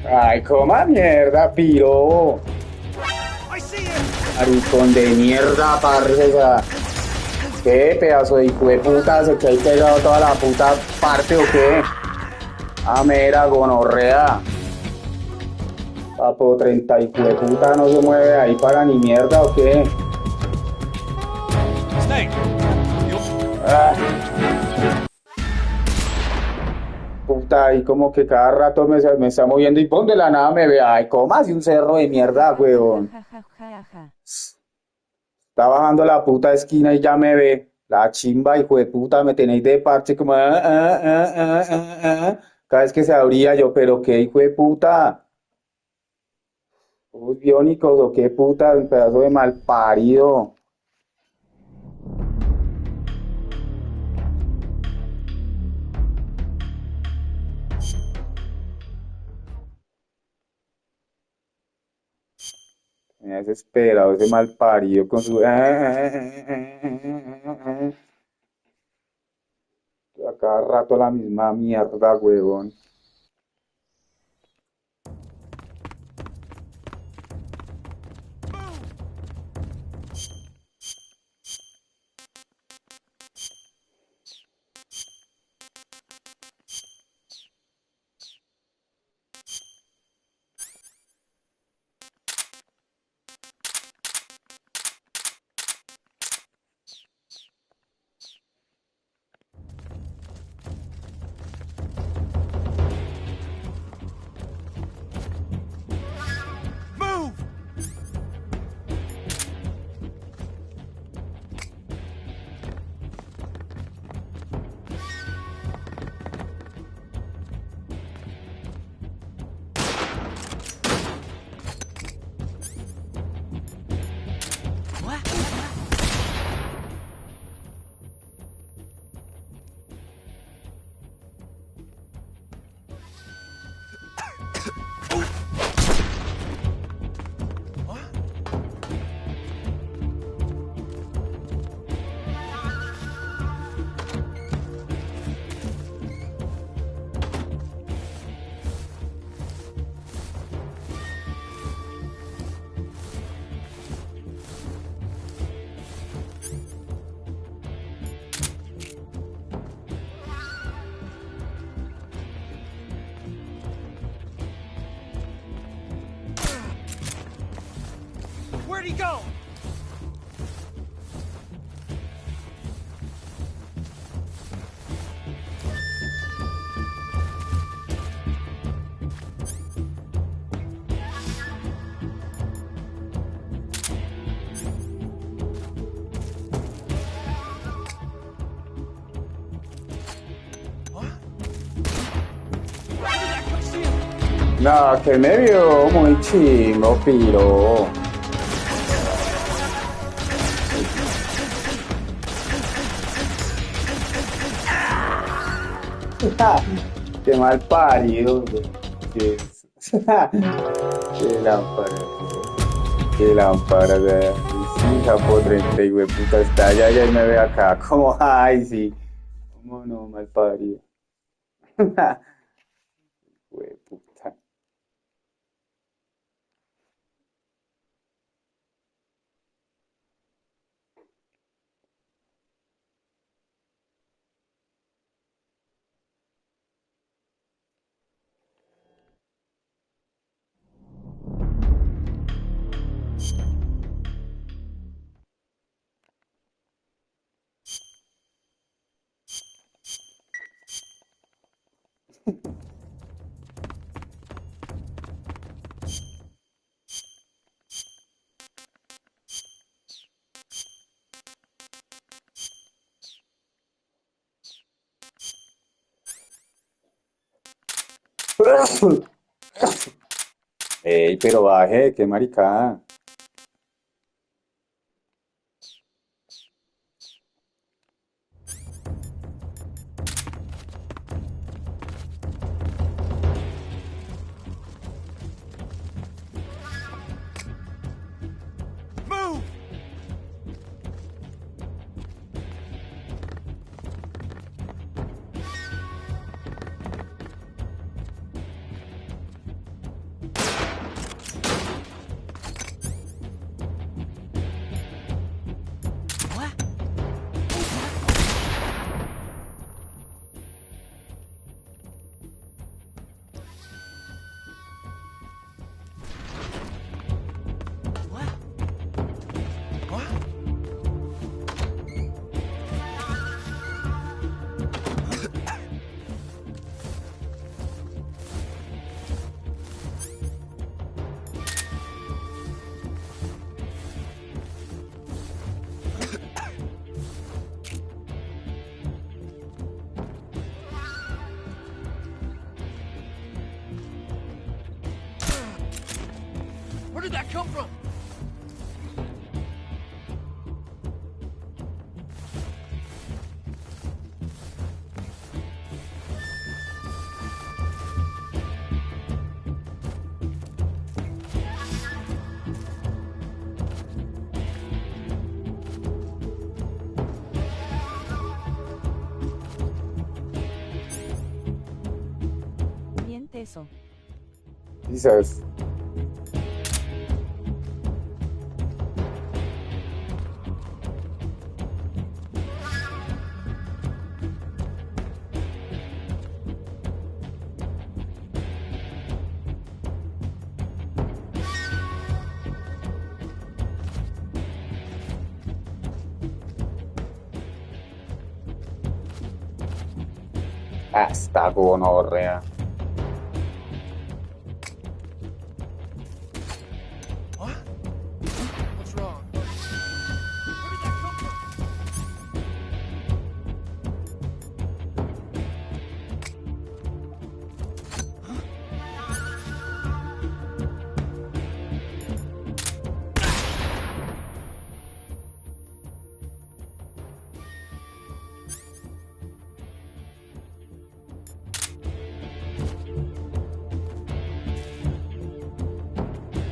Ay, coma mierda, piro. Maricón de mierda, parce, o sea, qué pedazo de hijo de puta, se que hay pegado toda la puta parte o qué. Ah, mera gonorrea. Papo 30 hijo de puta no se mueve ahí para ni mierda o qué. Ah. Puta, y como que cada rato me está moviendo y pon de la nada me ve, ay, ¿cómo así un cerro de mierda, weón? Está bajando la puta esquina y ya me ve. La chimba, hijo de puta, me tenéis de parche como... Cada vez que se abría yo, pero qué hijo de puta. ¿Ojos biónicos o qué puta? Un pedazo de mal parido. Me ha desesperado ese mal parido con su... A cada rato la misma mierda, huevón. Where'd he go? No, que me vio muy chimbo, piro. Qué mal parido, güey. Qué, qué lámpara, qué lámpara, güey. Sí, Japo 30, güey, puta, está allá y me ve acá, como, ay, sí. Cómo no, mal parido. Güey, puta. Ey, pero baje, qué maricada. Move! Where did that come from? Bien teso. Quizás. Hasta gonorrea. What's wrong? Where did that come from?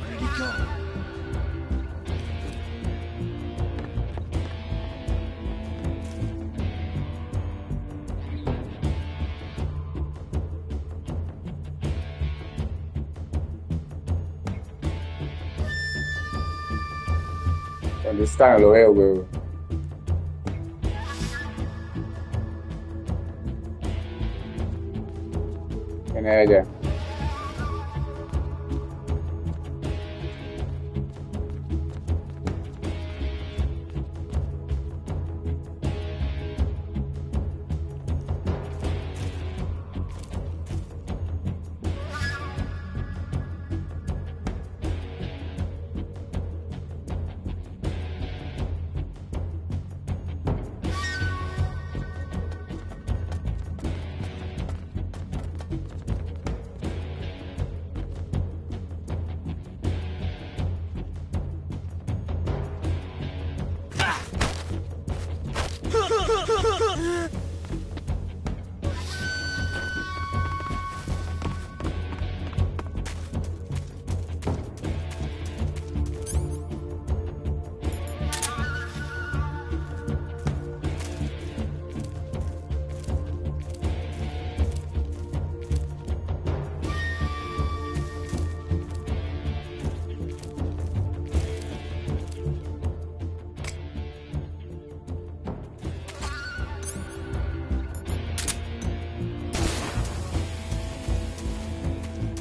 Where did he go? ¿Dónde está? No lo veo, güey. Viene de allá.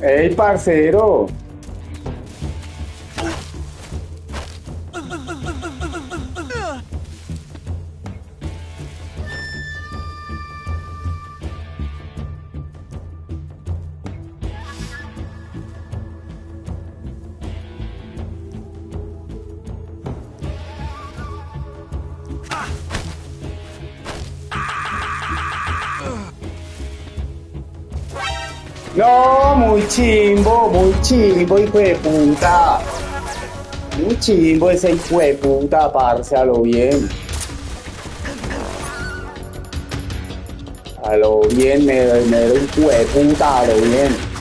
¡Ey, parcero! No, muy chimbo, hijo de puta. Muy chimbo ese hijo de puta, parce, a lo bien. A lo bien, me doy hijo de puta, a lo bien.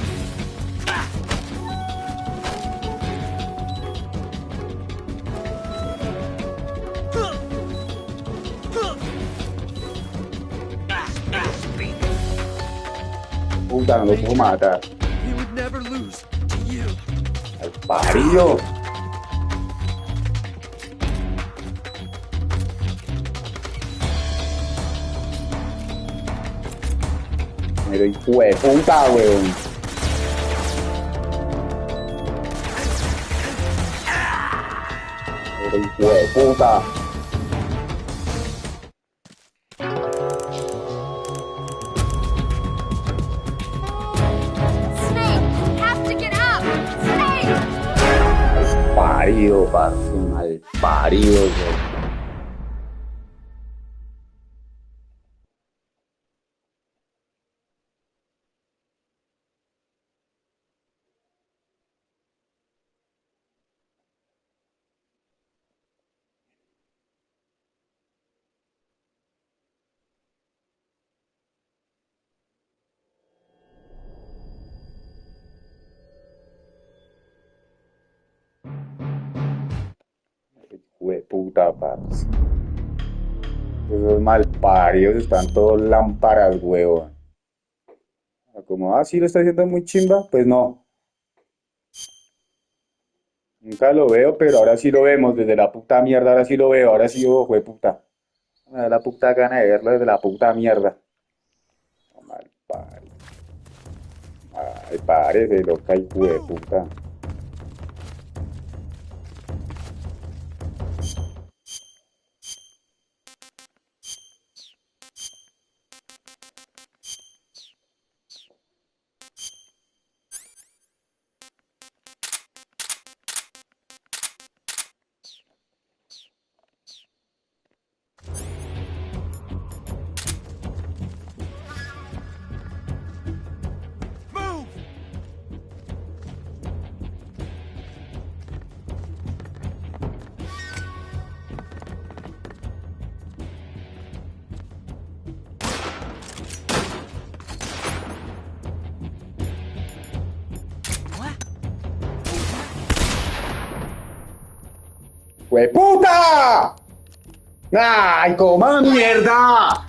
Puta, no lo puedo matar. Al parido. Pero hijo de puta, weón. Pero hijo de puta. Parido, parce, mal parido, weón. Puta, parce. Esos malparidos están todos lámparas, huevón. Como, sí lo está haciendo muy chimba, pues no. Nunca lo veo, pero ahora sí lo vemos desde la puta mierda, ahora sí lo veo, ahora sí, oh, puta. Me da la puta gana de verlo desde la puta mierda. No, malparido. Ay, parece loca, hijo de puta. ¡Hueputa! ¡Ay, coma mierda!